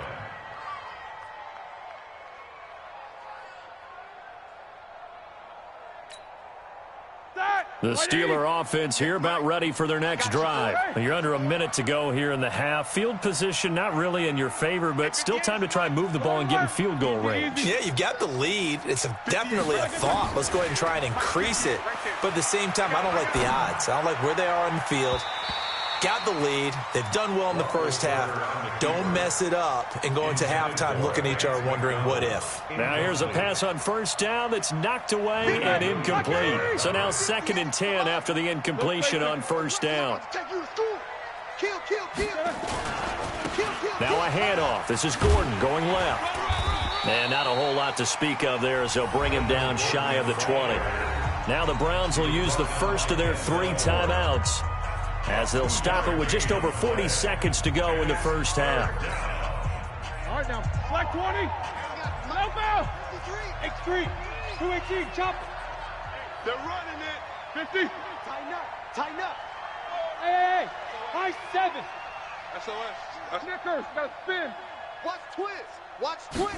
The Steeler offense here about ready for their next drive. You're under a minute to go here in the half. Field position not really in your favor, but still time to try and move the ball and get in field goal range. Yeah, you've got the lead. It's definitely a thought. Let's go ahead and try and increase it. But at the same time, I don't like the odds. I don't like where they are on the field. Got the lead. They've done well in the first half. Don't mess it up and go into halftime looking at each other wondering what if. Now here's a pass on first down that's knocked away and incomplete. So now 2nd and 10 after the incompletion on first down. Now a handoff. This is Gordon going left. And not a whole lot to speak of there as they'll bring him down shy of the 20. Now the Browns will use the first of their 3 timeouts, as they'll stop it with just over 40 seconds to go in the first half. All right, now, flag 20. Help out. X3. 218, chop. They're running it. 50. Tighten up. Tighten up. Hey, high 7. SOS. Snickers, got to spin. Watch twist. Watch twist.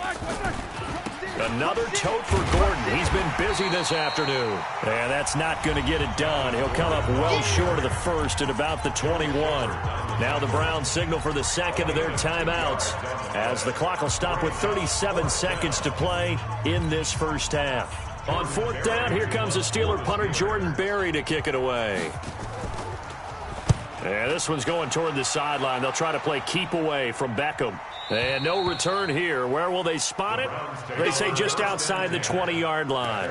Another tote for Gordon. He's been busy this afternoon. And that's not going to get it done. He'll come up well short of the first at about the 21. Now the Browns signal for the second of their timeouts, as the clock will stop with 37 seconds to play in this first half. On 4th down, here comes the Steeler punter Jordan Berry to kick it away. And this one's going toward the sideline. They'll try to play keep away from Beckham. And no return here. Where will they spot it? They say just outside the 20-yard line.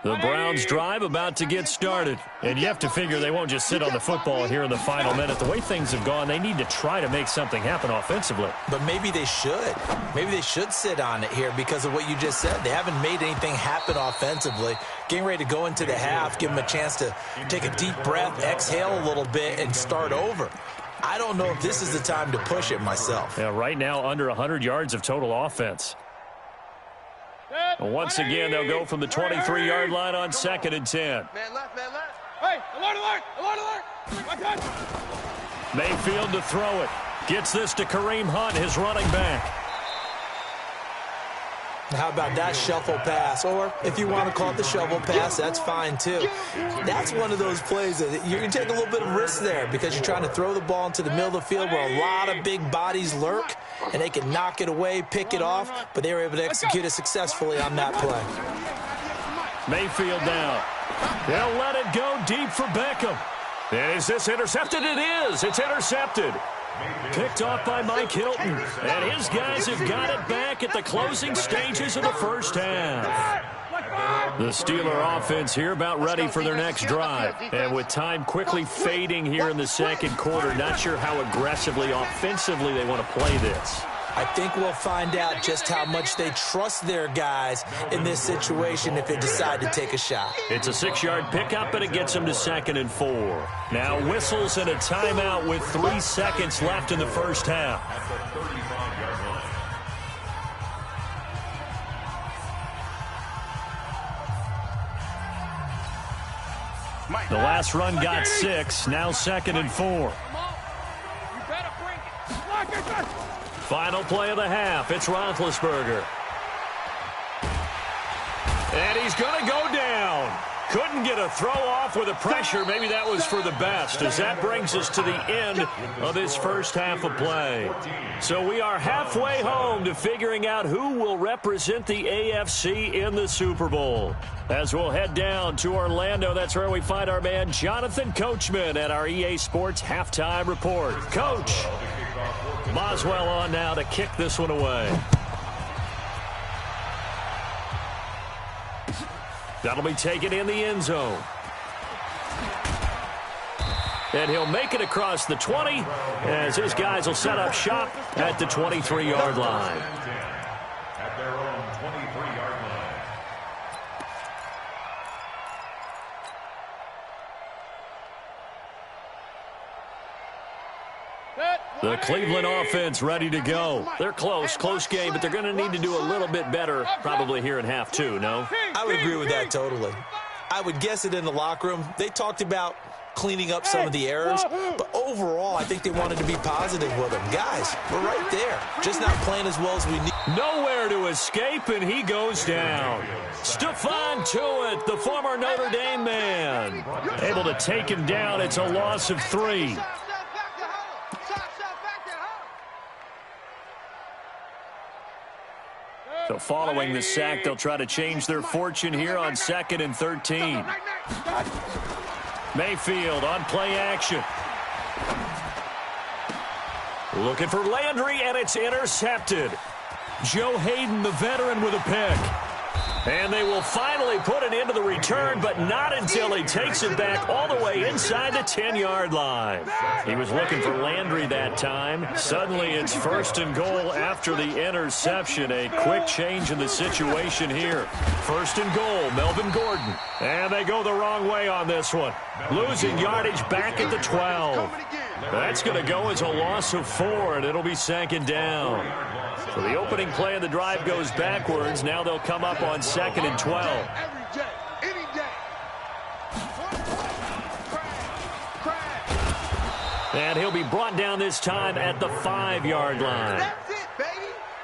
The Browns drive about to get started. And you have to figure they won't just sit on the football here in the final minute. The way things have gone, they need to try to make something happen offensively. But maybe they should. Maybe they should sit on it here because of what you just said. They haven't made anything happen offensively. Getting ready to go into the half, give them a chance to take a deep breath, exhale a little bit, and start over. I don't know if this is the time to push it myself. Yeah, right now under 100 yards of total offense. Once again, they'll go from the 23-yard line on 2nd and 10. Man left, man left. Hey, alert, alert, alert, alert. Mayfield to throw it. Gets this to Kareem Hunt, his running back. How about that shuffle pass? Or if you want to call it the shovel pass, that's fine too. That's one of those plays that you can take a little bit of risk there because you're trying to throw the ball into the middle of the field where a lot of big bodies lurk, and they can knock it away, pick it off, but they were able to execute it successfully on that play. Mayfield down. They'll let it go deep for Beckham. And is this intercepted? It is. It's intercepted. Picked off by Mike Hilton. And his guys have got it back at the closing stages of the first half. The Steeler offense here about ready for their next drive. And with time quickly fading here in the second quarter, not sure how aggressively, offensively they want to play this. I think we'll find out just how much they trust their guys in this situation if they decide to take a shot. It's a 6-yard pickup, and it gets them to 2nd and 4. Now whistles and a timeout with 3 seconds left in the first half. The last run got 6, now 2nd and 4. Final play of the half, it's Roethlisberger. And he's going to go down. Couldn't get a throw off with the pressure. Maybe that was for the best, as that brings us to the end of this first half of play. So we are halfway home to figuring out who will represent the AFC in the Super Bowl. As we'll head down to Orlando, that's where we find our man Jonathan Coachman at our EA Sports Halftime Report. Coach, Boswell on now to kick this one away. That'll be taken in the end zone. And he'll make it across the 20 as his guys will set up shop at the 23-yard line. At their own 23-yard The Cleveland offense ready to go. They're close game, but they're going to need to do a little bit better probably here in half two, no? I would agree with that totally. I would guess it in the locker room. They talked about cleaning up some of the errors, but overall, I think they wanted to be positive with them. Guys, we're right there, just not playing as well as we need. Nowhere to escape, and he goes down. Stephon Tuitt, the former Notre Dame man, able to take him down. It's a loss of 3. So following the sack, they'll try to change their fortune here on 2nd and 13. Mayfield on play action. Looking for Landry, and it's intercepted. Joe Hayden, the veteran, with a pick. And they will finally put an end to the return, but not until he takes it back all the way inside the 10-yard line. He was looking for Landry that time. Suddenly it's 1st and goal after the interception. A quick change in the situation here. 1st and goal, Melvin Gordon. And they go the wrong way on this one. Losing yardage back at the 12. That's going to go as a loss of 4, and it'll be 2nd down. So the opening play of the drive goes backwards. Now they'll come up on 2nd and 12. And he'll be brought down this time at the 5-yard line.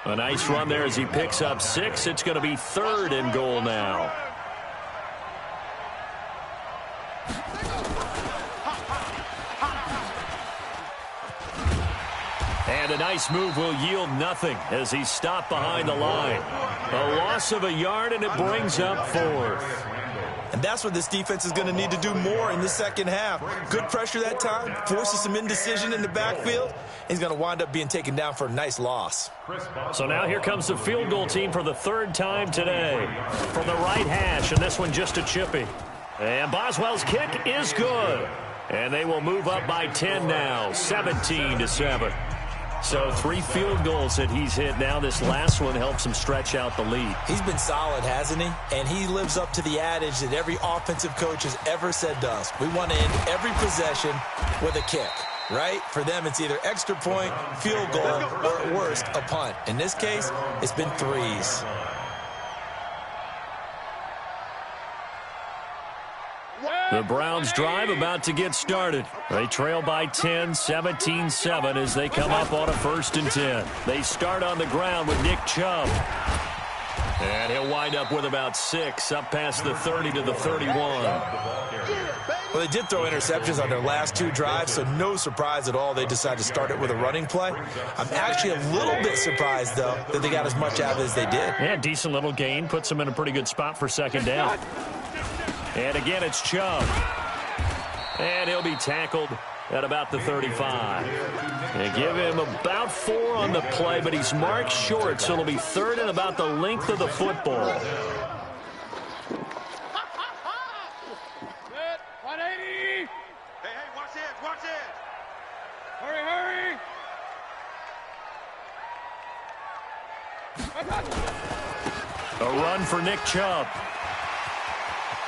A nice run there as he picks up 6. It's going to be 3rd and goal now. And a nice move will yield nothing as he's stopped behind the line. A loss of a yard, and it brings up 4th. And that's what this defense is going to need to do more in the second half. Good pressure that time, forces some indecision in the backfield. He's going to wind up being taken down for a nice loss. So now here comes the field goal team for the 3rd time today. From the right hash, and this one just a chippy. And Boswell's kick is good. And they will move up by 10 now, 17-7. So 3 field goals that he's hit now. This last one helps him stretch out the lead. He's been solid, hasn't he? And he lives up to the adage that every offensive coach has ever said to us. We want to end every possession with a kick, right? For them, it's either extra point, field goal, or at worst, a punt. In this case, it's been 3s. The Browns drive about to get started. They trail by 10, 17-7 as they come up on a 1st and 10. They start on the ground with Nick Chubb. And he'll wind up with about 6 up past the 30 to the 31. Well, they did throw interceptions on their last 2 drives, so no surprise at all they decided to start it with a running play. I'm actually a little bit surprised, though, that they got as much out of it as they did. Yeah, decent little gain. Puts them in a pretty good spot for 2nd down. And again, it's Chubb. And he'll be tackled at about the 35. They give him about 4 on the play, but he's marked short, so it'll be 3rd and about the length of the football. Good. 180. Hey, watch it. Hurry. A run for Nick Chubb.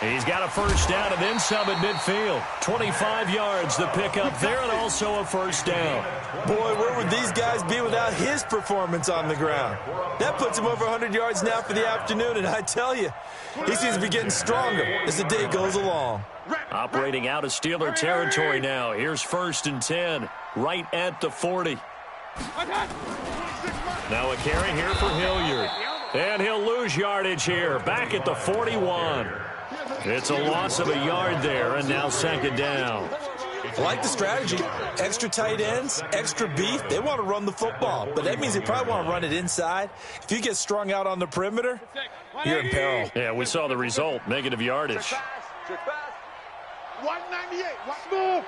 He's got a 1st down and then some at midfield. 25 yards the pickup there, and also a 1st down. Boy, where would these guys be without his performance on the ground? That puts him over 100 yards now for the afternoon, and I tell you, he seems to be getting stronger as the day goes along. Operating out of Steeler territory now. Here's 1st and 10, right at the 40. Now a carry here for Hilliard. And he'll lose yardage here, back at the 41. It's a loss of a yard there, and now 2nd down. I like the strategy. Extra tight ends, extra beef. They want to run the football, but that means they probably want to run it inside. If you get strung out on the perimeter, you're in peril. Yeah, we saw the result, negative yardage. 198. Move.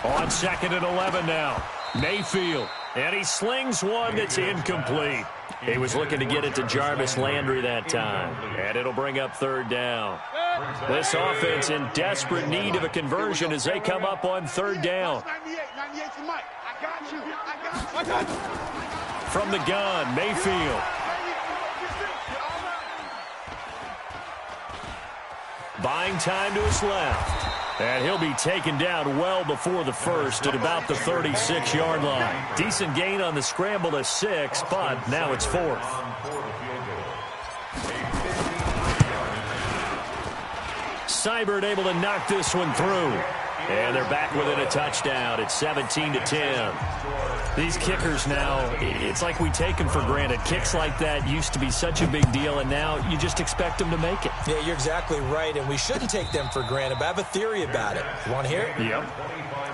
On 2nd and 11 now. Mayfield. And he slings one that's incomplete. He was looking to get it to Jarvis Landry that time. And it'll bring up 3rd down. This offense in desperate need of a conversion as they come up on 3rd down. From the gun, Mayfield. Buying time to his left. And he'll be taken down well before the first at about the 36-yard line. Decent gain on the scramble to 6, but now it's 4th. Seibert able to knock this one through. And they're back within a touchdown. It's 17-10. These kickers now, it's like we take them for granted. Kicks like that used to be such a big deal, and now you just expect them to make it. Yeah, you're exactly right, and we shouldn't take them for granted, but I have a theory about it. You want to hear it? Yep.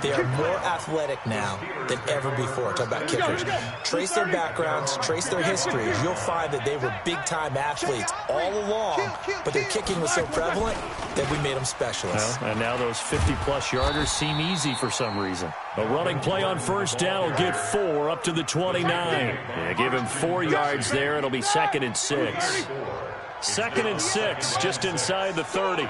They are more athletic now than ever before. Talk about kickers. Trace their backgrounds, trace their histories. You'll find that they were big-time athletes all along, but their kicking was so prevalent that we made them specialists. Well, and now those 50-plus yarders seem easy for some reason. A running play on first down will get 4 up to the 29. Yeah, give him 4 yards there. It'll be 2nd and 6. 2nd and 6, just inside the 30.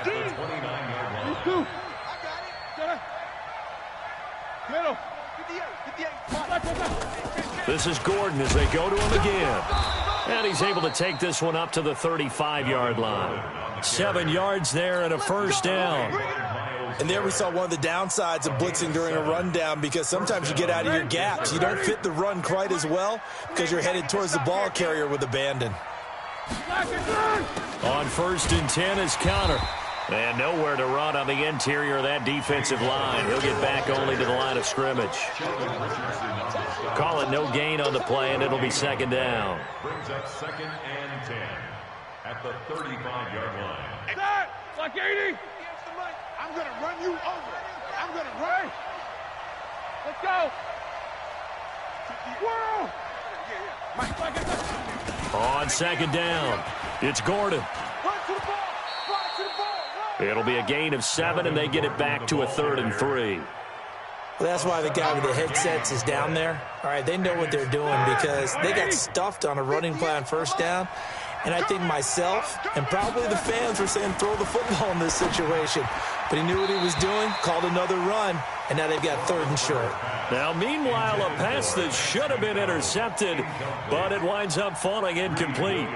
This is Gordon as they go to him again. And he's able to take this one up to the 35-yard line. 7 yards there and a first down. And there we saw one of the downsides of blitzing during a rundown, because sometimes you get out of your gaps. You don't fit the run quite as well because you're headed towards the ball carrier with abandon. On 1st and 10 is Connor. And nowhere to run on the interior of that defensive line. He'll get back only to the line of scrimmage. Call it no gain on the play, and it'll be 2nd down. Brings up 2nd and 10 at the 35-yard line. Set! Like 80! I'm going to run you over. I'm going to run. Let's go. Whirl! On 2nd down, it's Gordon. Run to the ball. Run to the ball. It'll be a gain of 7, and they get it back to a 3rd and 3. Well, that's why the guy with the headsets is down there. All right, they know what they're doing because they got stuffed on a running play on first down. And I think myself and probably the fans were saying throw the football in this situation. But he knew what he was doing, called another run, and now they've got 3rd and short. Now, meanwhile, a pass that should have been intercepted, but it winds up falling incomplete.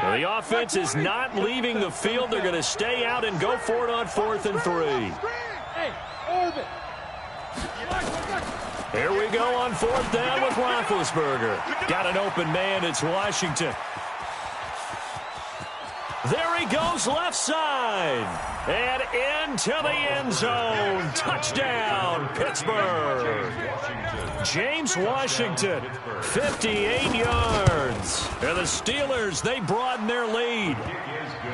Well, the offense is not leaving the field. They're going to stay out and go for it on 4th and 3. Hey, orbit. Here we go on 4th down with Roethlisberger. Got an open man. It's Washington. There he goes left side. And into the end zone. Touchdown, Pittsburgh. James Washington, 58 yards. And the Steelers, they broaden their lead.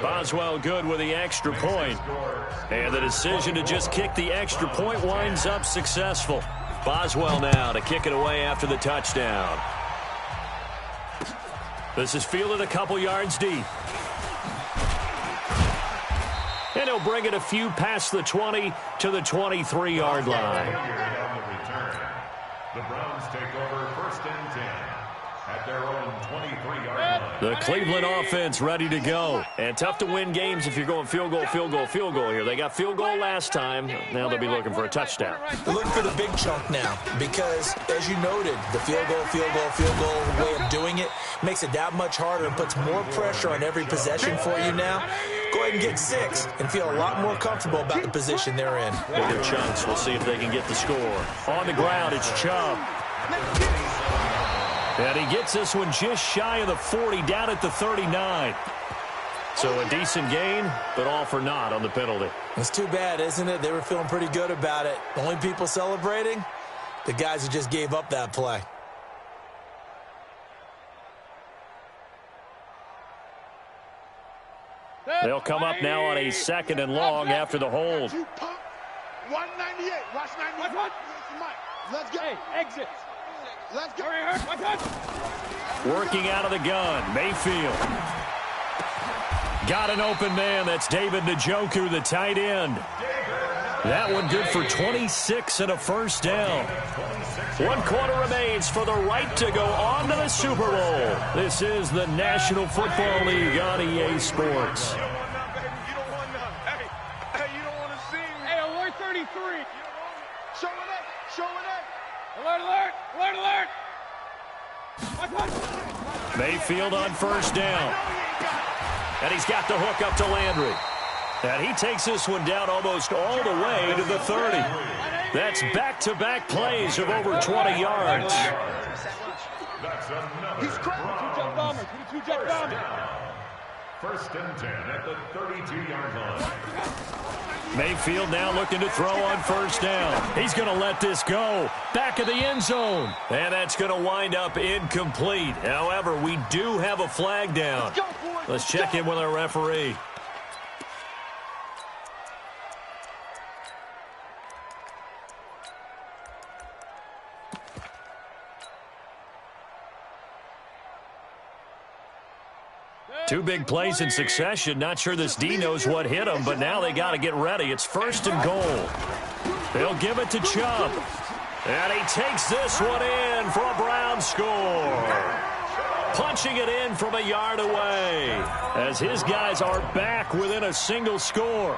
Boswell good with the extra point. And the decision to just kick the extra point winds up successful. Boswell now to kick it away after the touchdown. This is fielded a couple yards deep. And he'll bring it a few past the 20 to the 23-yard line. The Browns take over 1st and 10 at their own 23-yard line. The Cleveland offense ready to go. And tough to win games if you're going field goal, field goal, field goal here. They got field goal last time. Now they'll be looking for a touchdown. They're looking for the big chunk now because, as you noted, the field goal way of doing it makes it that much harder and puts more pressure on every possession for you now. Go ahead and get 6 and feel a lot more comfortable about the position they're in. Bigger chunks. We'll see if they can get the score. On the ground, it's Chubb. And he gets this one just shy of the 40, down at the 39. So a decent gain, but all for naught on the penalty. It's too bad, isn't it? They were feeling pretty good about it. Only people celebrating, the guys who just gave up that play. They'll come up now on a 2nd and long after the hold. 198. Watch 91. Let's go. Hey, exit. Let's go. Working out of the gun, Mayfield. Got an open man. That's David Njoku, the tight end. That one good for 26 and a first down. 1 quarter remains for the right to go on to the Super Bowl. This is the National Football League on EA Sports. Hey, you don't want to see me. Hey, alert 33. Show it up. Show it up. Alert, alert. Alert, alert. Mayfield on first down. And he's got the hook up to Landry. And he takes this one down almost all the way to the 30. That's back-to-back plays of over 20 yards. That's another. He's two-jump bomber. Two-jump bomber. First and 10 at the 32-yard line. Mayfield now looking to throw on first down. He's going to let this go. Back of the end zone. And that's going to wind up incomplete. However, we do have a flag down. Let's check in with our referee. Two big plays in succession. Not sure this D knows what hit him, but now they got to get ready. It's first and goal. They'll give it to Chubb. And he takes this one in for a Brown score. Punching it in from a yard away as his guys are back within a single score.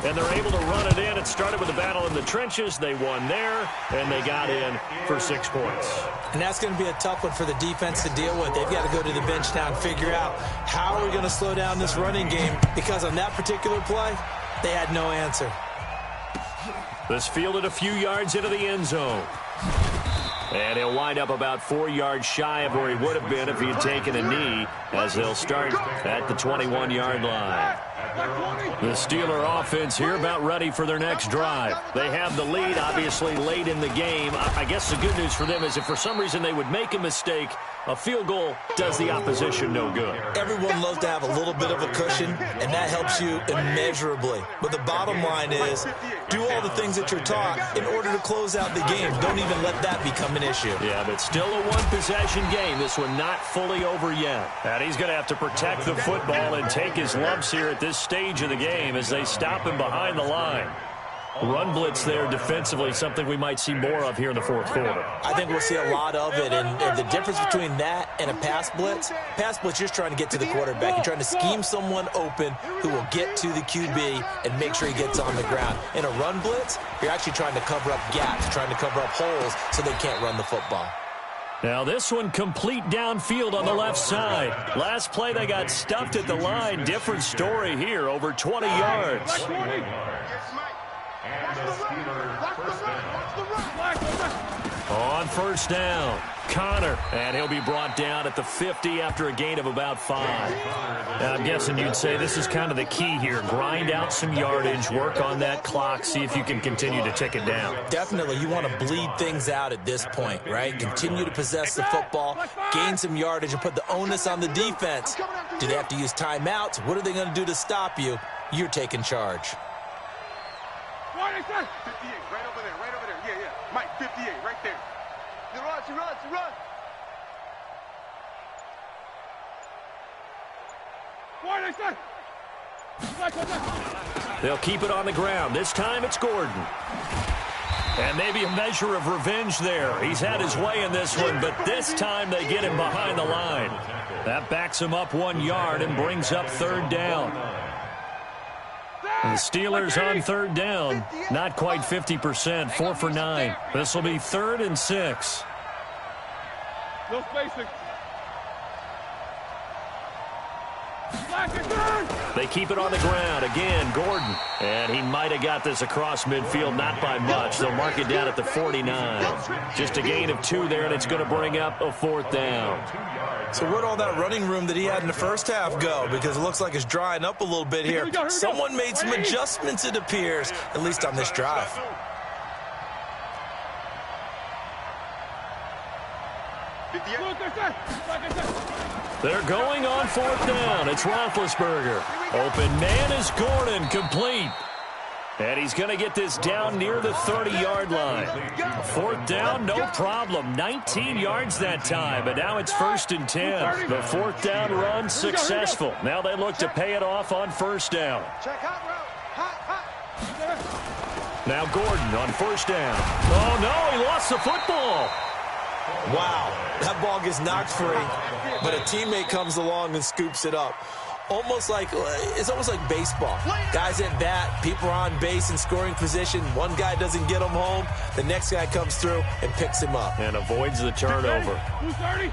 And they're able to run it in. It started with a battle in the trenches. They won there, and they got in for 6 points. And that's going to be a tough one for the defense to deal with. They've got to go to the bench now and figure out how are we going to slow down this running game, because on that particular play, they had no answer. This fielded a few yards into the end zone. And he'll wind up about 4 yards shy of where he would have been if he had taken a knee, as they'll start at the 21-yard line. The Steeler offense here about ready for their next drive. They have the lead, obviously, late in the game. I guess the good news for them is if for some reason they would make a mistake, a field goal does the opposition no good. Everyone loves to have a little bit of a cushion, and that helps you immeasurably. But the bottom line is, do all the things that you're taught in order to close out the game. Don't even let that become an issue. Yeah, but still a one-possession game. This one not fully over yet. And he's going to have to protect the football and take his lumps here at this stage of the game as they stop him behind the line. Run blitz there defensively, something we might see more of here in the fourth quarter. I think we'll see a lot of it, and the difference between that and a pass blitz, you're just trying to get to the quarterback. You're trying to scheme someone open who will get to the QB and make sure he gets on the ground. In a run blitz, you're actually trying to cover up gaps, trying to cover up holes so they can't run the football. Now this one complete downfield on the left side. Last play they got stuffed at the line. Different story here, over 20 yards. And the Steelers first down. On first down, Connor, and he'll be brought down at the 50 after a gain of about 5. Now, I'm guessing you'd say this is kind of the key here. Grind out some yardage, work on that clock, see if you can continue to tick it down. Definitely, you want to bleed things out at this point, right? Continue to possess the football, gain some yardage, and put the onus on the defense. Do they have to use timeouts? What are they going to do to stop you? You're taking charge. 58, right over there. Yeah. Mike, 58, right there. She runs. They'll keep it on the ground. This time it's Gordon. And maybe a measure of revenge there. He's had his way in this one, but this time they get him behind the line. That backs him up 1 yard and brings up third down. And the Steelers on third down, not quite 50%, 4 for 9. This will be 3rd and 6. No spacing. They keep it on the ground. Again, Gordon. And he might have got this across midfield, not by much. They'll mark it down at the 49. Just a gain of 2 there, and it's going to bring up a 4th down. So where'd all that running room that he had in the first half go? Because it looks like it's drying up a little bit here. Someone made some adjustments, it appears, at least on this drive. They're going on 4th down. It's Roethlisberger. Open man is Gordon, complete. And he's going to get this down near the 30-yard line. 4th down, no problem. 19 yards that time, but now it's 1st and 10. The 4th down run successful. Now they look to pay it off on 1st down. Now Gordon on 1st down. Oh, no, he lost the football. Wow, that ball gets knocked free, but a teammate comes along and scoops it up. It's almost like baseball. Guys at bat, people are on base in scoring position. One guy doesn't get him home. The next guy comes through and picks him up. And avoids the turnover. Who's 30?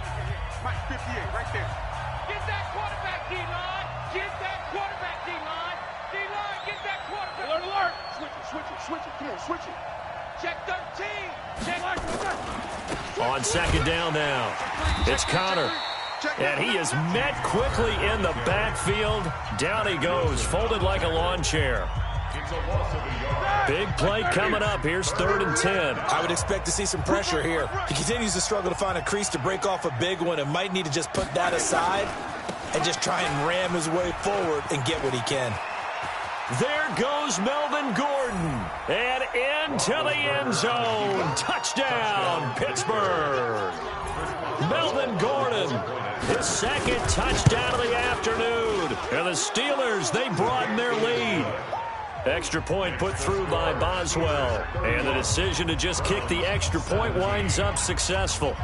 Mike, 58, right there. Get that quarterback, D-line. Get that. Switch it. Check 13. Check. On second down now, it's Connor. And he is met quickly in the backfield. Down he goes, folded like a lawn chair. Big play coming up. Here's 3rd and 10. I would expect to see some pressure here. He continues to struggle to find a crease to break off a big one and might need to just put that aside and just try and ram his way forward and get what he can. There goes Melvin Gordon. And into the end zone. Touchdown, Pittsburgh. Melvin Gordon, his 2nd touchdown of the afternoon. And the Steelers, they broaden their lead. Extra point put through by Boswell. And the decision to just kick the extra point winds up successful.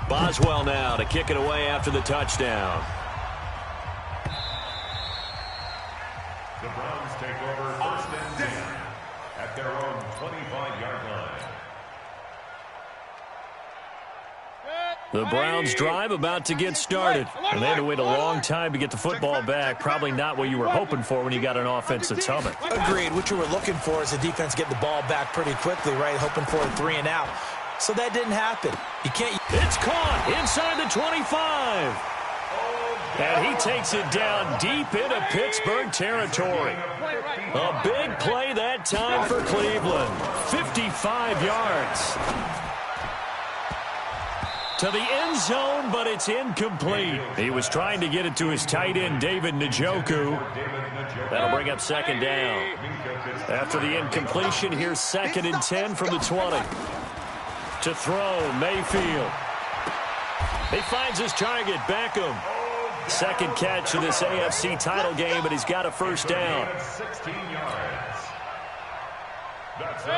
Boswell now to kick it away after the touchdown. The Browns take over 1st and 10 at their own 25-yard line. The Browns drive about to get started. And they had to wait a long time to get the football back. Probably not what you were hoping for when you got an offense that's humming. Agreed. What you were looking for is the defense get the ball back pretty quickly, right? Hoping for a 3 and out. So that didn't happen. You can't. It's caught inside the 25. And he takes it down deep into Pittsburgh territory. A big play that time for Cleveland. 55 yards. To the end zone, but it's incomplete. He was trying to get it to his tight end, David Njoku. That'll bring up 2nd down. After the incompletion, here's 2nd and 10 from the 20. To throw, Mayfield. He finds his target, Beckham. 2nd catch of this AFC title game, but he's got a 1st down.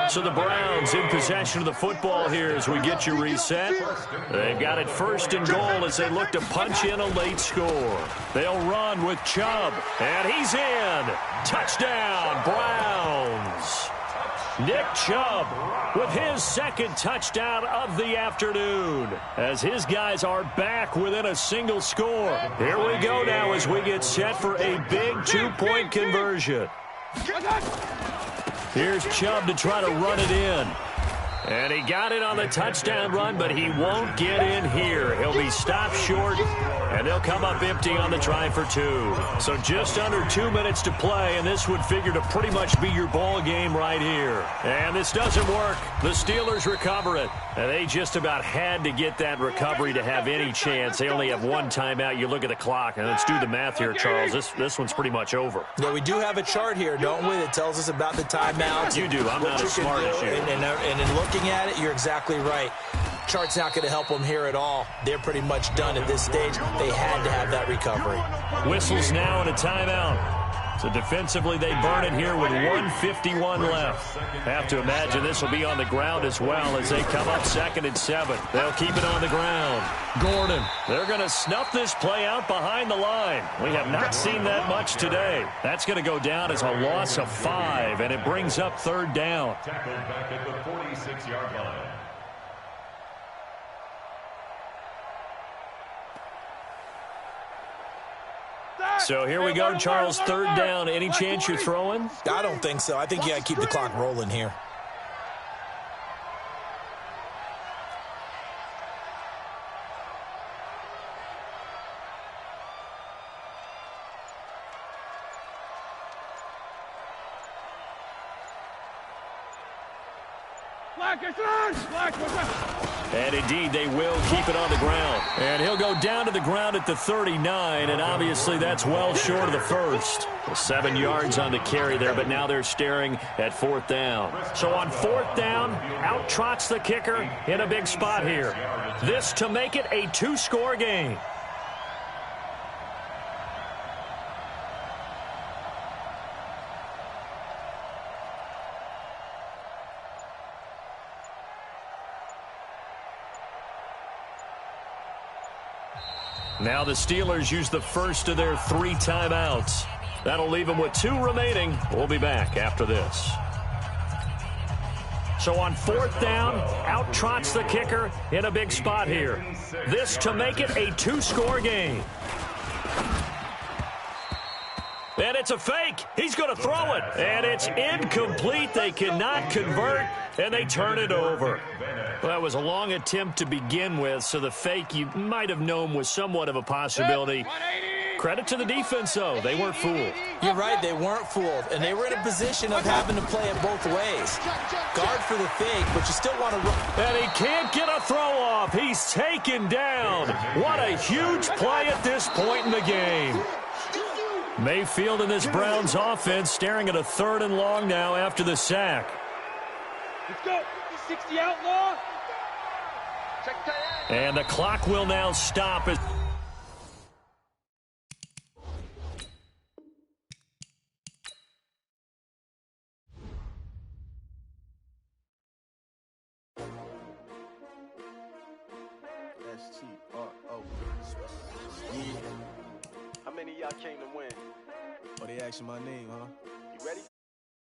So the Browns in possession of the football here as we get you reset. They've got it 1st and goal as they look to punch in a late score. They'll run with Chubb, and he's in. Touchdown, Browns. Nick Chubb with his 2nd touchdown of the afternoon as his guys are back within a single score. Here we go now as we get set for a big 2-point conversion. Here's Chubb to try to run it in. And he got it on the touchdown run, but he won't get in here. He'll be stopped short, and they'll come up empty on the try for 2. So just under 2 minutes to play, and this would figure to pretty much be your ball game right here. And this doesn't work. The Steelers recover it. And they just about had to get that recovery to have any chance. They only have 1 timeout. You look at the clock, and let's do the math here, Charles. This one's pretty much over. Yeah, we do have a chart here, don't we, that tells us about the timeouts. You do. I'm not as smart as you. And in looking at it, you're exactly right. Chart's not going to help them here at all. They're pretty much done at this stage. They had to have that recovery. Whistles now and a timeout. So defensively, they burn it here with 1:51 left. Have to imagine this will be on the ground as well as they come up 2nd and 7. They'll keep it on the ground. Gordon, they're going to snuff this play out behind the line. We have not seen that much today. That's going to go down as a loss of 5, and it brings up 3rd down. Tackled back at the 46-yard line. So here we go, Charles, 3rd down. Any chance you're throwing? I don't think so. I think you got to keep the clock rolling here. And indeed, they will keep it on the ground. And he'll go down to the ground at the 39, and obviously that's well short of the 1st. 7 yards on the carry there, but now they're staring at 4th down. So on 4th down, out trots the kicker in a big spot here. This to make it a 2-score game. Now the Steelers use the 1st of their 3 timeouts. That'll leave them with 2 remaining. We'll be back after this. So on 4th down, out trots the kicker in a big spot here. This to make it a 2-score game. And it's a fake. He's going to throw it. And it's incomplete. They cannot convert, and they turn it over. Well, that was a long attempt to begin with, so the fake you might have known was somewhat of a possibility. Credit to the defense, though. They weren't fooled. You're right, they weren't fooled, and they were in a position of having to play it both ways. Guard for the fake, but you still want to run. And he can't get a throw off. He's taken down. What a huge play at this point in the game. Mayfield and this Browns offense staring at a 3rd and long now after the sack. Let's go. 60 outlaw. And the clock will now stop. S-T-R-O. Yeah. How many of y'all came to win? Oh, they asking my name, huh?